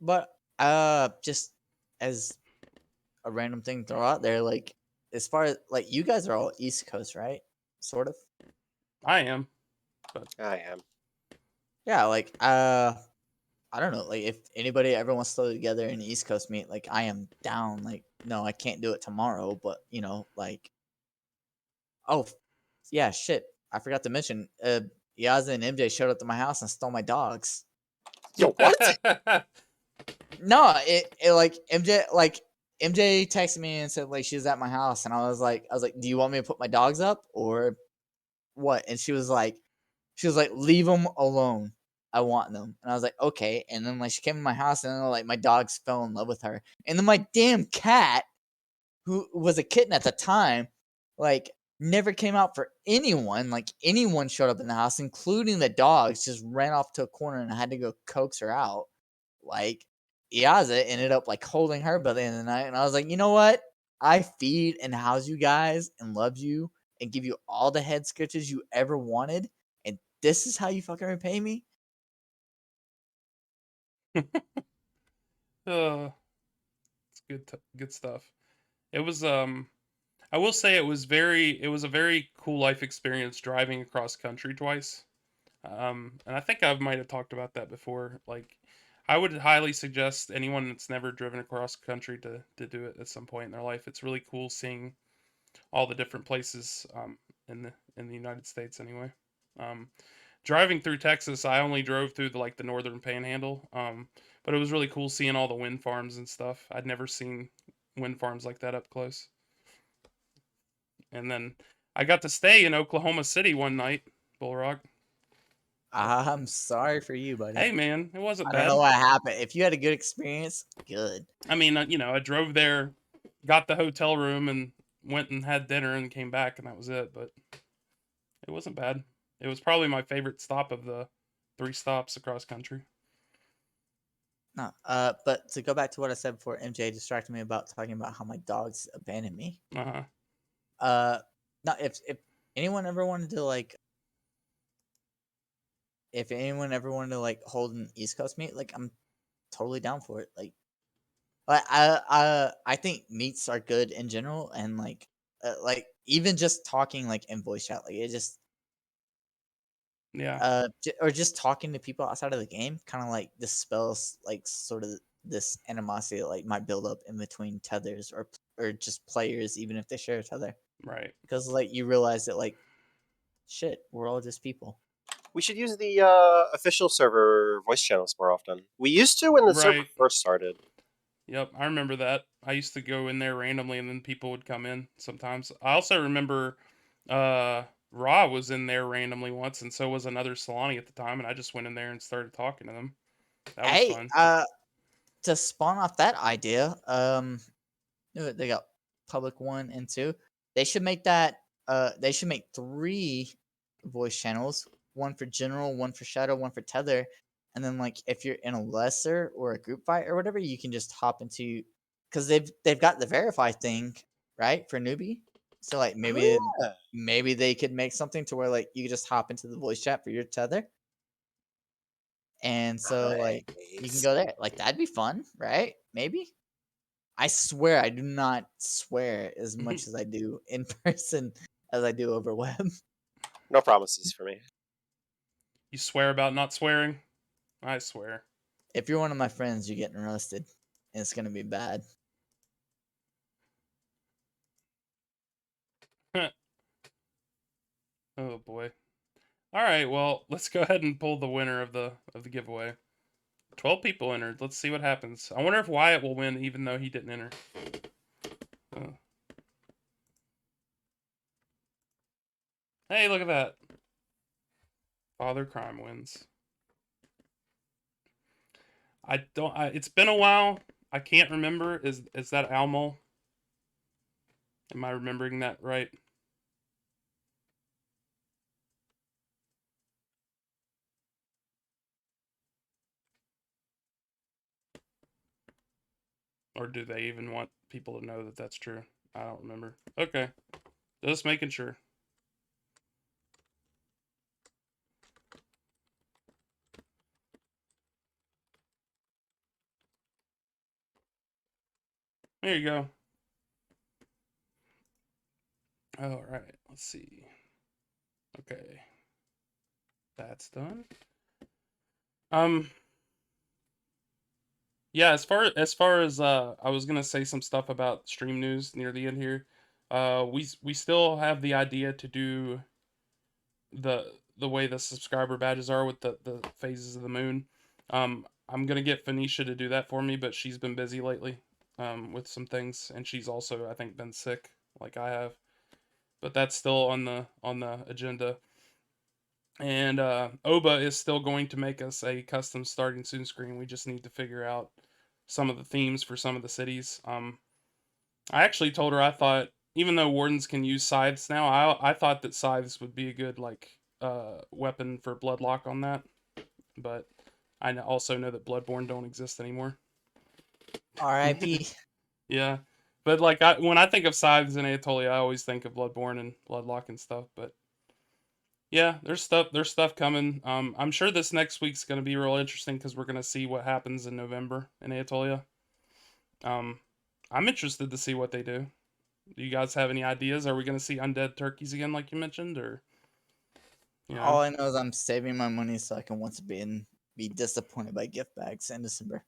but just as a random thing to throw out there, like as far as like you guys are all East Coast, right? Sort of. I am, but I am. Yeah, like I don't know, like if anybody ever wants to throw together an East Coast meet, like I am down. Like no, I can't do it tomorrow, but like oh yeah, shit, I forgot to mention. Yaza and MJ showed up to my house and stole my dogs. Yo, what? No, it MJ texted me and said like she was at my house, and I was like, do you want me to put my dogs up or what? And she was like, leave them alone. I want them. And I was like, okay. And then like she came to my house, and then like my dogs fell in love with her. And then my damn cat, who was a kitten at the time, like never came out for anyone. Like anyone showed up in the house, including the dogs, just ran off to a corner, and I had to go coax her out. Like Iaza ended up like holding her by the end of the night, and I was like, you know what? I feed and house you guys and love you and give you all the head sketches you ever wanted, and this is how you fucking repay me? uh, it's good stuff. It was I will say it was a very cool life experience driving across country twice. And I think I might have talked about that before. Like, I would highly suggest anyone that's never driven across country to do it at some point in their life. It's really cool seeing all the different places in the United States anyway. Um, Driving through Texas, I only drove through the northern panhandle. But it was really cool seeing all the wind farms and stuff. I'd never seen wind farms like that up close. And then I got to stay in Oklahoma City one night, Bull Rock. I'm sorry for you, Hey buddy. man, it wasn't I don't know bad. what happened. If you had a good experience, good. I mean, I drove there, got the hotel room, and went and had dinner and came back, and that was it. But it wasn't bad. It was probably my favorite stop of the 3 stops across country. No, but to go back to what I said before, MJ distracted me about talking about how my dogs abandoned me. Uh huh. Uh, now if anyone ever wanted to hold an East Coast meet, like I'm totally down for it. I think meets are good in general, and like even just talking like in voice chat, like it just Yeah. or just talking to people outside of the game kind of like dispels like sort of this animosity that like might build up in between tethers or just players even if they share a tether Right. because like you realize that like shit we're all just people. We should use the official server voice channels more often. We used to when the server Right. first started. Yep. I remember that. I used to go in there randomly, and then people would come in sometimes. I also remember, Raw was in there randomly once, and so was another Solani at the time, and I just went in there and started talking to them. That was Hey, fun. to spawn off that idea, they got public 1 and 2. They should make that. They should make 3 voice channels: one for general, one for shadow, one for tether. And then, like, if you're in a lesser or a group fight or whatever, you can just hop into because they've got the verify thing right for newbie. So like Oh yeah, maybe they could make something to where like you could just hop into the voice chat for your tether, and so like you can nice. go there. Like that'd be fun, right? Maybe. I swear I do not swear as much as I do in person as I do over web. No promises for me. You swear about not swearing? I swear. If you're one of my friends, you're getting roasted. And it's gonna be bad. Oh boy. All right, well, let's go ahead and pull the winner of the giveaway. 12 people entered. Let's see what happens. I wonder if Wyatt will win even though he didn't enter. Oh. Hey, look at that. Father Crime wins. I don't it's been a while. I can't remember. Is that Almo? Am I remembering that right? Or do they even want people to know that that's true? I don't remember. Okay. Just making sure. There you go. All right. Let's see. Okay. That's done. Um Yeah, as far as I was gonna say some stuff about stream news near the end here. We still have the idea to do the way the subscriber badges are with the phases of the moon. I'm gonna get Phoenicia to do that for me, but she's been busy lately, with some things, and she's also I think been sick like I have. But that's still on the agenda. And Oba is still going to make us a custom starting soon screen. We just need to figure out some of the themes for some of the cities. I actually told her I thought even though wardens can use scythes now, I thought that scythes would be a good weapon for bloodlock on that. But also know that bloodborne don't exist anymore. R.I.P. Yeah, but when I think of scythes in Anatolia, I always think of bloodborne and bloodlock and stuff. But Yeah, there's stuff coming. I'm sure this next week's going to be real interesting because we're going to see what happens in November in Anatolia. Um, I'm interested to see what they do. Do you guys have any ideas? Are we going to see undead turkeys again, like you mentioned, or you know? All I know is I'm saving my money so I can once again be disappointed by gift bags in December.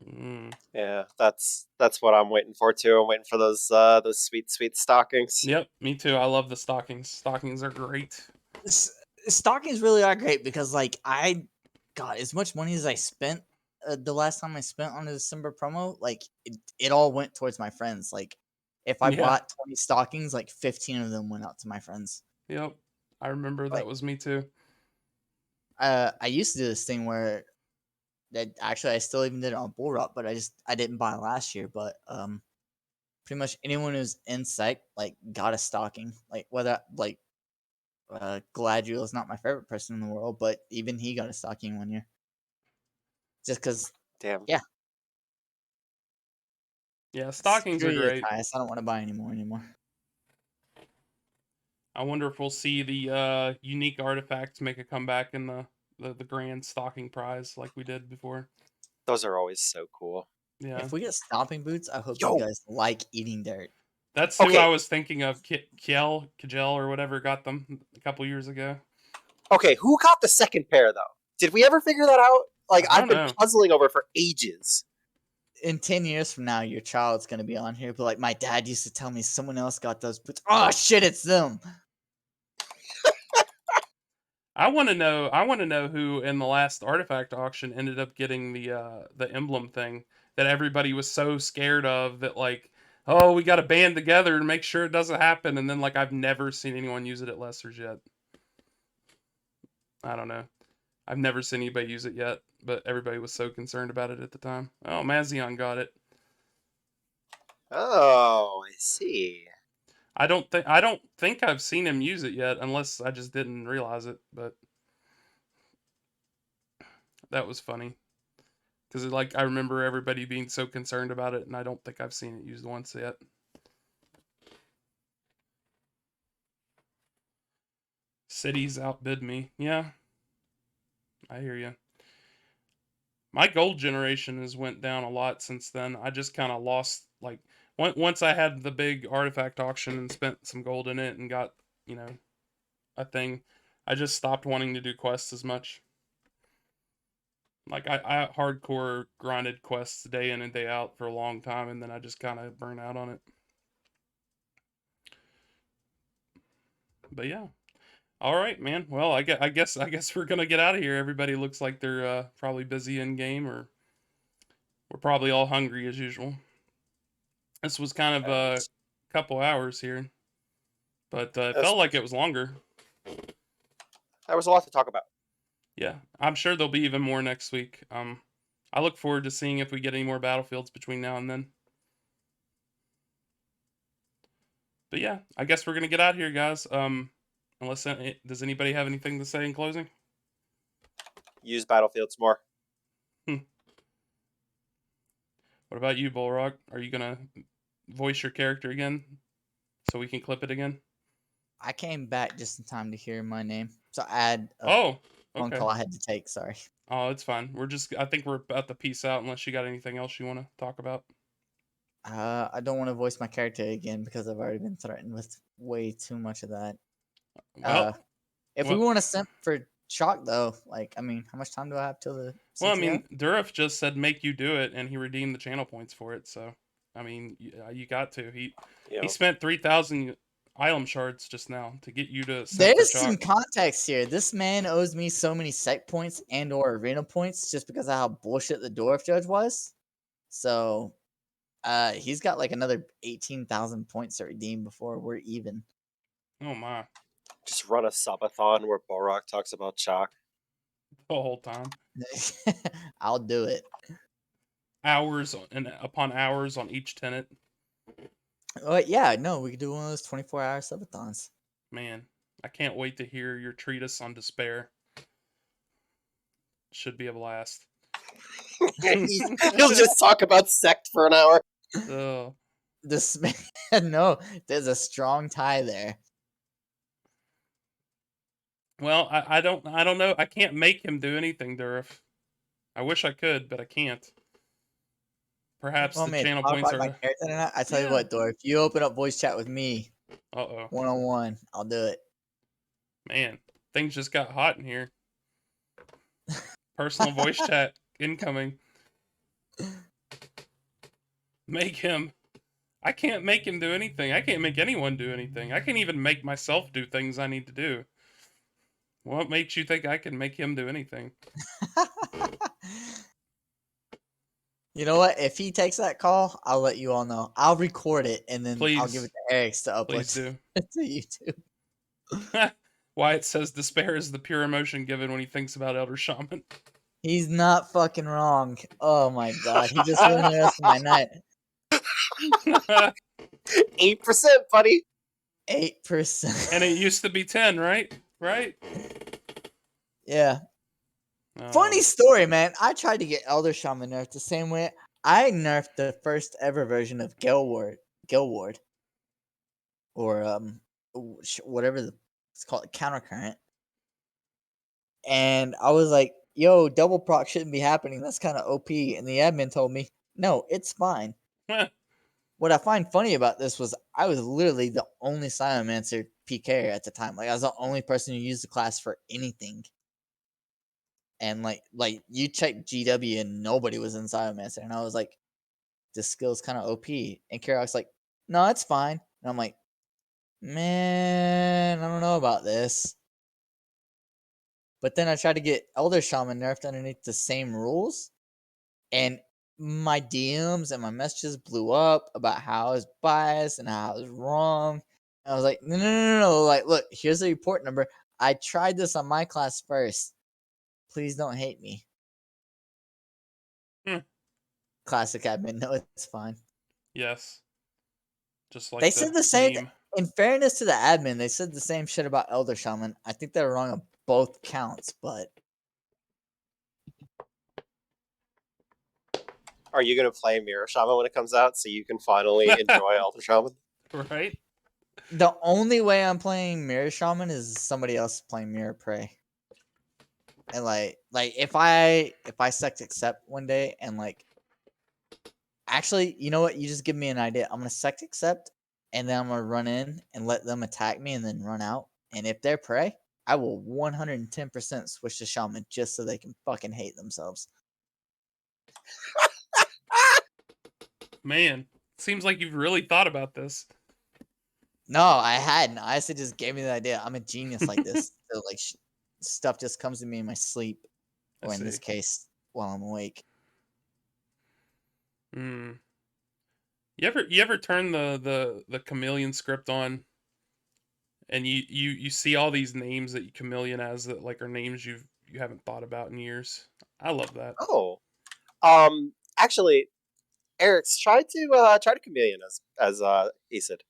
Mm. Yeah, that's what I'm waiting for too. I'm waiting for those sweet stockings. Yep, me too. I love the stockings. Stockings are great. S- Stockings really are great because like I got as much money as I spent the last time I spent on a December promo, like it all went towards my friends. Like if I Yeah. bought 20 stockings, like 15 of them went out to my friends. Yep. I remember that Like was me too. I used to do this thing where that actually I still even did it on Bull Rock, but I didn't buy last year. But pretty much anyone who's in sight like got a stocking. Like whether like Galadriel is not my favorite person in the world, but even he got a stocking one year. Just because, Damn. yeah, Yeah, stockings are security is great. highest. I don't want to buy any more anymore. I wonder if we'll see the unique artifacts make a comeback in the grand stocking prize like we did before. Those are always so cool. Yeah. If we get stomping boots, I hope you Yo, guys like eating dirt. That's who I okay, was thinking of. Kjell or whatever got them a couple years ago. okay. Who got the second pair though? Did we ever figure that out? Like I I've don't been know. puzzling over for ages. In 10 years from now, your child's going to be on here, but like, my dad used to tell me someone else got those boots. Oh, shit, it's them. I want to know. I want to know who in the last artifact auction ended up getting the emblem thing that everybody was so scared of that like, oh, we got to band together and make sure it doesn't happen. And then like I've never seen anyone use it at Lester's yet. I don't know. I've never seen anybody use it yet, but everybody was so concerned about it at the time. Oh, Mazion got it. Oh, I see. I don't think I've seen him use it yet, unless I just didn't realize it. But that was funny because like I remember everybody being so concerned about it, and I don't think I've seen it used once yet. Cities outbid me. Yeah, I hear you. My gold generation has went down a lot since then. I just kind of lost like once I had the big artifact auction and spent some gold in it and got you know a thing. I just stopped wanting to do quests as much. Like I hardcore grinded quests day in and day out for a long time, and then I just kind of burn out on it. But yeah, all right, man. Well, I guess we're gonna get out of here. Everybody looks like they're probably busy in game, or we're probably all hungry as usual. This was kind of a That's couple hours here, but it that's felt like it was longer. that was a lot to talk about. Yeah, I'm sure there'll be even more next week. I look forward to seeing if we get any more battlefields between now and then. But yeah, I guess we're gonna get out of here, guys. Unless does anybody have anything to say in closing? Use battlefields more. Hmm. What about you, Bullrock? Are you gonna voice your character again so we can clip it again? I came back just in time to hear my name. So I had a Oh, phone okay. call I had to take. Sorry. Oh, it's fine. I think we're about to peace out unless you got anything else you want to talk about. I don't want to voice my character again because I've already been threatened with way too much of that. Well, Uh, if we well, want to simp for chalk though, like I mean, how much time do I have till the well. I CTO? mean, Durif just said make you do it, and he redeemed the channel points for it. So, I mean, you got to. He You spent 3,000 Ilum shards just now to get you to simp for There's some chalk. context here. This man owes me so many sec points and or arena points just because of how bullshit the dwarf judge was. So he's got like another 18,000 points to redeem before we're even. Oh my, just run a subathon where Borok talks about chalk. the whole time. I'll do it. Hours and upon hours on each tenant. Yeah, no, we could do one of those 24-hour subathons. Man, I can't wait to hear your treatise on despair. Should be a blast. He'll just talk about sect for an hour. Oh, This man, no, there's a strong tie there. Well, I don't know. I can't make him do anything, Durif. I wish I could, but I can't. Perhaps Want the me to channel talk points about my are. character tonight? I tell you Yeah. what, Dor, if you open up voice chat with me Uh-oh. 1-on-1, I'll do it. Man, things just got hot in here. Personal voice chat incoming. Make him. I can't make him do anything. I can't make anyone do anything. I can't even make myself do things I need to do. What makes you think I can make him do anything? You know what? If he takes that call, I'll let you all know. I'll record it and then I'll give it Please, to Eric's to please upload do. to YouTube. Wyatt says despair is the pure emotion given when he thinks about Elder Shaman. He's not fucking wrong. Oh my god, he just ruined the rest of my night. 8%, buddy. 8%. And it used to be 10, right? Right? Yeah. Funny story, man. I tried to get Elder Shaman nerfed the same way I nerfed the first ever version of Gilward, or whatever it's called, Countercurrent. And I was like, "Yo, double proc shouldn't be happening. That's kind of OP." And the admin told me, "No, it's fine." What I find funny about this was I was literally the only Sciencemancer PK at the time. Like I was the only person who used the class for anything. And like you check GW and nobody was in Sciencemancer, and I was like, this skill's kind of OP. And Karok's like, no, it's fine. And I'm like, man, I don't know about this. But then I tried to get Elder Shaman nerfed underneath the same rules, and my DMs and my messages blew up about how I was biased and how I was wrong. And I was like, no. Like, look, here's the report number. I tried this on my class first. Please don't hate me. Classic admin. No, it's fine. Yes. Just like They the said the same. meme. In fairness to the admin, they said the same shit about Elder Shaman. I think they're wrong on both counts, but Are you going to play Mirror Shaman when it comes out so you can finally enjoy Elder Shaman? Right? the only way I'm playing Mirror Shaman is somebody else playing Mirror Prey. And like if I sect accept one day and like, actually, you know what? You just give me an idea. I'm gonna sect accept, and then I'm gonna run in and let them attack me, and then run out. And if they're prey, I will 110% switch to Shaman just so they can fucking hate themselves. Man, seems like you've really thought about this. No, I hadn't. I said just gave me the idea. I'm a genius like this. So like stuff just comes to me in my sleep, or in this case, while I'm awake. Hmm. You ever turn the chameleon script on, and you see all these names that you chameleon as that like are names you haven't thought about in years. I love that. Oh, actually, Eric's tried to chameleon as Asid.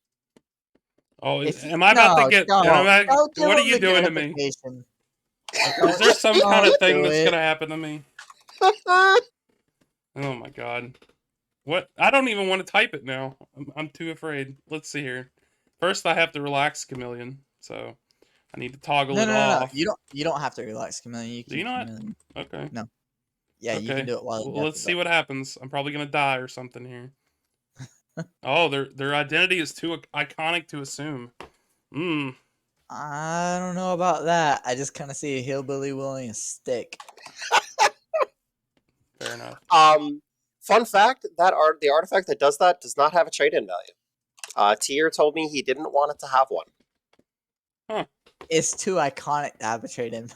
Oh, If you, am I about to no, get? don't give What are them you the doing to me? gratification. Is there some kind Don't of thing do that's it. gonna happen to me? Oh my god. What? I don't even want to type it now. I'm too afraid. Let's see here. First, I have to relax chameleon, so I need to toggle No, it no, no, no. off. You don't have to relax, Chameleon. You Do you keep not? Chameleon. Okay. No. Yeah, you can Okay. do it while Well, death let's is see up. what happens. I'm probably gonna die or something here. Oh, their identity is too iconic to assume. Hmm. I don't know about that. I just kind of see a hillbilly willing a stick. Fair enough. Fun fact: the artifact that does that does not have a trade-in value. Tier told me he didn't want it to have one. Huh. It's too iconic to have a trade in.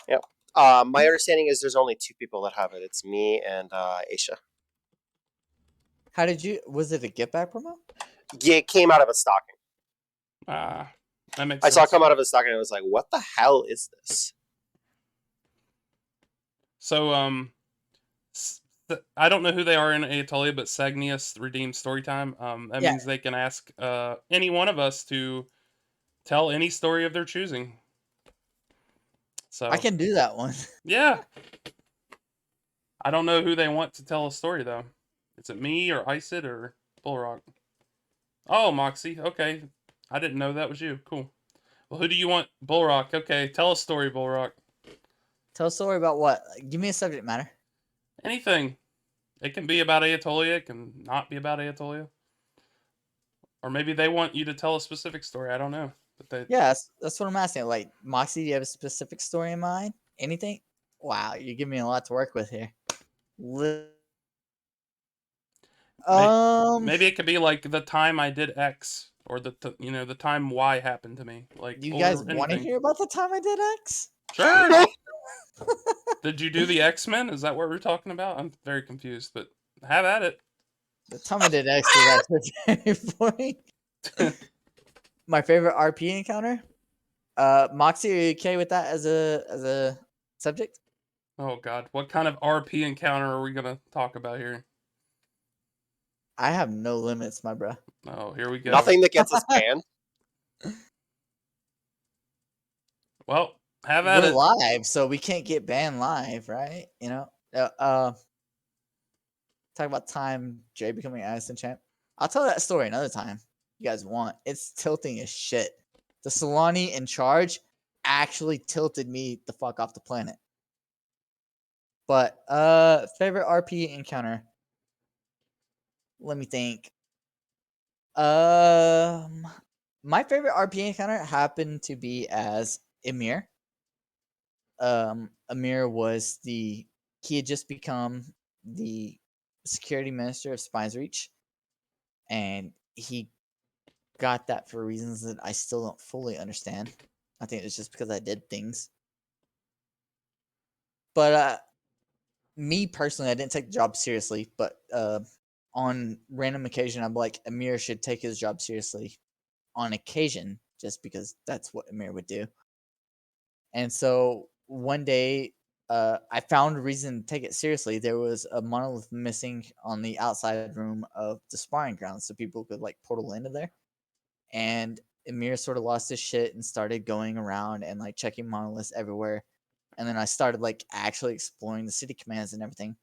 Yep. My understanding is there's only two people that have it. It's me and Aisha. How did you? Was it a get back promo? Yeah, it came out of a stocking. That makes I sense. saw it come out of a stocking and I was like, what the hell is this? So, I don't know who they are in Aetolia, but Sagnius redeemed Storytime. That Yeah. means they can ask any one of us to tell any story of their choosing. So I can do that one. yeah. I don't know who they want to tell a story though. Is it me or Isid or Bullrock? Oh, Moxie. Okay. I didn't know that was you. Cool. Well, who do you want? Bullrock. Okay, tell a story, Bullrock. Tell a story about what? Give me a subject matter. Anything. It can be about Aetolia. It can not be about Aetolia. Or maybe they want you to tell a specific story. I don't know. But they. Yeah, that's what I'm asking. Like, Moxie, do you have a specific story in mind? Anything? Wow, you're giving me a lot to work with here. Li- May, Um, maybe it could be like the time I did X, or the time Y happened to me, like do you guys or want to anything. hear about the time I did X? Sure. Did you do the X-Men? Is that what we're talking about? I'm very confused, but have at it. The time I did X was actually very funny. My favorite RP encounter. Moxie, are you okay with that as a subject? Oh God, what kind of RP encounter are we gonna talk about here? I have no limits, my bro. Oh, here we go. Nothing that gets us banned. Well, have at We're it. live, so we can't get banned live, right? You know. Talk about time Jay becoming Addison champ. I'll tell that story another time. You guys want? It's tilting as shit. The Solani in charge actually tilted me the fuck off the planet. But favorite RP encounter. Let me think. My favorite RP encounter happened to be as Emir. Amir was he had just become the security minister of Spines Reach, and he got that for reasons that I still don't fully understand. I think it's just because I did things. But me personally, I didn't take the job seriously. But on random occasion, I'm like, Amir should take his job seriously on occasion, just because that's what Amir would do. And so one day, I found a reason to take it seriously. There was a monolith missing on the outside room of the sparring ground, so people could like portal into there. And Emir sort of lost his shit and started going around and like checking monoliths everywhere. And then I started like actually exploring the city commands and everything.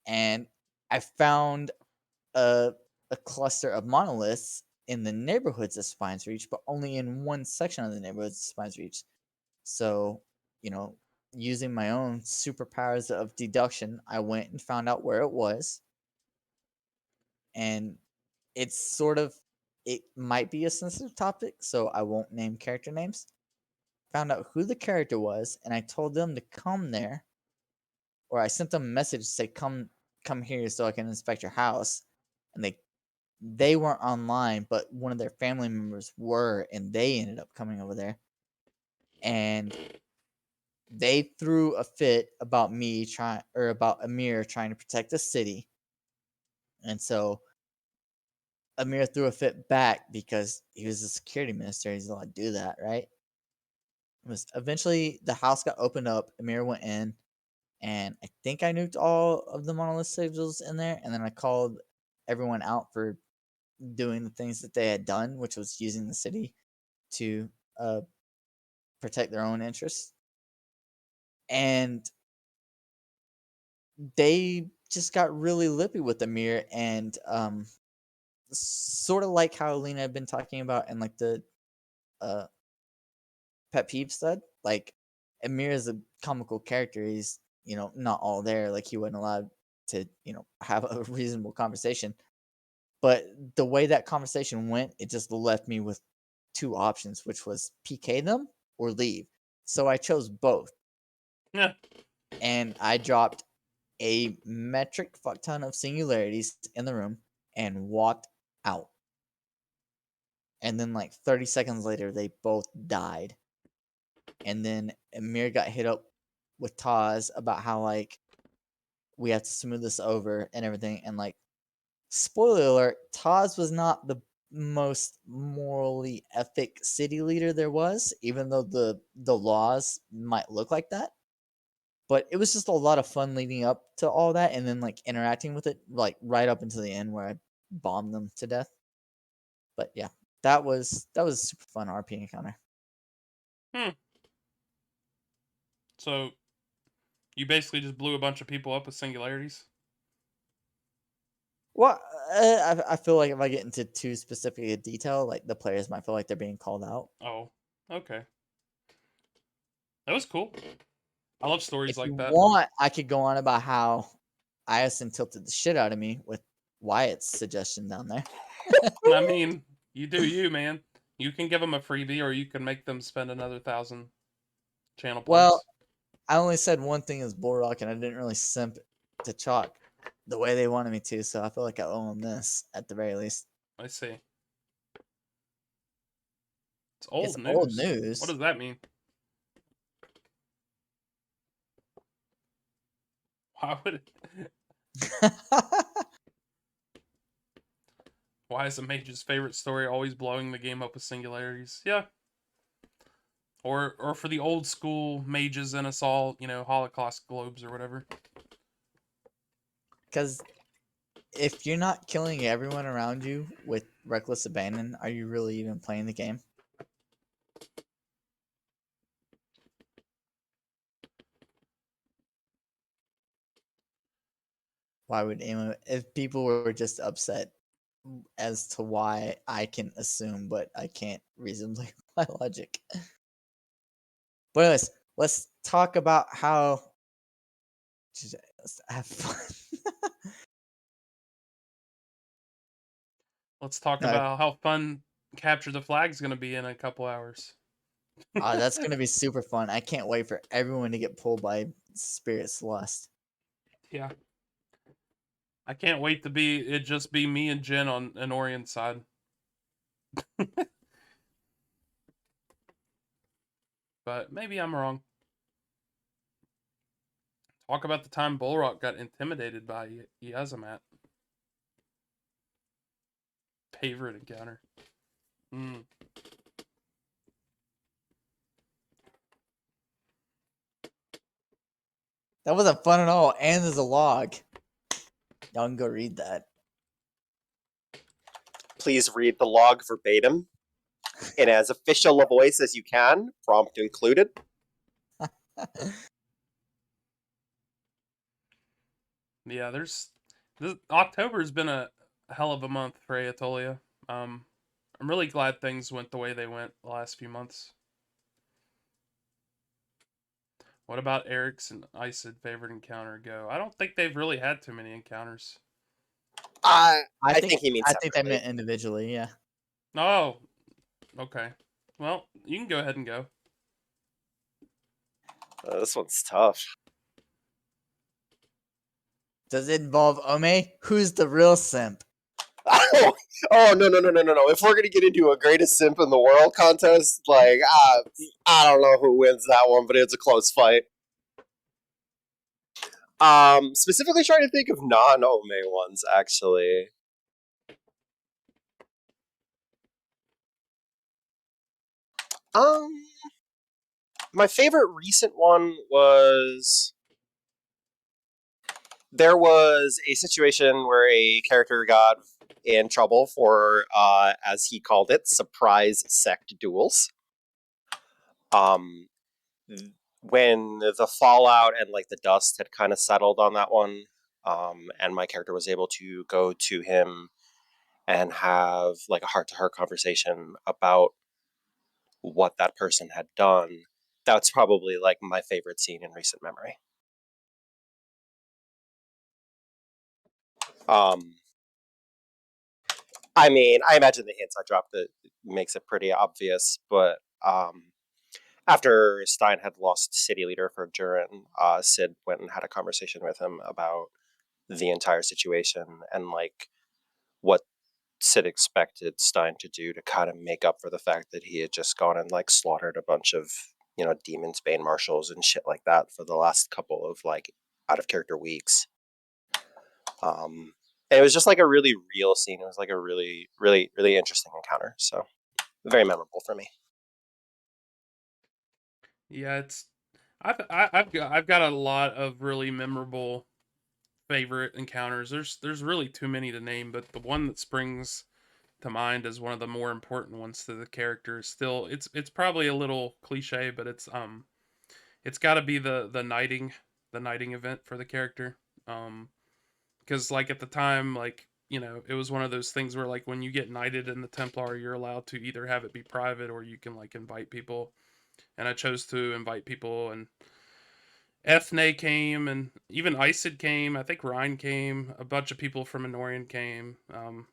And I found a a cluster of monoliths in the neighborhoods of Spines Reach, but only in one section of the neighborhoods of Spines Reach. So, you know, using my own superpowers of deduction, I went and found out where it was. And it's sort of, it might be a sensitive topic, so I won't name character names. Found out who the character was, and I told them to come there, or I sent them a message to say, come here so I can inspect your house. And they weren't online, but one of their family members were, and they ended up coming over there. And they threw a fit about me trying, or about Amir trying to protect the city. And so Amir threw a fit back because he was a security minister. He's allowed to do that, right? It was eventually the house got opened up. Amir went in, and I think I nuked all of the monolith sigils in there. And then I called everyone out for doing the things that they had done, which was using the city to protect their own interests. And they just got really lippy with Amir, and sort of like how Alina had been talking about in like the uh, pet peeve stud. Like Amir is a comical character. He's not all there. Like he wasn't allowed to have a reasonable conversation. But the way that conversation went, it just left me with two options, which was PK them or leave. So I chose both, Yeah. and I dropped a metric fuck ton of singularities in the room and walked out. And then like 30 seconds later, they both died. And then Amir got hit up with Taz about how like we have to smooth this over and everything. And like, spoiler alert, Taz was not the most morally ethic city leader there was, even though the laws might look like that. But it was just a lot of fun leading up to all that, and then like interacting with it, like right up until the end where I bombed them to death. But yeah, that was a super fun RP encounter. Hmm. So you basically just blew a bunch of people up with singularities. Well, I feel like if I get into too specific a detail, like the players might feel like they're being called out. Oh. Okay, that was cool. I love stories If you like that. want, I could go on about how Ison tilted the shit out of me with Wyatt's suggestion down there. I mean, you do you, man. You can give them a freebie, or you can make them spend another 1,000 channel Well, points. I only said one thing is Bullrock, and I didn't really simp to Chalk the way they wanted me to, so I feel like I owe them this at the very least. I see. It's It's old old news. What news. does that mean? Why would it? Why is a mage's favorite story always blowing the game up with singularities? Yeah. Or for the old school mages in us all, Holocaust globes or whatever. Because if you're not killing everyone around you with reckless abandon, are you really even playing the game? Why would anyone, if people were just upset as to why I can assume, but I can't reasonably apply logic. But anyways, let's talk about how let's have fun. Let's talk No, about how fun Capture the Flag's going to be in a couple hours. that's gonna be super fun. I can't wait for everyone to get pulled by Spirit's Lust. Yeah. I can't wait to be it just be me and Jen on an Orient side. But maybe I'm wrong. Talk about the time Bullrock got intimidated by Yazamat. Favorite encounter. Mm. That wasn't fun at all, and there's a log. Y'all can go read that. Please read the log verbatim in as official a voice as you can, prompt included. Yeah, October's been a hell of a month for Aetolia. I'm really glad things went the way they went the last few months. What about Eric's and Isid favorite encounter go? I don't think they've really had too many encounters. I I think he means I think they separately. meant individually. Yeah. Oh, okay. Well, you can go ahead and go. This one's tough. Does it involve Ome? Who's the real simp? Oh, no. If we're gonna get into a greatest simp in the world contest, like I don't know who wins that one, but it's a close fight. Specifically trying to think of non-Ome ones, actually. Um, my favorite recent one was there was a situation where a character got in trouble for, as he called it, surprise sect duels. Um, when the fallout and like the dust had kind of settled on that one, and my character was able to go to him and have like a heart-to-heart conversation about what that person had done. That's probably like my favorite scene in recent memory. Um, I mean, I imagine the hints I dropped that makes it pretty obvious, but after Stein had lost city leader for Durin, Sid went and had a conversation with him about the entire situation and like what Sid expected Stein to do to kind of make up for the fact that he had just gone and like slaughtered a bunch of Demon's Bane marshals and shit like that for the last couple of like out of character weeks. And it was just like a really real scene. It was like a really, really, really interesting encounter. So very memorable for me. Yeah, I've got a lot of really memorable favorite encounters. There's really too many to name, but the one that springs to mind as one of the more important ones to the character is still it's probably a little cliche, but it's got to be the knighting event for the character. Because like at the time, like you know, it was one of those things where like when you get knighted in the Templar, you're allowed to either have it be private or you can like invite people. And I chose to invite people, and Ethne came, and even Isid came. I think Ryan came. A bunch of people from Anorian came.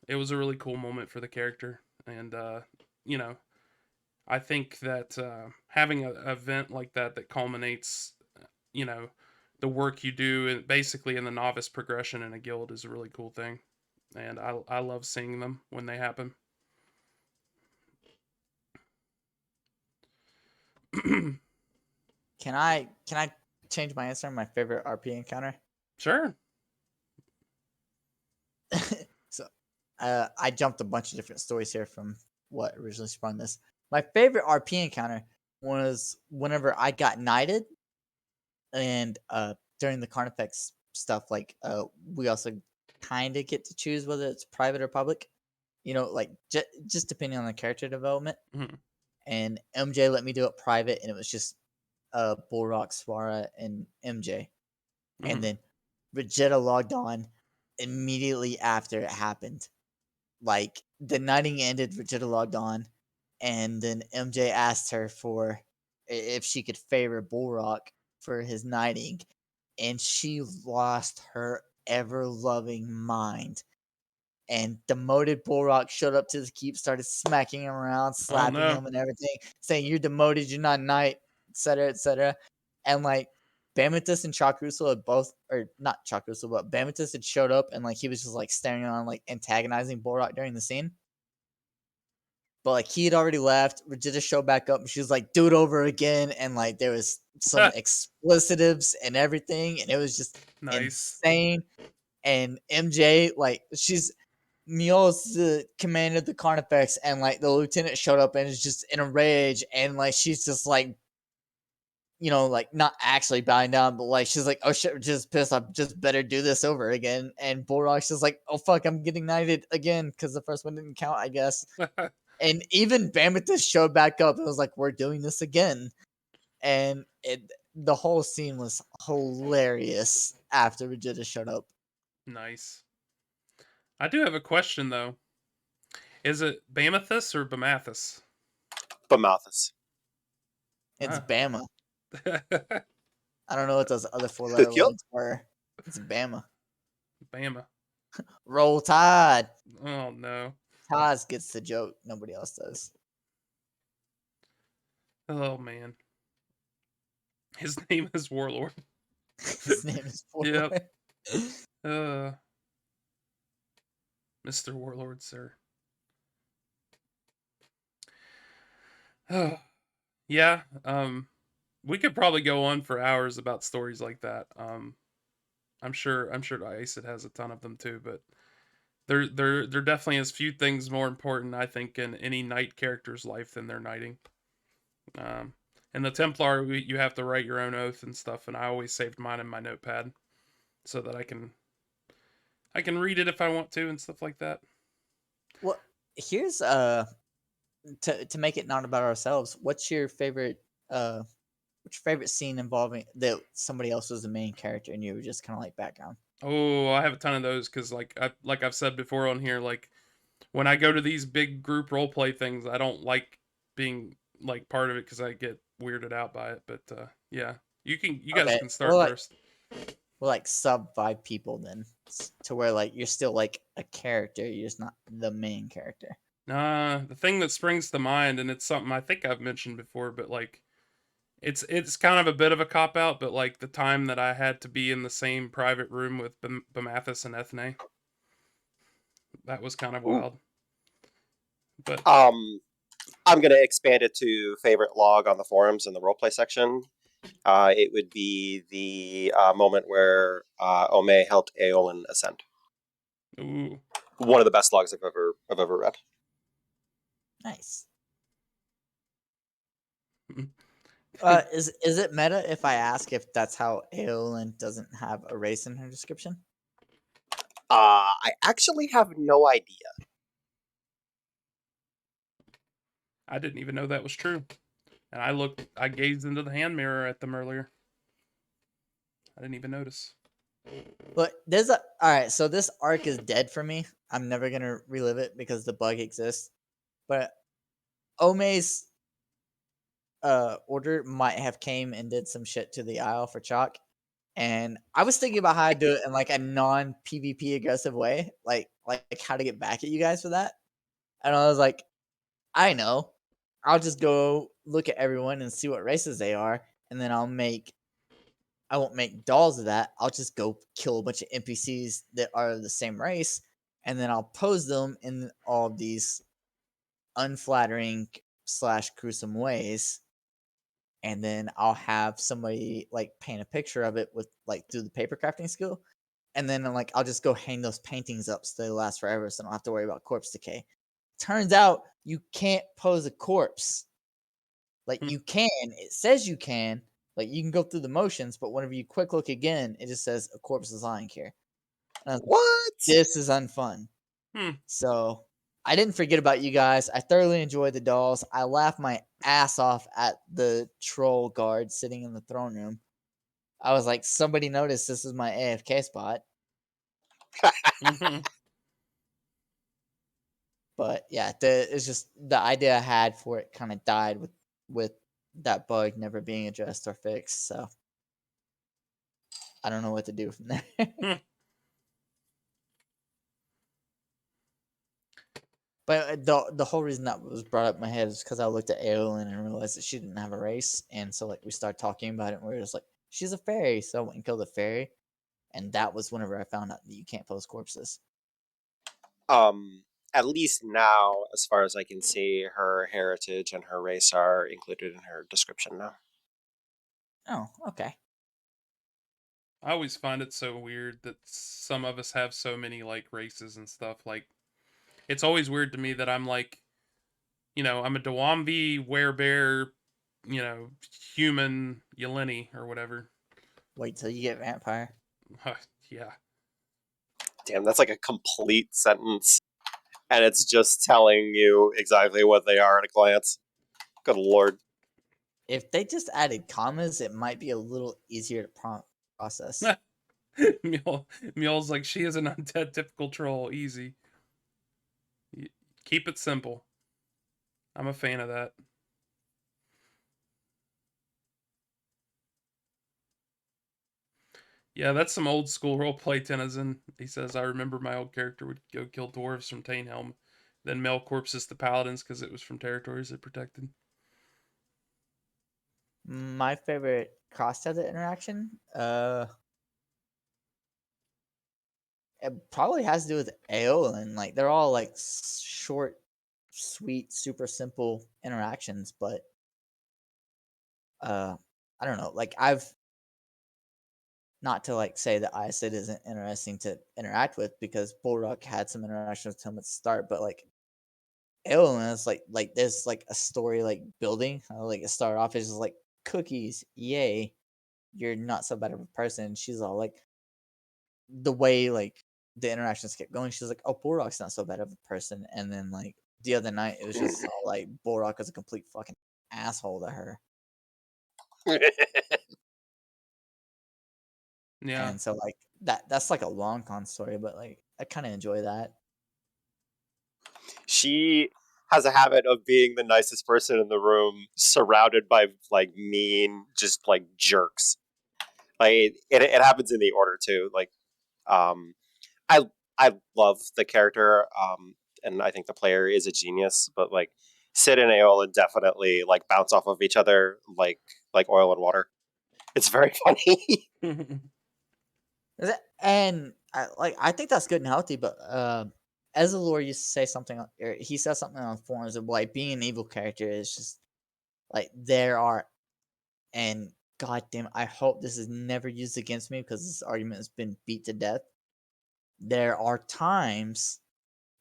It was a really cool moment for the character, and you know, I think that having an event like that culminates, you know, the work you do basically in the novice progression in a guild is a really cool thing, and I love seeing them when they happen. Can I change my answer? My favorite RP encounter. Sure. So, I jumped a bunch of different stories here from what originally sprung this. My favorite RP encounter was whenever I got knighted, and during the Carnifex stuff, like we also kind of get to choose whether it's private or public. You know, like just depending on the character development. Mhm. And MJ let me do it private, and it was just Bullrock, Swara, and MJ. And Mhm. then Vegeta logged on immediately after it happened. Like the knighting ended, Vegeta logged on, and then MJ asked her for if she could favor Bullrock for his knighting, and she lost her ever loving mind. And demoted Bullrock showed up to the keep, started smacking him around, Oh slapping no. him and everything, saying, "You're demoted, you're not a knight," etc., etc. And like Bamatus and Chakruso had both, or not Chakruso, but Bamatus had showed up, and like he was just like staring on, like antagonizing Bullrock during the scene. But like he had already left. Vegeta showed back up, and she was like, "Do it over again." And like there was some explicitives and everything, and it was just Nice. insane. And MJ, like she's Mio's the commander of the Carnifex, and like the lieutenant showed up and is just in a rage, and like she's just like, you know, like not actually bowing down, but like she's like, "Oh shit, we're just pissed. I just better do this over again." And Bullrock's just like, "Oh fuck, I'm getting knighted again because the first one didn't count, I guess." And even Bamatus showed back up and was like, "We're doing this again." And the whole scene was hilarious after Vegeta showed up. Nice. I do have a question though. Is it Bamathus or Bamathus? But Malthus. It's Ah. Bama. I don't know what those other four letter Yup. words were. It's Bama. Bama. Roll Tide. Oh no. Taz gets the joke. Nobody else does. Oh man. His name is Warlord. His name is Yep. Warlord. Uh, Mr. Warlord, sir. Oh, yeah. We could probably go on for hours about stories like that. I'm sure Iced has a ton of them too, but there definitely is few things more important, I think, in any knight character's life than their knighting. Um, in the Templar, you have to write your own oath and stuff, and I always saved mine in my notepad so that I can read it if I want to and stuff like that. Well, here's to make it not about ourselves. What's your favorite scene involving that somebody else was the main character and you were just kind of like background? Oh, I have a ton of those because like I've said before on here, like when I go to these big group role play things, I don't like being like part of it because I get weirded out by it. But yeah, you guys Okay, can start first. we're like sub 5 people then, to where like you're still like a character, you're just not the main character. The thing that springs to mind, and it's something I think I've mentioned before, but like it's kind of a bit of a cop out, but like the time that I had to be in the same private room with Bamathis and Ethne, that was kind of Ooh. wild. But I'm gonna expand it to favorite log on the forums in the roleplay section. It would be the moment where Ome helped Aolen ascend. ooh, One of the best logs I've ever read. Nice. Is it meta if I ask if that's how Aolin doesn't have a race in her description? I actually have no idea. I didn't even know that was true. And I gazed into the hand mirror at them earlier. I didn't even notice. But there's a all right. So this arc is dead for me. I'm never gonna relive it because the bug exists. But Ome's order might have came and did some shit to the Isle for Chalk. And I was thinking about how to do it in like a non PvP aggressive way, like how to get back at you guys for that. And I was like, I know. I'll just go look at everyone and see what races they are, and then I won't make dolls of that. I'll just go kill a bunch of NPCs that are the same race, and then I'll pose them in all of these unflattering slash gruesome ways, and then I'll have somebody like paint a picture of it with like through the paper crafting skill, and then like I'll just go hang those paintings up so they last forever, so I don't have to worry about corpse decay. Turns out you can't pose a corpse. Like Hmm. you can, it says you can, like you can go through the motions, but whenever you quick look again, it just says a corpse is lying here. And I was like, What? this is unfun. Hmm. So I didn't forget about you guys. I thoroughly enjoyed the dolls. I laughed my ass off at the troll guard sitting in the throne room. I was like, somebody noticed this is my AFK spot. Mhm. But yeah, it's just the idea I had for it kind of died with that bug never being addressed or fixed. So I don't know what to do from there. Hmm. But the whole reason that was brought up in my head is because I looked at Aolin and realized that she didn't have a race, and so like we started talking about it, and we were just like, she's a fairy, so I went and killed a fairy, and that was whenever I found out that you can't pose corpses. Um, at least now, as far as I can see, her heritage and her race are included in her description now. Oh, okay. I always find it so weird that some of us have so many like races and stuff. Like, it's always weird to me that I'm like, I'm a Dwambi, werebear, you know, human, Yeleni, or whatever. Wait till you get vampire. Yeah. Damn, that's like a complete sentence, and it's just telling you exactly what they are at a glance. Good lord. If they just added commas, it might be a little easier to process. Mule, like, she is an undead typical troll. Easy. Keep it simple. I'm a fan of that. Yeah, that's some old school roleplay, Tennyson. He says, I remember my old character would go kill dwarves from Tainhelm, then mail corpses to paladins because it was from territories it protected. My favorite cross tether interaction, it probably has to do with Aeolin. Like they're all like short, sweet, super simple interactions, but uh I don't know. Like I've not to like say that Isid isn't interesting to interact with because Bullrock had some interactions with him at the start, but like Aeolin is like there's like a story like building. Like it started off as just like cookies, yay, you're not so bad of a person. She's all like the way like the interactions kept going, she's like, "Oh, Borok's not so bad of a person." And then like the other night, it was just all like Borok was a complete fucking asshole to her, Yeah. and so like that's like a long con story, but like I kind of enjoy that. She has a habit of being the nicest person in the room, surrounded by like mean, just like jerks. Like it happens in the order too. Like um, I I love the character, and I think the player is a genius. But like Sid and Aola definitely like bounce off of each other like oil and water. It's very funny. And I think that's good and healthy, but Ezalor used to say something, or he said something on forums of like being an evil character is just like there are, and god damn, I hope this is never used against me because this argument has been beat to death. There are times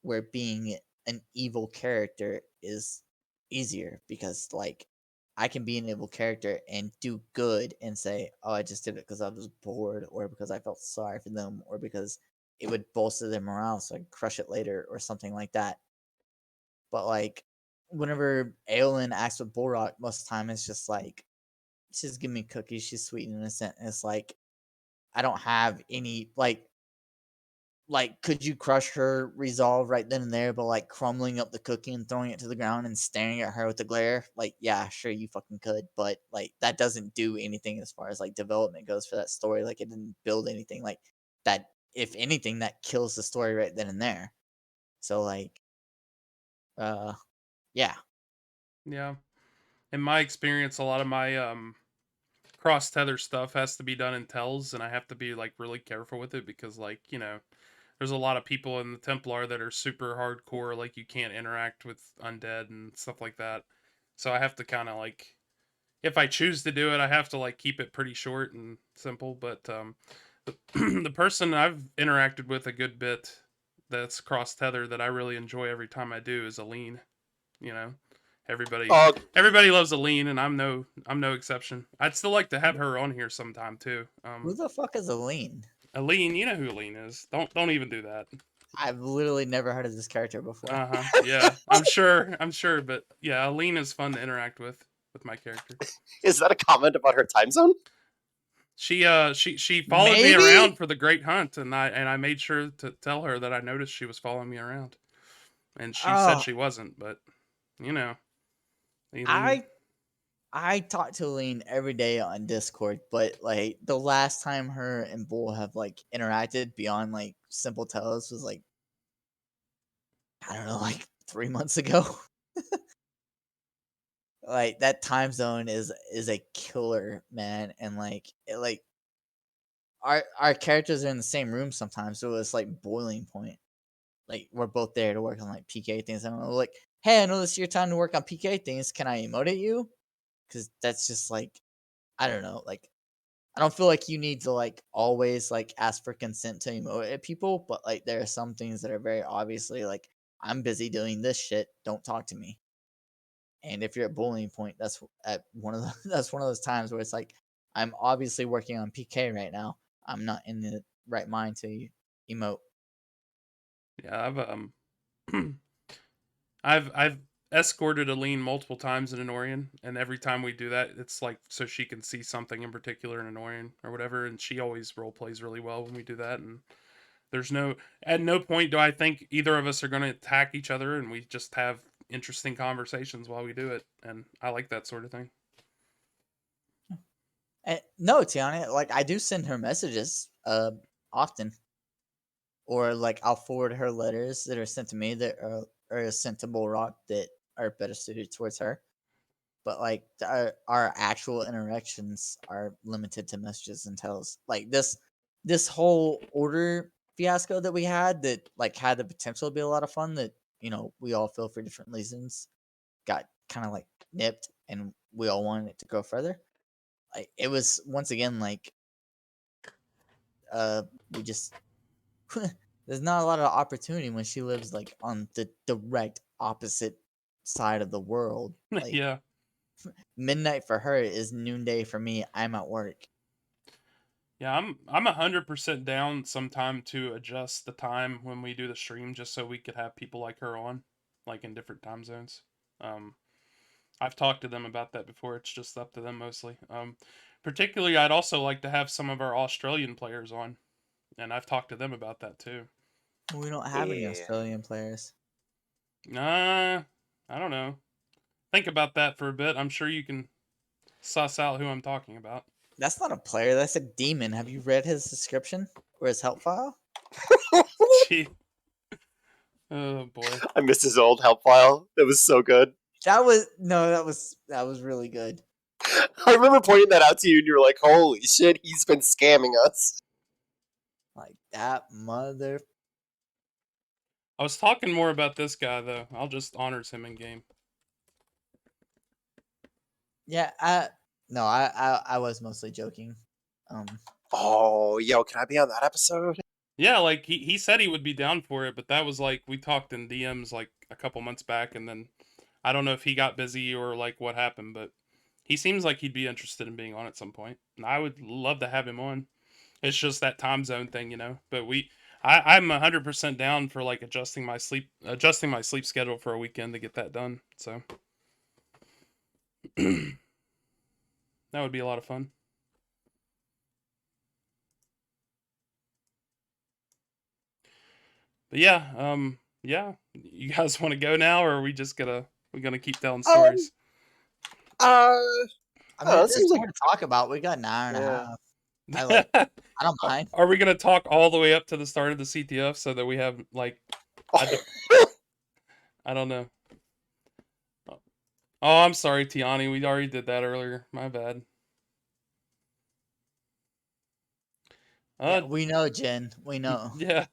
where being an evil character is easier because like I can be an evil character and do good and say, "Oh, I just did it because I was bored or because I felt sorry for them or because it would bolster their morale so I could crush it later or something like that." But like whenever Aelin acts with Borak, most of the time it's just like she's giving me cookies, she's sweet and innocent. And it's like I don't have any like could you crush her resolve right then and there, but like crumbling up the cookie and throwing it to the ground and staring at her with the glare? Like, yeah, sure you fucking could, but like that doesn't do anything as far as like development goes for that story. Like it didn't build anything like that. If anything, that kills the story right then and there. So like, uh, yeah. Yeah. In my experience, a lot of my cross tether stuff has to be done in tells, and I have to be like really careful with it because, like, there's a lot of people in the Templar that are super hardcore, like you can't interact with undead and stuff like that. So I have to kind of like, if I choose to do it, I have to like keep it pretty short and simple. But the, the person I've interacted with a good bit that's cross tether that I really enjoy every time I do is Aline. You know, everybody Oh, everybody loves Aline, and I'm no exception. I'd still like to have her on here sometime too. Who the fuck is Aline? Aline, you know who Aline is. Don't even do that. I've literally never heard of this character before. Uh huh. Yeah, I'm sure. I'm sure, but yeah, Aline is fun to interact with my character. is that a comment about her time zone? She followed me Maybe. around for the Great Hunt, and I made sure to tell her that I noticed she was following me around, and she said Oh, she wasn't, but you know, Aline. I I talk to Aline every day on Discord, but like the last time her and Bull have like interacted beyond like simple tells was like I don't know, like 3 months ago. Like that time zone is a killer, man, and like like our characters are in the same room sometimes, so it's like boiling point. Like we're both there to work on like PK things. And I'm like, hey, I know this is your time to work on PK things. Can I emote at you? Because that's just like I don't know, like I don't feel like you need to like always like ask for consent to emote at people, but like there are some things that are very obviously like I'm busy doing this shit. Don't talk to me. And if you're at bullying point, that's at one of the, that's one of those times where it's like I'm obviously working on PK right now. I'm not in the right mind to emote. Yeah, I've escorted Aline multiple times in Anorian, and every time we do that, it's like so she can see something in particular in Anorian or whatever, and she always role plays really well when we do that. And there's no at no point do I think either of us are going to attack each other, and we just have interesting conversations while we do it, and I like that sort of thing. And no, Tiana, like I do send her messages often, or like I'll forward her letters that are sent to me that are sent to Bull Rock that are better suited towards her. But like our actual interactions are limited to messages and tells. Like this whole order fiasco that we had that like had the potential to be a lot of fun that we all feel for different reasons got kind of like nipped and we all wanted it to go further. Like it was once again like we just there's not a lot of opportunity when she lives like on the direct opposite side of the world. Like Yeah. midnight for her is noonday for me. I'm at work. Yeah, I'm 100% down sometime to adjust the time when we do the stream just so we could have people like her on, like in different time zones. Um, I've talked to them about that before. It's just up to them mostly. Particularly, I'd also like to have some of our Australian players on, and I've talked to them about that too. We don't have any Yeah. Australian players. I don't know. Think about that for a bit. I'm sure you can suss out who I'm talking about. That's not a player. That's a demon. Have you read his description or his help file? Gee. Oh boy. I missed his old help file. It was so good. That was no. That was really good. I remember pointing that out to you, and you were like, "Holy shit, he's been scamming us." Like that mother. I was talking more about this guy though. I'll just honors him in game. Yeah. I was mostly joking. Um. Oh, yo, can I be on that episode? Yeah, like he said he would be down for it, but that was like we talked in DMs like a couple months back, and then I don't know if he got busy or like what happened, but he seems like he'd be interested in being on at some point, and I would love to have him on. It's just that time zone thing, you know. But I'm 100% down for like adjusting my sleep schedule for a weekend to get that done. So that would be a lot of fun. But yeah. You guys want to go now, or are we gonna keep telling Um, stories? uh, I oh, mean, it there's seems like more to talk about. We got an hour and a yeah. half. I like. I don't mind. Are we gonna talk all the way up to the start of the CTF so that we have like a I don't know. Oh, I'm sorry, Tiani. We already did that earlier. My bad. Yeah, Uh, we know, Jen. We know. yeah.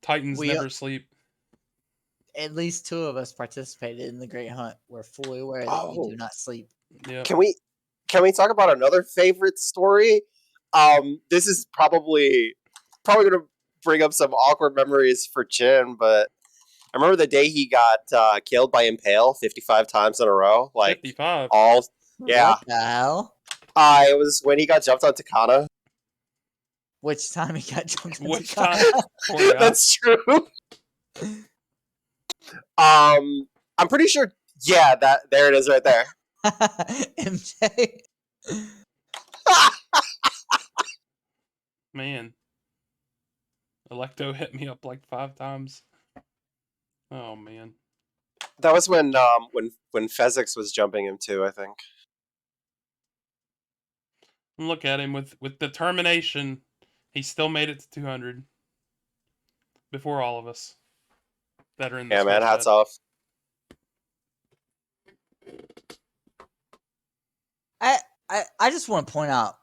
Titans We never sleep. at least two of us participated in the Great Hunt. We're fully aware that we do Oh, not sleep. Yep. can we talk about another favorite story? This is probably gonna bring up some awkward memories for Jin, but I remember the day he got killed by Impale 55 times in a row. Like 55. all, yeah. What the hell? It was when he got jumped on Takana. Which time he got jumped into Which time? Kata? Poor guy. That's true. I'm pretty sure. Yeah, that there it is right there. MJ. Man. Electo hit me up like 5 times. Oh man. That was when Fezix was jumping him too, I think. Look at him with determination. He still made it to 200 before all of us that are in Yeah, this man, whole hats chat. off. I just want to point out,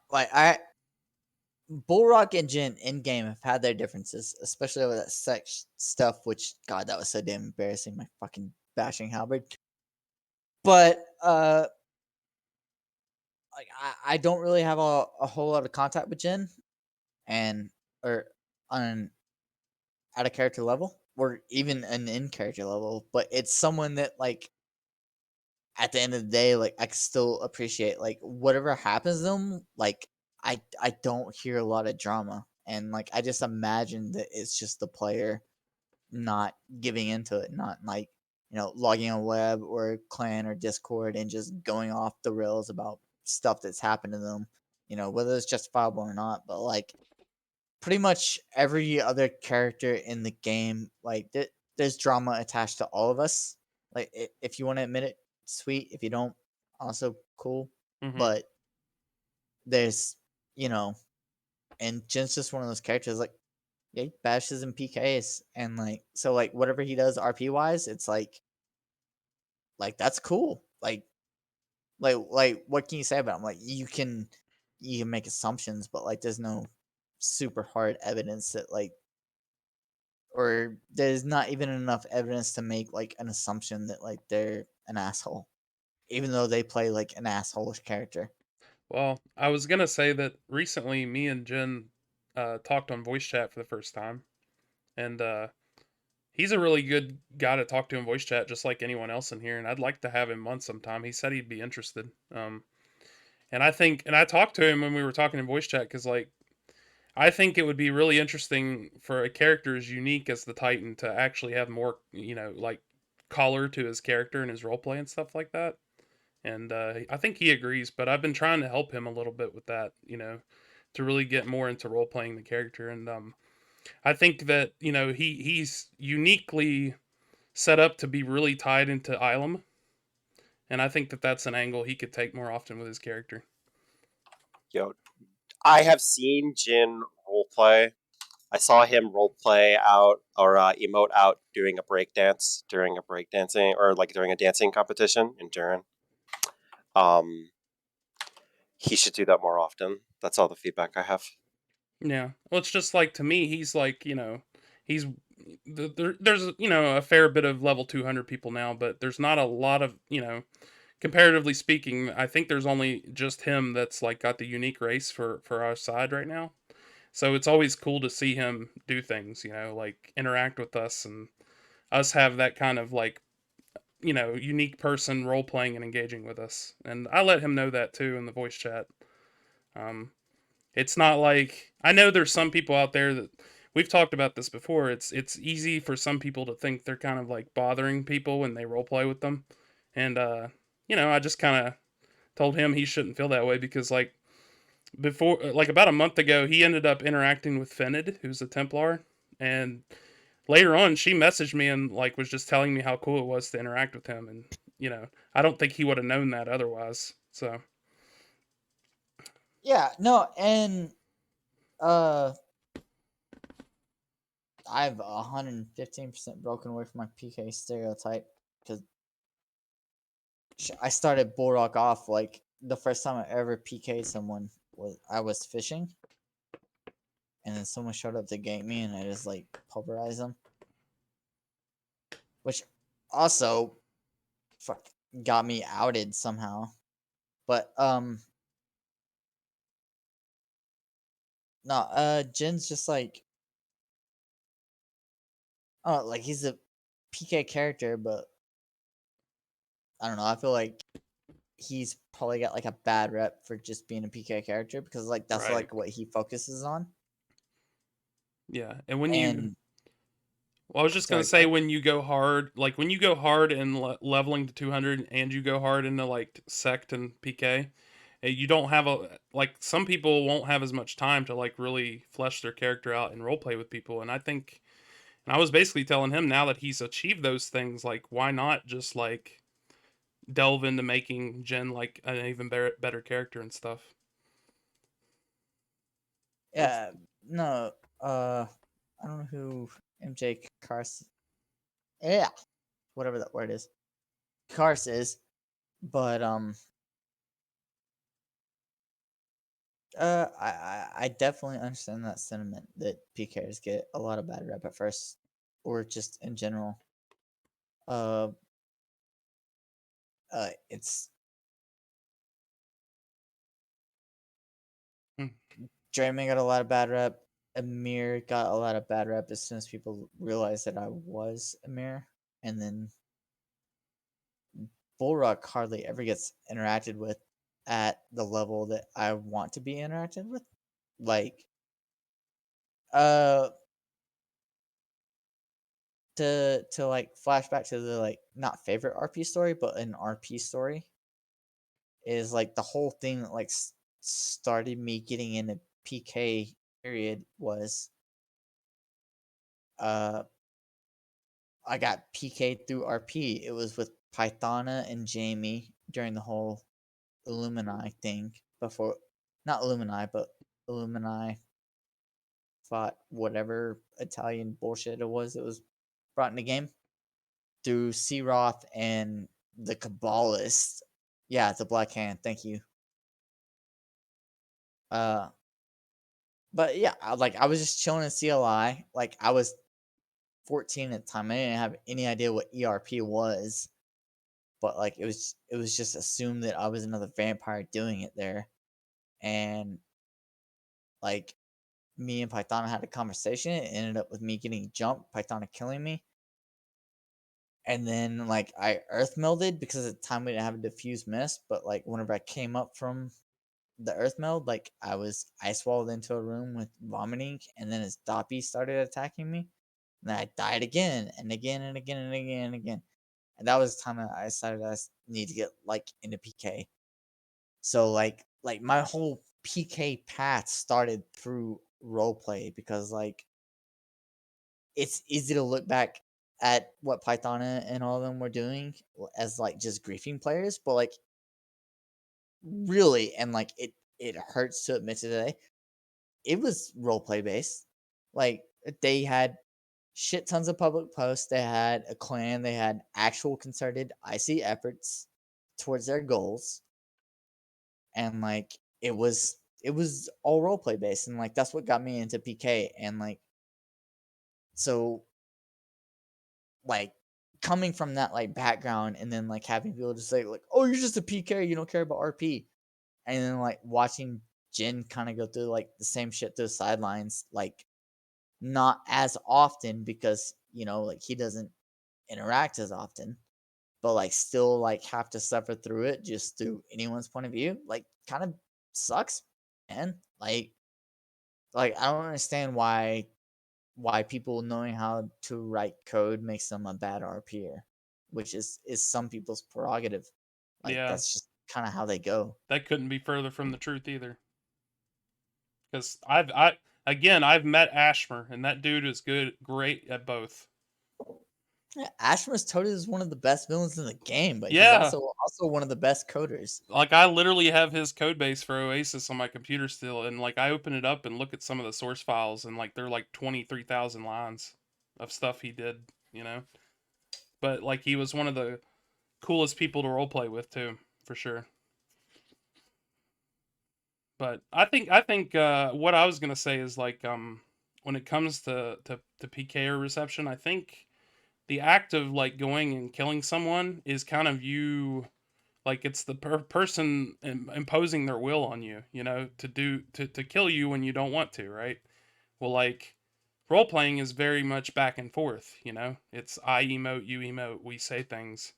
Bullrock and Jin in game have had their differences, especially over that sex stuff. Which God, that was so damn embarrassing. My fucking bashing halberd. But like I don't really have a whole lot of contact with Jin, and or on at a character level, or even an in character level. But it's someone that like at the end of the day, like I can still appreciate like whatever happens to them. Like I don't hear a lot of drama, and like I just imagine that it's just the player not giving into it, not like logging on web or clan or Discord and just going off the rails about stuff that's happened to them. Whether it's justifiable or not, but like pretty much every other character in the game, like there's drama attached to all of us. Like if you want to admit it, sweet. If you don't, also cool. Mm-hmm. But there's, you know, and Jin's just one of those characters. Like yeah, he bashes and PKs, and like so, like whatever he does RP wise, it's like that's cool. Like what can you say about him? Like you can make assumptions, but like there's no super hard evidence that like or there's not even enough evidence to make like an assumption that like they're an asshole, even though they play like an assholeish character. Well, I was gonna say that recently me and Jen talked on voice chat for the first time, and he's a really good guy to talk to in voice chat, just like anyone else in here. And I'd like to have him on sometime. He said he'd be interested. And I talked to him when we were talking in voice chat because like I think it would be really interesting for a character as unique as the Titan to actually have more, like color to his character and his roleplay and stuff like that. And I think he agrees, but I've been trying to help him a little bit with that, to really get more into role playing the character. And I think that he's uniquely set up to be really tied into Ilum, and I think that that's an angle he could take more often with his character. Yo, I have seen Jin roleplay. I saw him roleplay out or emote out doing a breakdance during a breakdancing or like during a dancing competition in Durin. Um, he should do that more often. That's all the feedback I have. Yeah, well, it's just like to me, he's like he's there's a fair bit of level 200 people now, but there's not a lot of comparatively speaking. I think there's only just him that's like got the unique race for our side right now. So it's always cool to see him do things, like interact with us and us have that kind of like, unique person role playing and engaging with us. And I let him know that too in the voice chat. Um, it's not like I know there's some people out there that we've talked about this before. It's easy for some people to think they're kind of like bothering people when they role play with them. And I just kind of told him he shouldn't feel that way because like before like about a month ago he ended up interacting with Fenid, who's a Templar, And later on, she messaged me and like was just telling me how cool it was to interact with him, and I don't think he would have known that otherwise. So Yeah, no, and uh, I've 115% broken away from my PK stereotype because I started Bulldog off like the first time I ever PK'd someone was I was fishing, and then someone showed up to gank me, and I just like pulverized them, which also fuck got me outed somehow. But no, Jin's just like oh, like he's a PK character, but I don't know. I feel like he's probably got like a bad rep for just being a PK character because like that's right, like what he focuses on. yeah. And when you And Well, I was just gonna sorry, say when you go hard, like when you go hard in leveling to 200, and you go hard into like sect and PK, you don't have like some people won't have as much time to like really flesh their character out and roleplay with people. And I think, and I was basically telling him now that he's achieved those things, like why not just like delve into making Jen like an even better character and stuff. yeah, no, I don't know who MJ Cars, yeah, whatever that word is, Cars is, but I definitely understand that sentiment that PKers get a lot of bad rep at first, or just in general. Uh, it's Hmm. Draymond got a lot of bad rep. Amir got a lot of bad rep as soon as people realized that I was Amir, and then Bullrock hardly ever gets interacted with at the level that I want to be interacted with. Like, uh, to like flashback to the like not favorite RP story, but an RP story is like the whole thing that like started me getting into PK period was uh I got PK'd through RP. It was with Pythona and Jamie during the whole Illumini thing before, not Illumini, but Illumini fought whatever Italian bullshit it was that was brought in the game through Searoth and the Kabbalist. Yeah, the Black Hand. Thank you. Uh, but yeah, I was just chilling in CLI. Like I was 14 at the time. I didn't have any idea what ERP was, but like it was just assumed that I was another vampire doing it there, and like me and Python had a conversation. It ended up with me getting jumped, Python killing me, and then like I earth melded because at the time we didn't have a diffuse mist. But like whenever I came up from the earth meld, like I was ice walled into a room with vomiting, and then his Doppy started attacking me, and then I died again and again and again and again and again. And that was the time that I decided I need to get like into PK. So like my whole PK path started through roleplay because like it's easy to look back at what Python and all of them were doing as like just griefing players, but like really, and like it hurts to admit today, it was roleplay based. Like they had shit tons of public posts, they had a clan, they had actual concerted IC efforts towards their goals, and like it was all roleplay based, and like that's what got me into PK, and like so like coming from that like background and then like having people just say like, oh, you're just a PK, you don't care about RP, and then like watching Jin kind of go through like the same shit through the sidelines, like not as often because like he doesn't interact as often, but like still like have to suffer through it just through anyone's point of view, like kind of sucks, man. Like I don't understand why people knowing how to write code makes them a bad RPer, which is some people's prerogative. Like Yeah, that's just kind of how they go. that couldn't be further from the truth either. Because Again, I've met Ashmer, and that dude is great at both. Yeah, Ashmer's Toad is one of the best villains in the game, but he's Yeah, also one of the best coders. like I literally have his code base for Oasis on my computer still, and like I open it up and look at some of the source files, and like they're like 23,000 lines of stuff he did, you know. But like he was one of the coolest people to roleplay with too, for sure. But I think what I was gonna say is like when it comes to PK or reception, I think the act of like going and killing someone is kind of you, like it's the person imposing their will on you, you know, to kill you when you don't want to, right? Well, like role playing is very much back and forth, you know. It's I emote, you emote, we say things.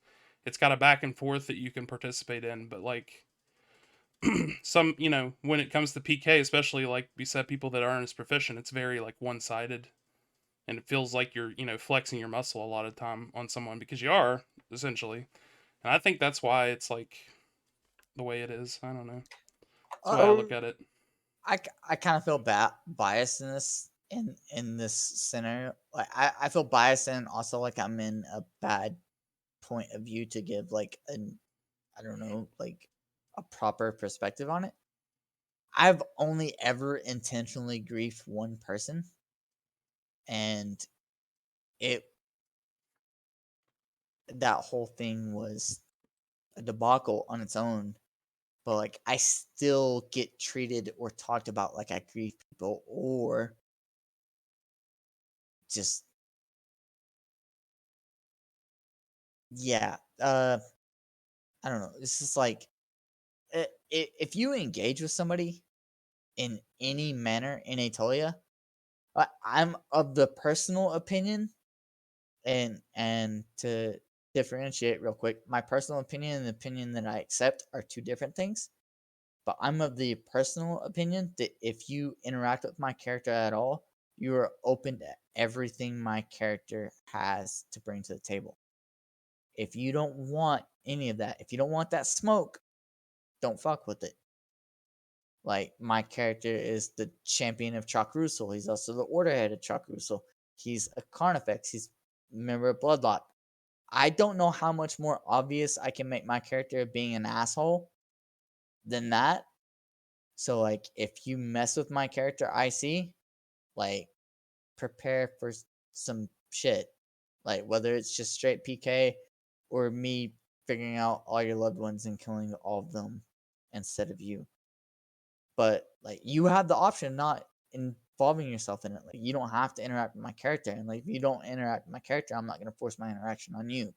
It's got a back and forth that you can participate in, but like some, you know, when it comes to PK, especially like we said, people that aren't as proficient, it's very like one sided, and it feels like you're, you know, flexing your muscle a lot of time on someone because you are essentially, and I think that's why it's like the way it is. I don't know. That's the way I look Um, at it. I kind of feel biased in this scenario. Like I feel biased and also like I'm in a bad point of view to give like an I don't know like a proper perspective on it. I've only ever intentionally griefed one person, and it that whole thing was a debacle on its own. But like I still get treated or talked about like I grieve people or just yeah. I don't know. It's just like if you engage with somebody in any manner in Atolia, I'm of the personal opinion, and to differentiate real quick, my personal opinion and the opinion that I accept are two different things. But I'm of the personal opinion that if you interact with my character at all, you are open to everything my character has to bring to the table. If you don't want any of that, if you don't want that smoke, don't fuck with it. Like my character is the champion of Chakrusul. He's also the order head of Chakrusul. He's a Carnifex. He's a member of Bloodlock. I don't know how much more obvious I can make my character being an asshole than that. So like if you mess with my character IC, like prepare for some shit. Like whether it's just straight PK or me figuring out all your loved ones and killing all of them instead of you. But like you have the option not involving yourself in it. Like you don't have to interact with my character, and like if you don't interact with my character, I'm not gonna force my interaction on you.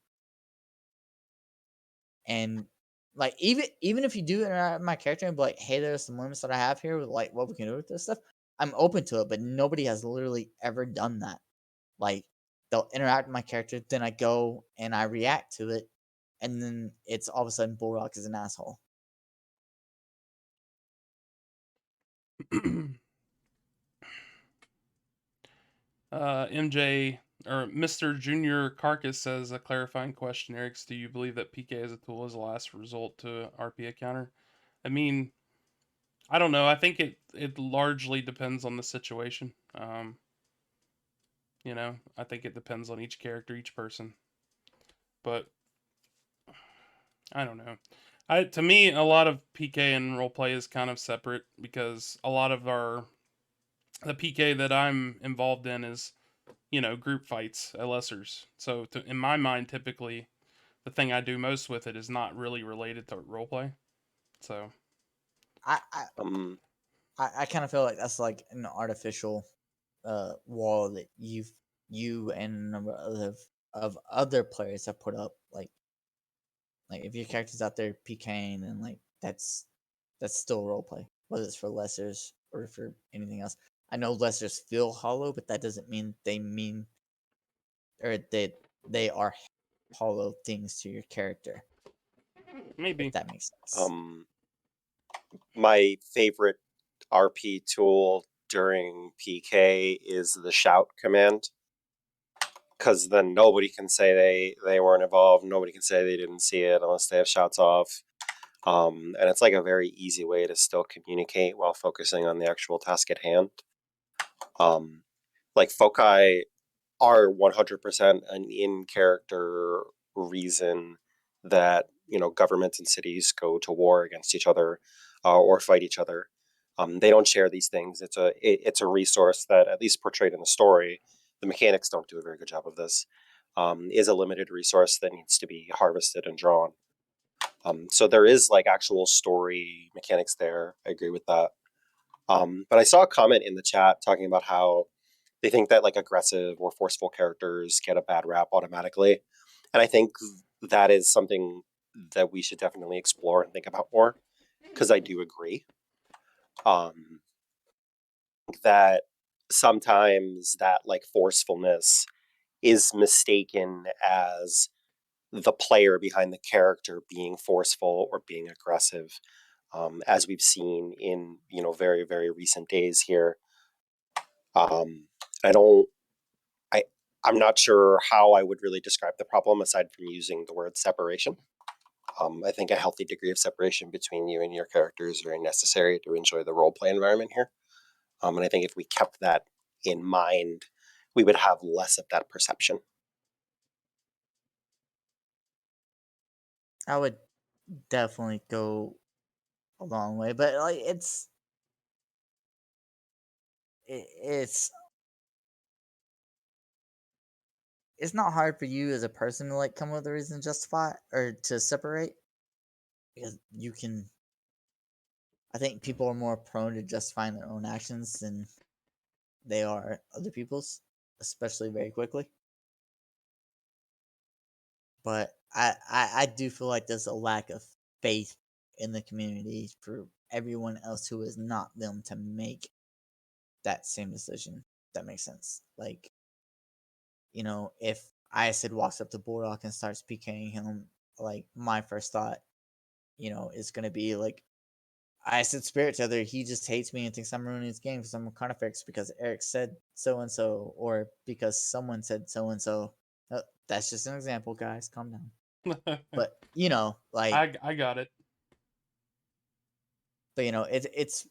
And like even if you do interact with my character and be like, hey, there's some limits that I have here with like what we can do with this stuff, I'm open to it. But nobody has literally ever done that. Like they'll interact with my character, then I go and I react to it, and then it's all of a sudden Bullrock is an asshole. MJ or Mr. Junior Carcass says a clarifying question. Eric's, do you believe that PK as a tool is a last resort to RP counter? I mean, I don't know. I think it largely depends on the situation. You know, I think it depends on each character, each person. But I don't know. To me, a lot of PK and roleplay is kind of separate because a lot of the PK that I'm involved in is, you know, group fights at lessers. So in my mind, typically the thing I do most with it is not really related to roleplay. So I I, um, I kind of feel like that's like an artificial wall that you and a number of other players have put up. Like if your character's out there PKing, and like that's still roleplay, whether it's for lessers or for anything else. I know lessers feel hollow, but that doesn't mean they mean or they are hollow things to your character. If maybe. that makes sense. um, my favorite RP tool during PK is the shout command, because then nobody can say they weren't involved. Nobody can say they didn't see it unless they have shouts off. And it's like a very easy way to still communicate while focusing on the actual task at hand. Um, like foci are 100% an in character reason that governments and cities go to war against each other or fight each other. They don't share these things. It's a resource that, at least portrayed in the story, the mechanics don't do a very good job of this. Is a limited resource that needs to be harvested and drawn. So there is like actual story mechanics there. I agree with that. But I saw a comment in the chat talking about how they think that like aggressive or forceful characters get a bad rap automatically. And I think that is something that we should definitely explore and think about more, because I do agree. Um, that sometimes that like forcefulness is mistaken as the player behind the character being forceful or being aggressive, as we've seen in very very recent days here. Um, I don't. I I'm not sure how I would really describe the problem aside from using the word separation. I think a healthy degree of separation between you and your character is very necessary to enjoy the role play environment here. And I think if we kept that in mind, we would have less of that perception. I would definitely go a long way, but like it's it's not hard for you as a person to like come up with a reason to justify or to separate, because you can. I think people are more prone to justifying their own actions than they are other people's, especially very quickly. But I do feel like there's a lack of faith in the community for everyone else who is not them to make that same decision. That makes sense. Like, if Isid walks up to Borak and starts PKing him, like my first thought, is gonna be like, Isid Spirit Tether, he just hates me and thinks I'm ruining his game because I'm a Carnifex because Eric said so and so, or because someone said so and so. That's just an example, guys. Calm down. But like, I got it. but it's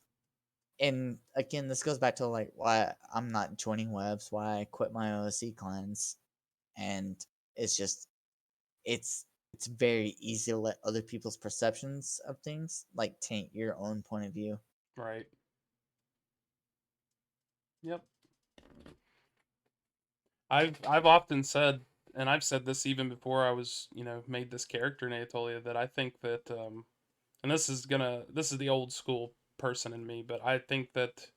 and again, this goes back to like why I'm not joining webs, why I quit my OSC clans, and it's just it's very easy to let other people's perceptions of things like taint your own point of view. Right. Yep. I've often said, and I've said this even before I was made this character in Anatolia, that I think that and this is the old school person in me, but I think that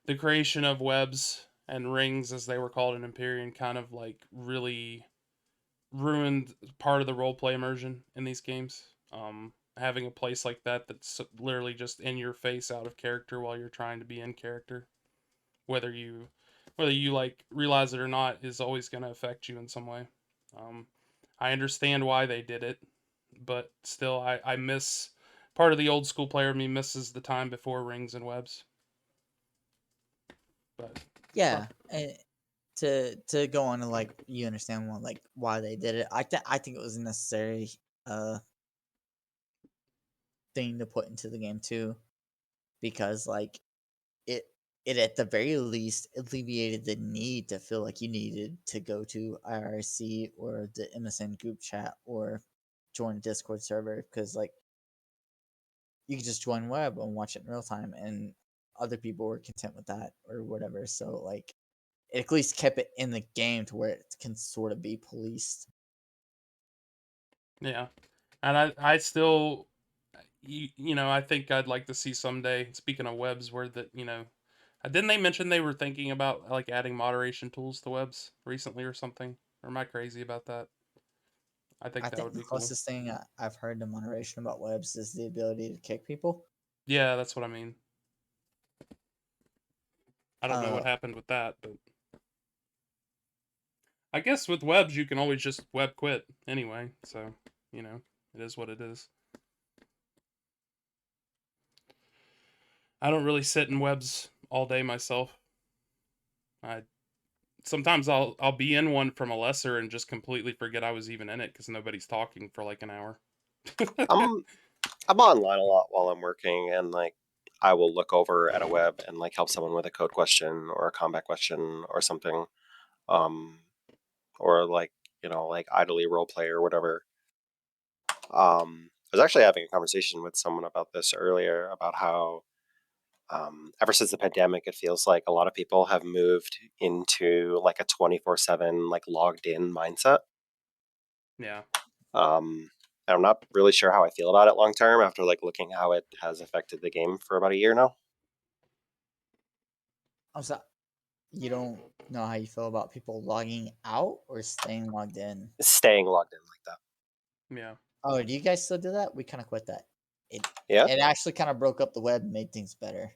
the creation of webs and rings, as they were called in Empyrean, kind of like really ruined part of the roleplay immersion in these games. Having a place like that that's literally just in your face, out of character, while you're trying to be in character, whether you like realize it or not, is always going to affect you in some way. Um, I understand why they did it, but still, I miss part of the old school player of me misses the time before rings and webs. But Yeah, and to go on to like you understand why they did it. I think it was a necessary uh thing to put into the game too, because like it it at the very least alleviated the need to feel like you needed to go to IRC or the MSN group chat or join a Discord server, because like you could just join web and watch it in real time, and other people were content with that or whatever. So like it at least kept it in the game to where it can sort of be policed. yeah, and I still I think I'd like to see someday. Speaking of webs, where that didn't they mention they were thinking about like adding moderation tools to webs recently or something? Or am I crazy about that? I think I that think would the be cool. closest thing I've heard to moderation about webs is the ability to kick people. Yeah, that's what I mean. I don't know what Uh, happened with that, but I guess with webs you can always just web quit anyway. So it is what it is. I don't really sit in webs all day myself. I sometimes I'll be in one from a lesser and just completely forget I was even in it because nobody's talking for like an hour. I'm I'm online a lot while I'm working, and like I will look over at a web and like help someone with a code question or a combat question or something, or like like idly role play or whatever. I was actually having a conversation with someone about this earlier about how ever since the pandemic, it feels like a lot of people have moved into like a 24/7 like logged in mindset. Yeah. And I'm not really sure how I feel about it long term after like looking how it has affected the game for about a year now. I'm sorry. You don't know how you feel about people logging out or staying logged in? Staying logged in like that. Yeah. Oh, do you guys still do that? We kind of quit that. It Yeah. it actually kind of broke up the web and made things better.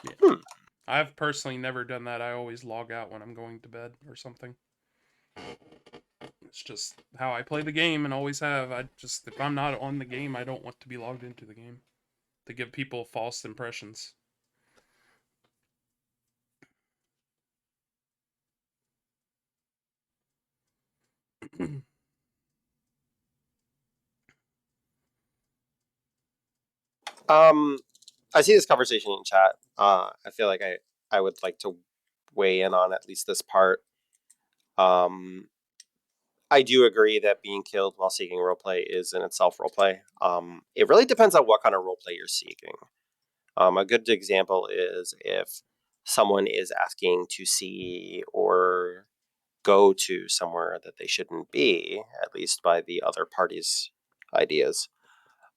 Yeah. Hmm. I've personally never done that. I always log out when I'm going to bed or something. It's just how I play the game and always have. I just, if I'm not on the game, I don't want to be logged into the game to give people false impressions. Um, I see this conversation in chat. I feel like I would like to weigh in on at least this part. Um, I do agree that being killed while seeking roleplay is in itself roleplay. It really depends on what kind of roleplay you're seeking. A good example is if someone is asking to see or go to somewhere that they shouldn't be, at least by the other party's ideas,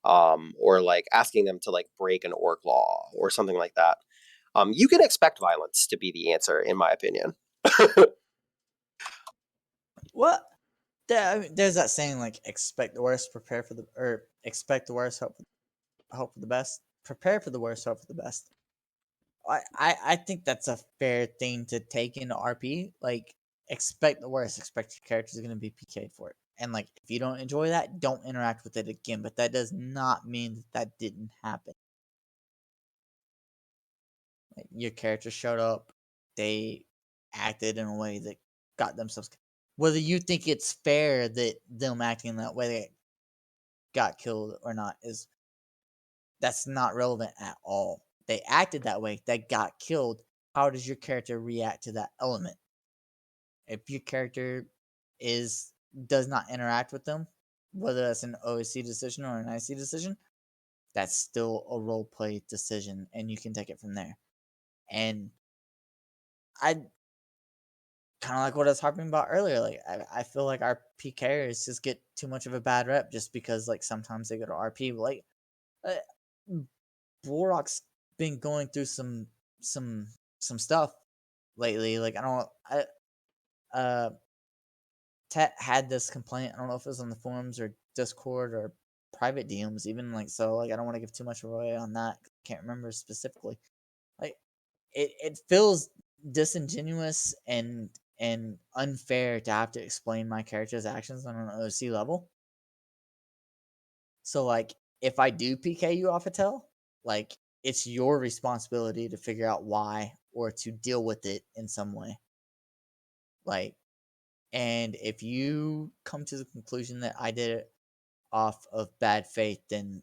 or like asking them to like break an orc law or something like that. You can expect violence to be the answer, in my opinion. What? There's that saying like expect the worst, prepare for the or expect the worst, hope for the best. Prepare for the worst, hope for the best. I think that's a fair thing to take into RP. Like expect the worst, expect your character's gonna be PK'd for it. And like if you don't enjoy that, don't interact with it again. But that does not mean that didn't happen. Like, your character showed up, they acted in a way that got themselves. Whether you think it's fair that them acting in that way they got killed or not is that's not relevant at all. They acted that way, they got killed. How does your character react to that element? If your character is does not interact with them, whether that's an OSC decision or an IC decision, that's still a role play decision, and you can take it from there. And I kind of like what I was talking about earlier. Like I feel like our PKers just get too much of a bad rep just because like sometimes they go to RP. Like uh, Bulrock's been going through some some stuff lately. Like I don't uh Tet had this complaint. I don't know if it was on the forums or Discord or private DMs even like so like I don't want to give too much away on that. Can't remember specifically. Like it feels disingenuous and unfair to have to explain my character's actions on an OC level. So like if I do PK you off a tail, like it's your responsibility to figure out why or to deal with it in some way. Like and if you come to the conclusion that I did it off of bad faith, then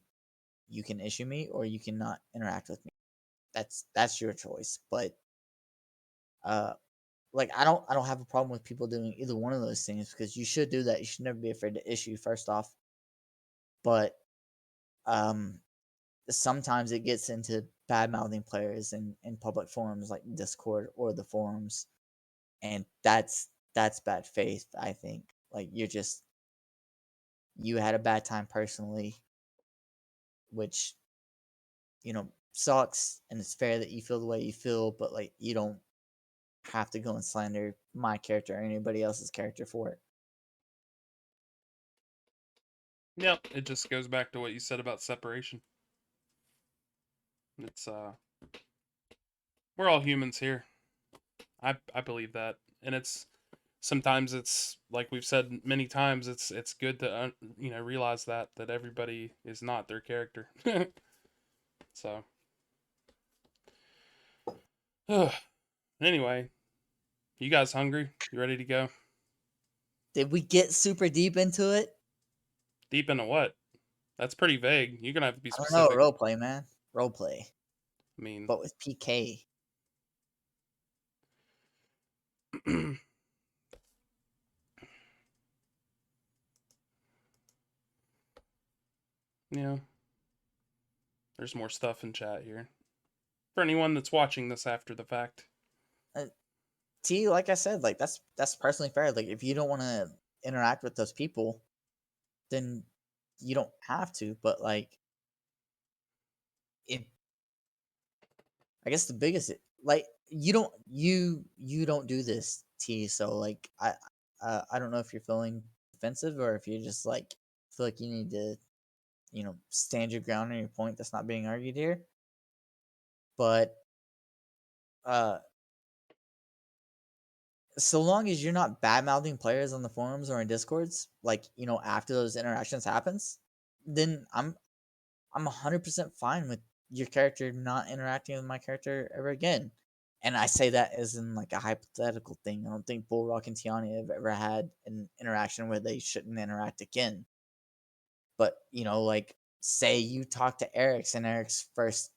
you can issue me or you cannot interact with me. That's your choice. But uh like I don't have a problem with people doing either one of those things because you should do that. You should never be afraid to issue first off. But um sometimes it gets into bad mouthing players in public forums like Discord or the forums. And that's bad faith, I think. Like you had a bad time personally, which, sucks and it's fair that you feel the way you feel, but like you don't have to go and slander my character or anybody else's character for it. Yep, it just goes back to what you said about separation. It's we're all humans here. I believe that, and it's sometimes it's like we've said many times. It's good to realize that everybody is not their character. So anyway, you guys hungry? You ready to go? Did we get super deep into it? Deep into what? That's pretty vague. You're gonna have to be I don't know, specific. roleplay, man. roleplay, I mean, but with PK. yeah, there's more stuff in chat here for anyone that's watching this after the fact. T, like I said, like that's personally fair. Like if you don't want to interact with those people, then you don't have to. But like, if I guess the biggest like you don't do this, T. So like I don't know if you're feeling defensive or if you just like feel like you need to stand your ground on your point that's not being argued here. But uh so long as you're not bad mouthing players on the forums or in discords, like after those interactions happens, then I'm 100% fine with your character not interacting with my character ever again. And I say that as in like a hypothetical thing. I don't think Bullrock and Tiani have ever had an interaction where they shouldn't interact again. But like say you talk to Eric's and Eric's first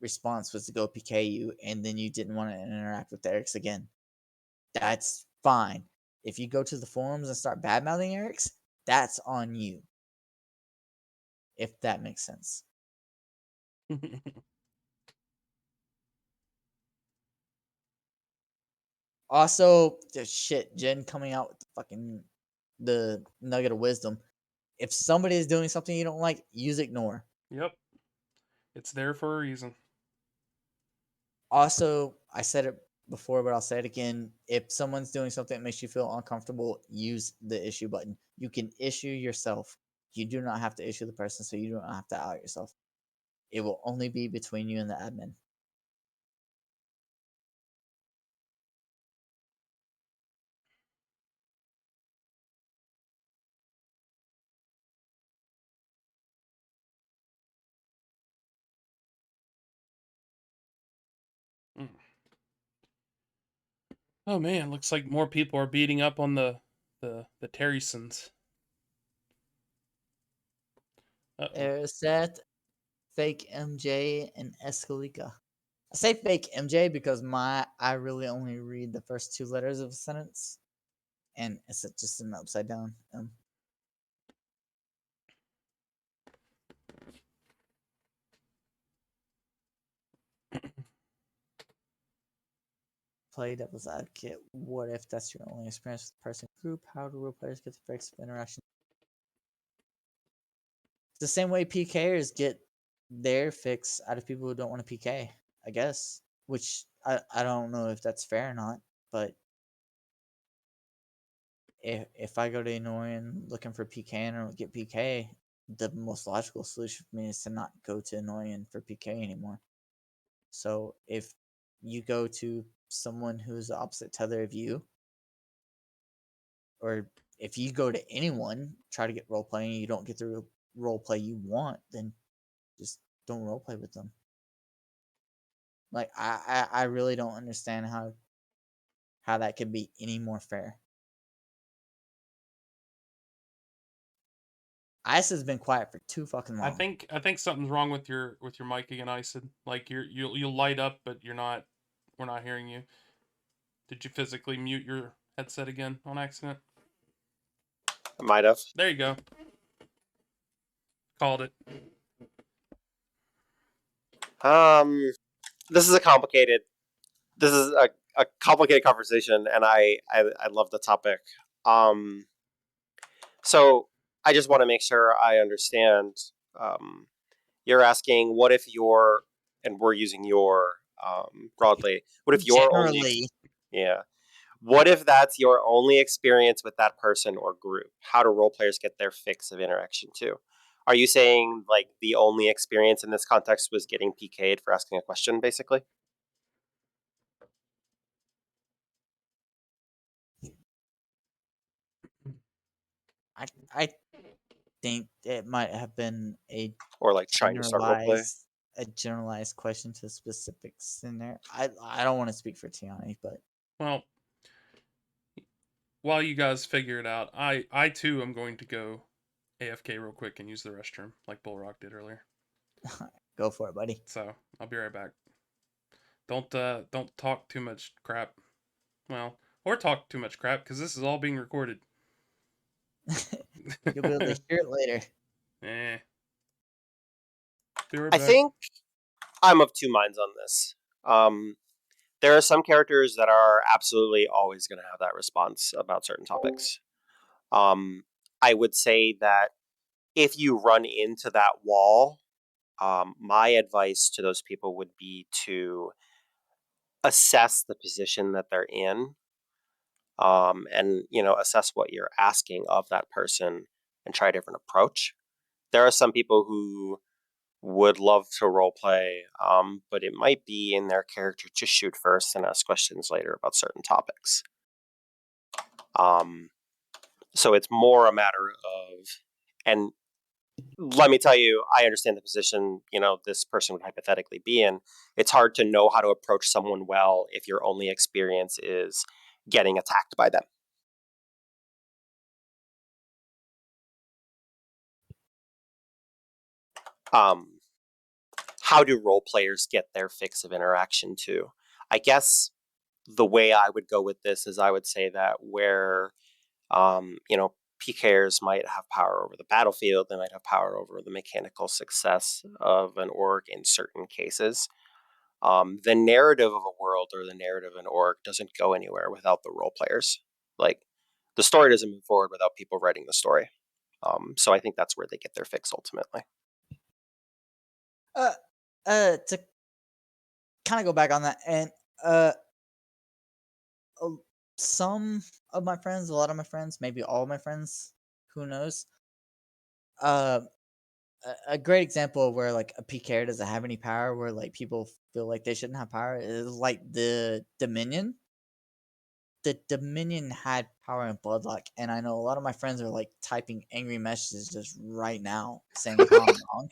response was to go PK you, and then you didn't want to interact with Eric's again. That's fine. If you go to the forums and start bad mouthing Eric's, that's on you. If that makes sense. Also, shit, Jen coming out with the nugget of wisdom. If somebody is doing something you don't like, use ignore. Yep, it's there for a reason. Also, I said it before, but I'll say it again. If someone's doing something that makes you feel uncomfortable, use the issue button. You can issue yourself. You do not have to issue the person, so you don't have to out yourself. It will only be between you and the admin. Mm. Oh man, looks like more people are beating up on the Terrysons. Set, fake MJ, and Escalica. I say fake MJ because I really only read the first two letters of a sentence, and it's just an upside down. Play devil's advocate. What if that's your only experience with the person group? How do role players get the fix of interaction? It's the same way PKers get their fix out of people who don't want to PK, I guess. Which I don't know if that's fair or not, but if I go to Annoying looking for PK and I don't get PK, the most logical solution for me is to not go to Annoying for PK anymore. So if you go to someone who's the opposite tether of you, or if you go to anyone, try to get role playing, you don't get the role play you want, then just don't role play with them. Like I really don't understand how that could be any more fair. Ice has been quiet for too fucking long. I think something's wrong with your mic again, Ison. Like you light up, but we're not hearing you. Did you physically mute your headset again on accident? I might have. There you go. Called it. This is a complicated. This is a complicated conversation, and I love the topic. So I just want to make sure I understand. You're asking, what if you're, and we're using your broadly. What if your only, yeah. What if that's your only experience with that person or group? How do role players get their fix of interaction too? Are you saying like the only experience in this context was getting PK'd for asking a question, basically? I think it might have been Or like trying to start role play? a generalized question to specifics in there. I don't want to speak for Tiani, but Well, while you guys figure it out, I too am going to go AFK real quick and use the restroom like Bullrock did earlier. Go for it, buddy. So I'll be right back. Don't talk too much crap. Well, or talk too much crap because this is all being recorded. You'll be able to hear it later. Eh. Be right I back. think I'm of two minds on this. There are some characters that are absolutely always going to have that response about certain topics. I would say that if you run into that wall, my advice to those people would be to assess the position that they're in, and assess what you're asking of that person and try a different approach. There are some people who would love to role play, but it might be in their character to shoot first and ask questions later about certain topics. So it's more a matter of, and let me tell you, I understand the position, this person would hypothetically be in. It's hard to know how to approach someone well if your only experience is getting attacked by them. Um, how do role players get their fix of interaction too? I guess the way I would go with this is I would say that where PKers might have power over the battlefield, they might have power over the mechanical success of an org in certain cases. The narrative of a world or the narrative of an org doesn't go anywhere without the role players. Like, the story doesn't move forward without people writing the story. So I think that's where they get their fix ultimately. Uh, to kind of go back on that, and uh, uh, some of my friends, a lot of my friends, maybe all of my friends, who knows? Uh, a great example of where like a PK doesn't have any power, where like people feel like they shouldn't have power, is like the Dominion. The Dominion had power in Bloodlock, and I know a lot of my friends are like typing angry messages right now saying how I'm wrong.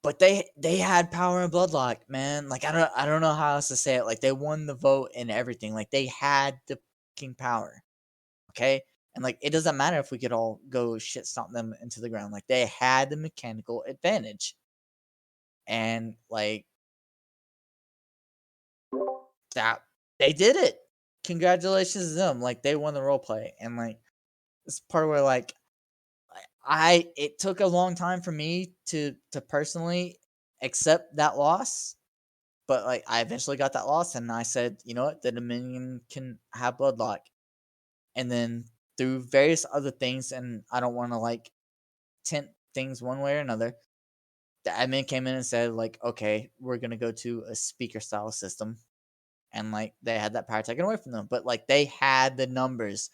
But they had power in Bloodlock, man. Like I don't know how else to say it. Like they won the vote and everything. Like they had the fucking power. Okay? And like it doesn't matter if we could all go shit stomp them into the ground. Like they had the mechanical advantage. And like that they did it. Congratulations to them. Like they won the role play. And like it's part where like it took a long time for me to personally accept that loss. But like I eventually got that loss and I said, you know what, the Dominion can have Bloodlock. And then through various other things, and I don't want to like tint things one way or another, the admin came in and said, like, okay, we're gonna go to a speaker style system. And like they had that power taken away from them. But like they had the numbers.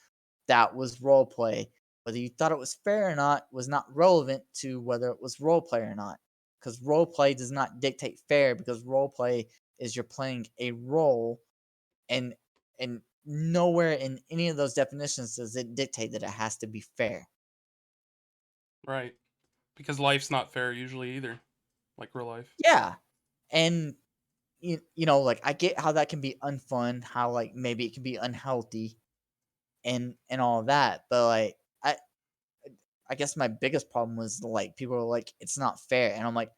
That was role play. Whether you thought it was fair or not was not relevant to whether it was role play or not. Because role play does not dictate fair, because role play is you're playing a role, and nowhere in any of those definitions does it dictate that it has to be fair. Right. Because life's not fair usually either. Like real life. Yeah. And you know, like I get how that can be unfun, how like maybe it can be unhealthy and all of that, but like I guess my biggest problem was like people are like it's not fair, and I'm like,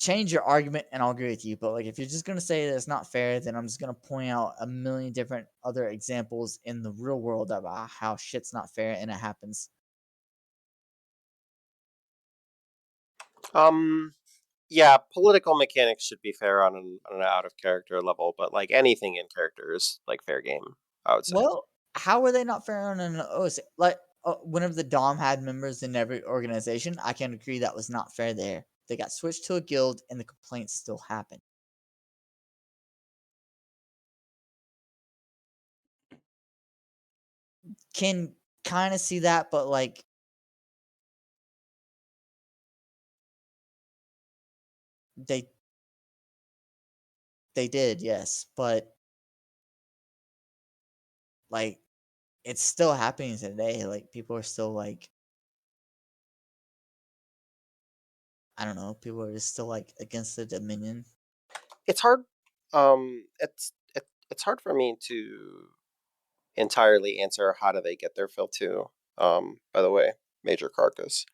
change your argument and I'll agree with you. But like if you're just gonna say that it's not fair, then I'm just gonna point out a million different other examples in the real world about how shit's not fair and it happens. Yeah, political mechanics should be fair on an out of character level, but like anything in character is like fair game, I would say. Well, how were they not fair on an OS? Like whenever the Dom had members in every organization, I can agree that was not fair there. They got switched to a guild and the complaints still happen. Can kind of see that, but like they they did, yes, but like it's still happening today. Like people are still like I don't know, people are just still like against the Dominion. It's hard. It's hard for me to entirely answer how do they get their fill too. By the way, Major Carcass.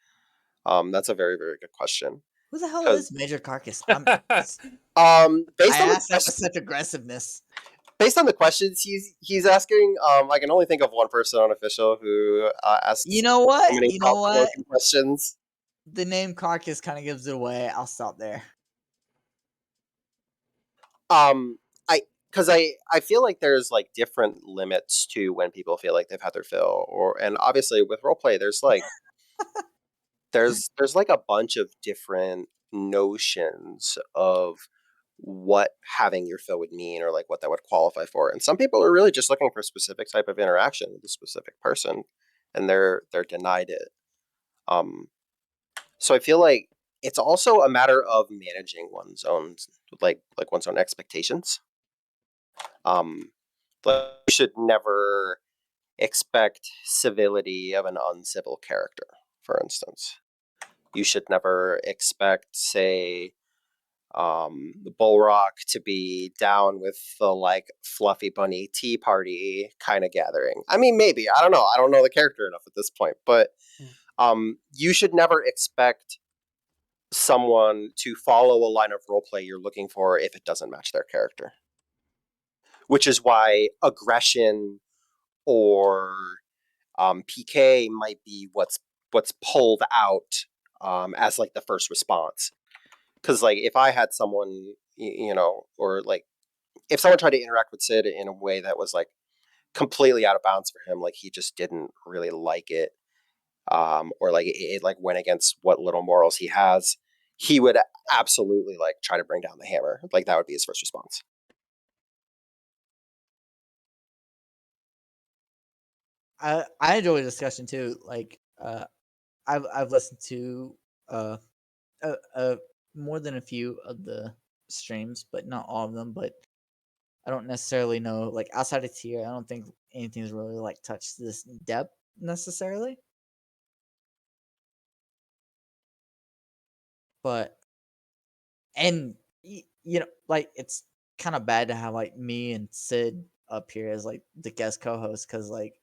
That's a very, very good question. Who the hell Because is Major Carcass? based I on the asked that with question, such aggressiveness. based on the questions he's asking, I can only think of one person on official who You asks know so what? many You know thought what? provoking questions. The name Carcass kind of gives it away. I'll stop there. I because I feel like there's like different limits to when people feel like they've had their fill, or and obviously with roleplay, there's like there's like a bunch of different notions of what having your fill would mean or like what that would qualify for. And some people are really just looking for a specific type of interaction with a specific person and they're denied it. So I feel like it's also a matter of managing one's own like one's own expectations. Like you should never expect civility of an uncivil character, for instance. You should never expect, say, Bullrock to be down with the like fluffy bunny tea party kind of gathering. I mean, maybe I don't know. I don't know the character enough at this point, but you should never expect someone to follow a line of roleplay you're looking for if it doesn't match their character. Which is why aggression or PK might be what's pulled out as like the first response. Because like if I had someone, or like if someone tried to interact with Sid in a way that was like completely out of bounds for him, like he just didn't really like it, or like it like went against what little morals he has, he would absolutely like try to bring down the hammer. Like that would be his first response. I enjoy the discussion too. Like I've listened to uh, more than a few of the streams, but not all of them. But I don't necessarily know. Like outside of tier, I don't think anything's really like touched this depth necessarily. But and like it's kind of bad to have like me and Sid up here as like the guest co-host because like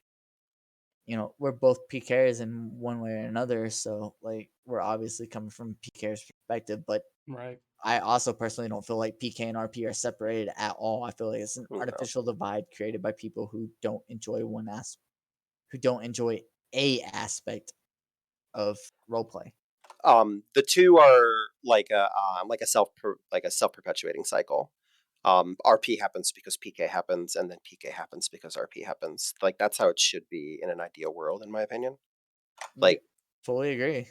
we're both PKers in one way or another. So like we're obviously coming from PKers perspective, but Right. I also personally don't feel like PK and RP are separated at all. I feel like it's an No. artificial divide created by people who don't enjoy who don't enjoy a aspect of roleplay. The two are like a self perpetuating cycle. RP happens because PK happens, and then PK happens because RP happens. Like that's how it should be in an ideal world, in my opinion. Yeah, Like, fully agree.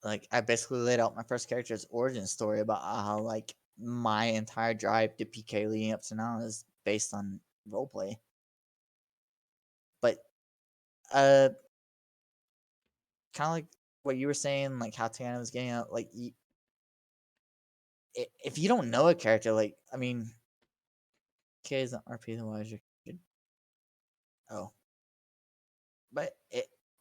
Like I basically laid out my first character's origin story about how like my entire drive to PK leading up to now is based on roleplay. But uh kind of like what you were saying, like how Tana was getting out, like if you don't know a character, like I mean, K is an RP, then why is your oh, but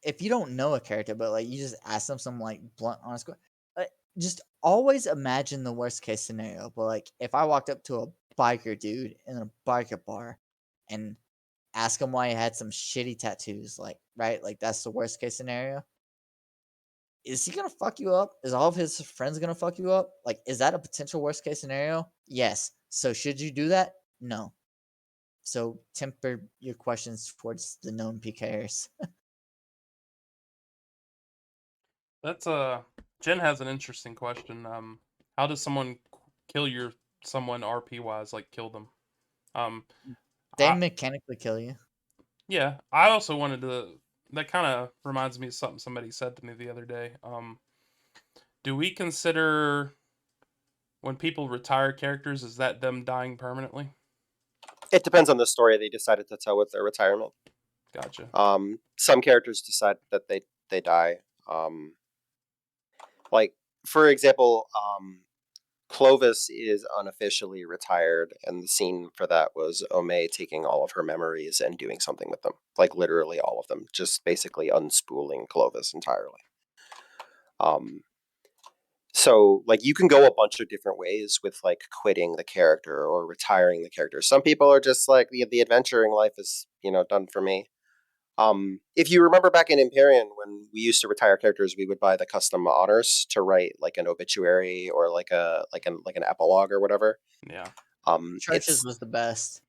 if you don't know a character, but like you just ask them some like blunt, honest, like, just always imagine the worst case scenario. But like if I walked up to a biker dude in a biker bar and ask him why he had some shitty tattoos, like right, like that's the worst case scenario. Is he gonna fuck you up? Is all of his friends gonna fuck you up? Like, is that a potential worst case scenario? Yes. So should you do that? No. So temper your questions towards the known PKers. That's Jen has an interesting question. How does someone kill someone RP wise, like kill them? Um, They I mechanically kill you. Yeah, I also wanted to. That kind of reminds me of something somebody said to me the other day. Do we consider when people retire characters, is that them dying permanently? it depends on the story they decided to tell with their retirement. Gotcha. Some characters decide that they die. Like for example, Clovis is unofficially retired, and the scene for that was Omei taking all of her memories and doing something with them, like literally all of them, just basically unspooling Clovis entirely. Um, so like you can go a bunch of different ways with like quitting the character or retiring the character. Some people are just like the adventuring life is done for me. If you remember back in Imperium, when we used to retire characters, we would buy the custom honors to write like an obituary or like an epilogue or whatever. Yeah. Churches It's was the best.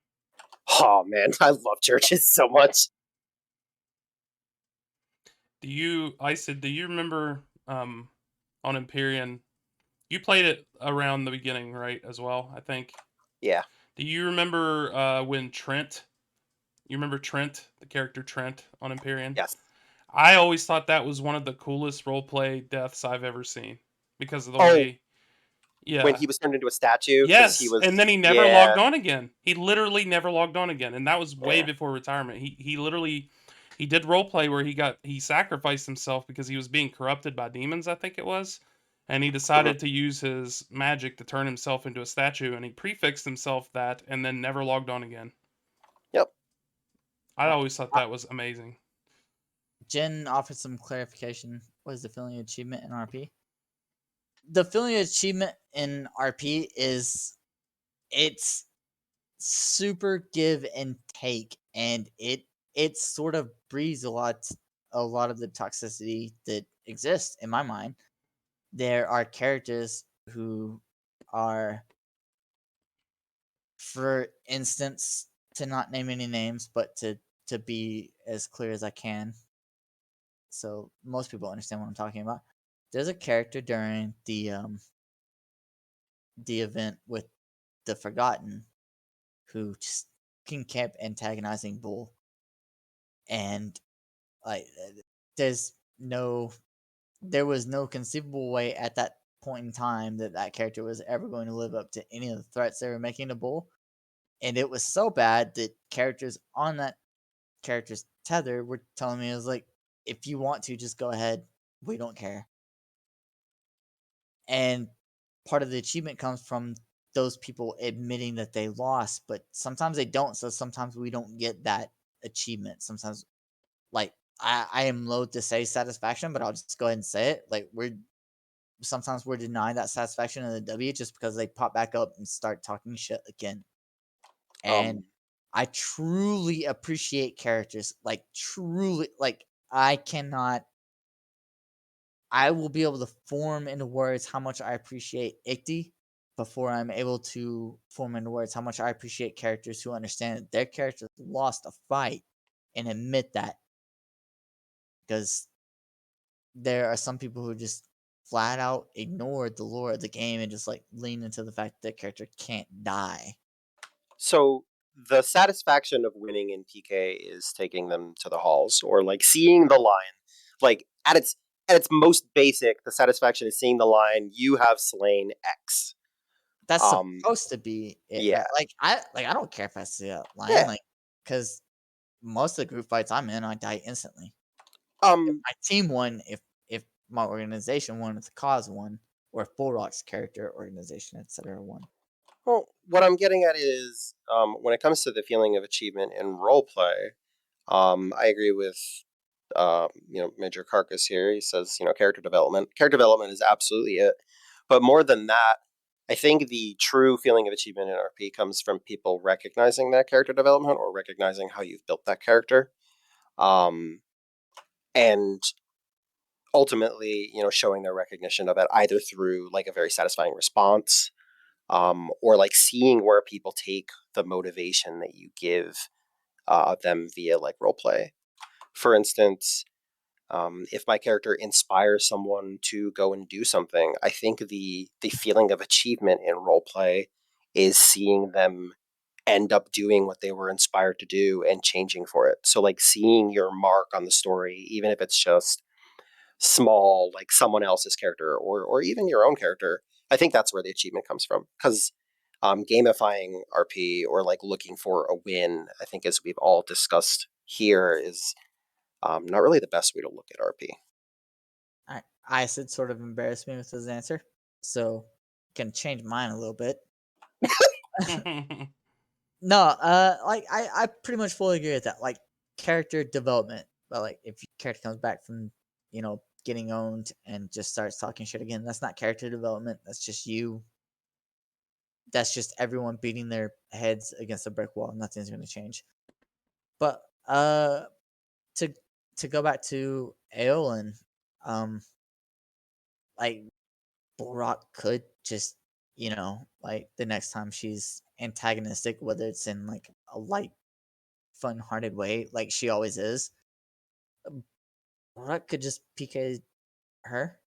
oh man, I love churches so much. I said, do you remember on Empyrean? You played it around the beginning, right? As well, I think. Yeah. Do you remember when Trent? You remember Trent, the character Trent on Empyrean? Yes. I always thought that was one of the coolest roleplay deaths I've ever seen because of the Oh, way. when Yeah. he was turned into a statue because he Yes, and was then he never yeah. logged on again. He literally never logged on again, and that was way Yeah. before retirement. He literally he did role play where he sacrificed himself because he was being corrupted by demons, I think it was, and he Mhm. decided to use his magic to turn himself into a statue, and he prefixed himself that, and then never logged on again. Yep. I always thought that was amazing. Jen offered some clarification. What is the feeling achievement in RP? The feeling achievement in RP is it's super give and take, and it sort of breeds a lot of the toxicity that exists in my mind. There are characters who are, for instance, to not name any names, but to be as clear as I can, so most people understand what I'm talking about. There's a character during the event with the Forgotten who just can keep antagonizing Bull, and like there's no there was no conceivable way at that point in time that that character was ever going to live up to any of the threats they were making to Bull, and it was so bad that characters on that character's tether were telling me, it was like, if you want to, just go ahead, we don't care. And part of the achievement comes from those people admitting that they lost, but sometimes they don't, so sometimes we don't get that achievement. Sometimes, like, I am loath to say satisfaction, but I'll just go ahead and say it. Like, sometimes we're denied that satisfaction in the W just because they pop back up and start talking shit again. And Um I truly appreciate characters, like, truly, like, I will be able to form into words how much I appreciate Ickty before I'm able to form into words how much I appreciate characters who understand that their characters lost a fight and admit that. Because there are some people who just flat out ignore the lore of the game and just like lean into the fact that their character can't die. so the satisfaction of winning in PK is taking them to the halls or like seeing the line. Like at its most basic, the satisfaction is seeing the line, you have slain X. That's Um supposed to be it, yeah. right? Like I don't care if I see a lion, Yeah. like, because most of the group fights I'm in, I die instantly. If Um my team won, if my organization won, if the cause won, or if Bullrock's character, organization, etc. won. well, what I'm getting at is when it comes to the feeling of achievement in roleplay, I agree with Major Carcass here. He says, character development. Character development is absolutely it. But more than that, I think the true feeling of achievement in RP comes from people recognizing that character development or recognizing how you've built that character. And ultimately, showing their recognition of it either through like a very satisfying response, or like seeing where people take the motivation that you give them via like role play. For instance, if my character inspires someone to go and do something, I think the feeling of achievement in role play is seeing them end up doing what they were inspired to do and changing for it. So like seeing your mark on the story, even if it's just small, like someone else's character or even your own character, I think that's where the achievement comes from. Because gamifying RP or like looking for a win, I think as we've all discussed here, is not really the best way to look at RP. I said sort of embarrassed me with his answer, so can change mine a little bit. No, like I pretty much fully agree with that. Like, character development, but like if your character comes back from getting owned and just starts talking shit again, that's not character development. That's just you. That's just everyone beating their heads against a brick wall. Nothing's going to change. But to to go back to Aeolin, um, like Bulrock could just, like the next time she's antagonistic, whether it's in like a light, fun-hearted way, like she always is, Bulrock could just PK her,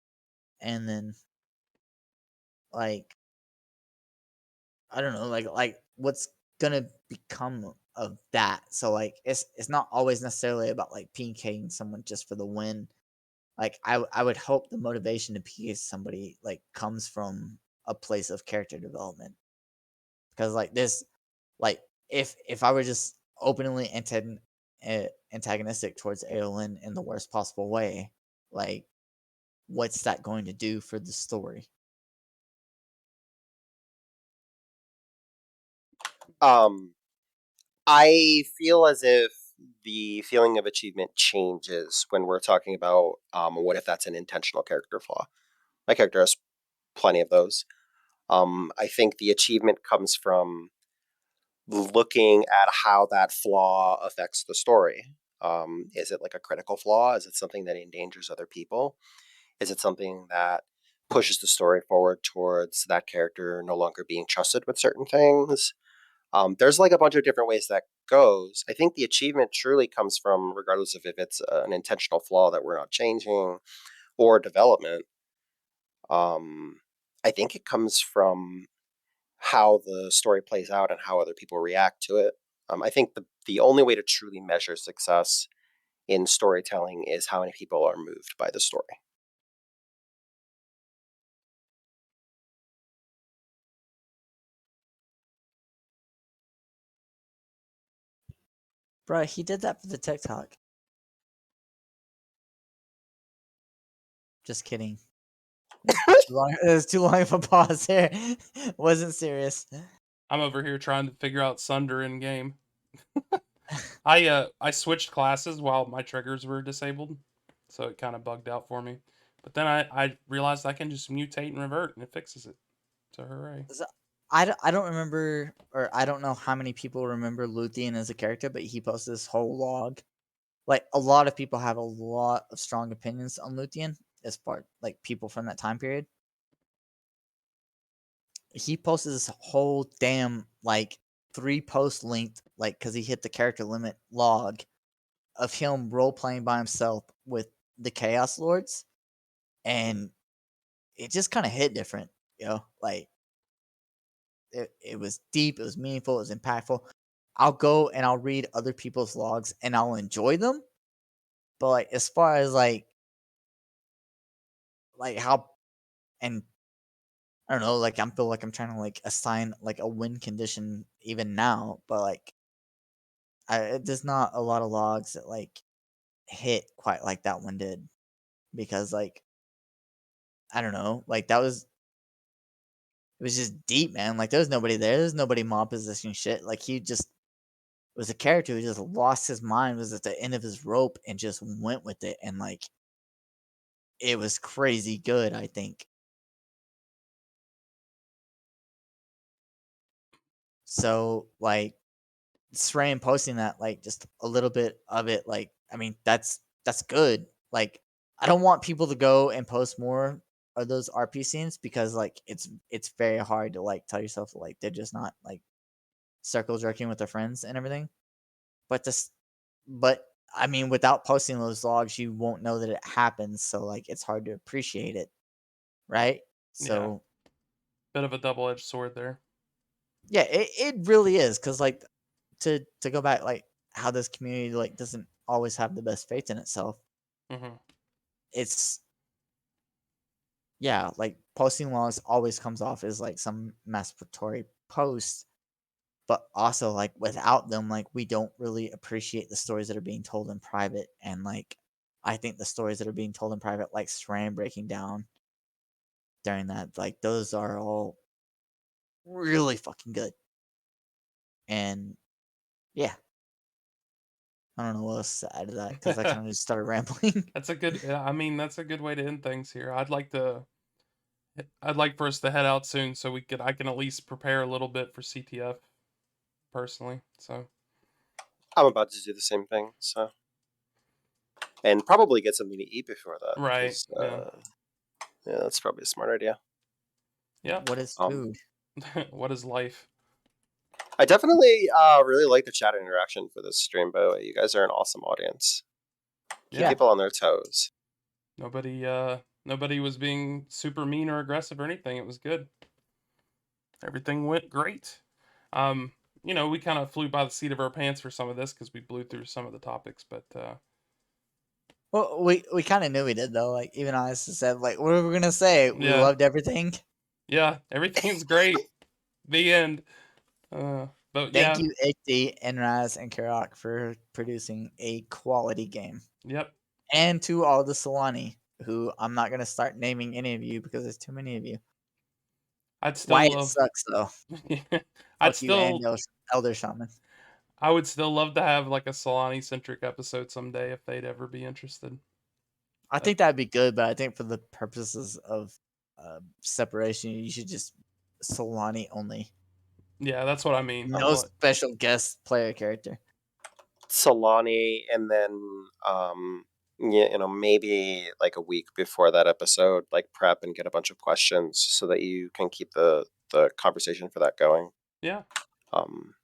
and then like I don't know, like what's gonna become of that? So like it's not always necessarily about like PKing someone just for the win. Like I would hope the motivation to PK somebody like comes from a place of character development, because like this, like if I were just openly antagonistic towards Aolin in the worst possible way, like what's that going to do for the story? Um, I feel as if the feeling of achievement changes when we're talking about what if that's an intentional character flaw. My character has plenty of those. I think the achievement comes from looking at how that flaw affects the story. Is it like a critical flaw? Is it something that endangers other people? Is it something that pushes the story forward towards that character no longer being trusted with certain things? There's like a bunch of different ways that goes. I think the achievement truly comes from, regardless of if it's an intentional flaw that we're not changing or development. I think it comes from how the story plays out and how other people react to it. I think the only way to truly measure success in storytelling is how many people are moved by the story. Bro, he did that for the TikTok. Just kidding. It was too long of a pause there. Wasn't serious. I'm over here trying to figure out Sunder in game. I switched classes while my triggers were disabled, so it kind of bugged out for me. But then I realized I can just mutate and revert, and it fixes it. So hooray! So, I don't remember, or I don't know how many people remember Luthien as a character, but he posted this whole log. Like a lot of people have a lot of strong opinions on Luthien as part like people from that time period. He posted this whole damn like 3 post length, like because he hit the character limit log of him role playing by himself with the Chaos Lords, and it just kind of hit different, like it was deep, it was meaningful, it was impactful. I'll go and I'll read other people's logs and I'll enjoy them, but like as far as like how, and I don't know, like I feel like I'm trying to like assign like a win condition even now, but like there's not a lot of logs that like hit quite like that one did, because like I don't know, like that was, it was just deep, man. Like there was nobody there. There's nobody mob position shit. Like he just was a character who just lost his mind, was at the end of his rope and just went with it, and like it was crazy good, I think. So like Srain posting that, like just a little bit of it, like I mean that's good. Like I don't want people to go and post more of those RP scenes, because like it's very hard to like tell yourself like they're just not like circle jerking with their friends and everything. But this, but I mean, without posting those logs, you won't know that it happens. So like, it's hard to appreciate it, right? Yeah, So bit of a double-edged sword there. yeah, it really is, because like to go back, like how this community like doesn't always have the best faith in itself. Hmm. It's, yeah, like posting logs always comes off as like some masturbatory post, but also like without them, like we don't really appreciate the stories that are being told in private. And like I think the stories that are being told in private, like Stram breaking down during that, like those are all really fucking good. And yeah, I don't know what else to add to that, because I kind of just started rambling. That's a good. I mean, that's a good way to end things here. I'd like for us to head out soon, so I can at least prepare a little bit for CTF personally. So I'm about to do the same thing. So and probably get something to eat before that. Right. 'Cause, Yeah. yeah, that's probably a smart idea. Yeah. What is Um, food? What is life? I definitely really like the chat interaction for this stream. By the way, you guys are an awesome audience. Keep Yeah. people on their toes. Nobody was being super mean or aggressive or anything. It was good. Everything went great. We kind of flew by the seat of our pants for some of this because we blew through some of the topics, but Well, we kind of knew we did though. Like even I said, like, what are we gonna say? We yeah, loved everything. yeah, everything's great. The end. But Thank yeah, you, Ikti, Enraz, and Karak for producing a quality game, yep. and to all the Solani, who I'm not gonna start naming any of you because there's too many of you. I'd still Wyatt love. sucks though. I'd Fuck you and still. Elder Shaman. I would still love to have like a Solani centric episode someday if they'd ever be interested. I think that'd be good, but I think for the purposes of separation, you should just Solani only. Yeah, that's what I mean. No special guest player character. Solani, and then maybe like a week before that episode, like prep and get a bunch of questions so that you can keep the conversation for that going. Yeah. Um,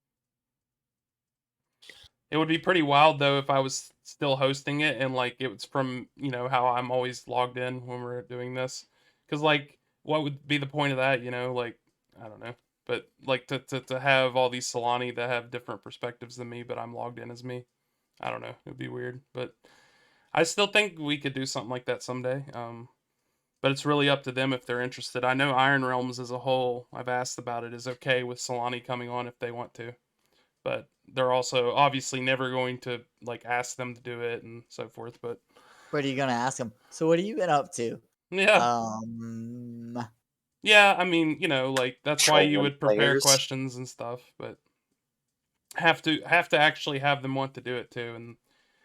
It would be pretty wild though if I was still hosting it and like it was from, how I'm always logged in when we're doing this. Cuz like what would be the point of that, like I don't know. But like to have all these Solani that have different perspectives than me, but I'm logged in as me. I don't know. It would be weird, but I still think we could do something like that someday. But it's really up to them if they're interested. I know Iron Realms as a whole, I've asked about it, is okay with Solani coming on if they want to. But they're also obviously never going to like ask them to do it and so forth. But What are you gonna ask him? So what have you been up to? yeah, Um, yeah. I mean, like that's why you trolling would prepare players. questions and stuff, but have to actually have them want to do it too. And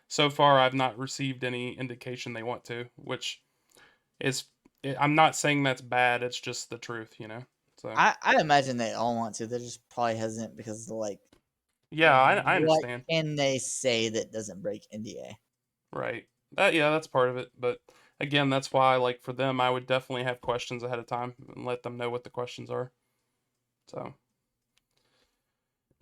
so far, I've not received any indication they want to, which is I'm not saying that's bad. It's just the truth. So I imagine they all want to. They're just probably hesitant because they're like, yeah, I what understand. can they say that doesn't break NDA? Right. Yeah, that's part of it. But again, that's why like for them, I would definitely have questions ahead of time and let them know what the questions are. So,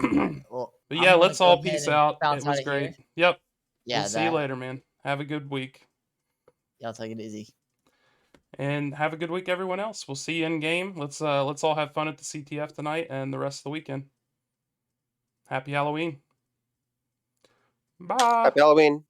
All but right. Well, yeah, I'm gonna let's go all ahead peace and out. bounce It out was of here. great. Yep. We'll Yeah, see you that later, man. Have a good week. y'all take it easy. And have a good week, everyone else. We'll see you in game. Let's all have fun at the CTF tonight and the rest of the weekend. Happy Halloween. Bye. Happy Halloween.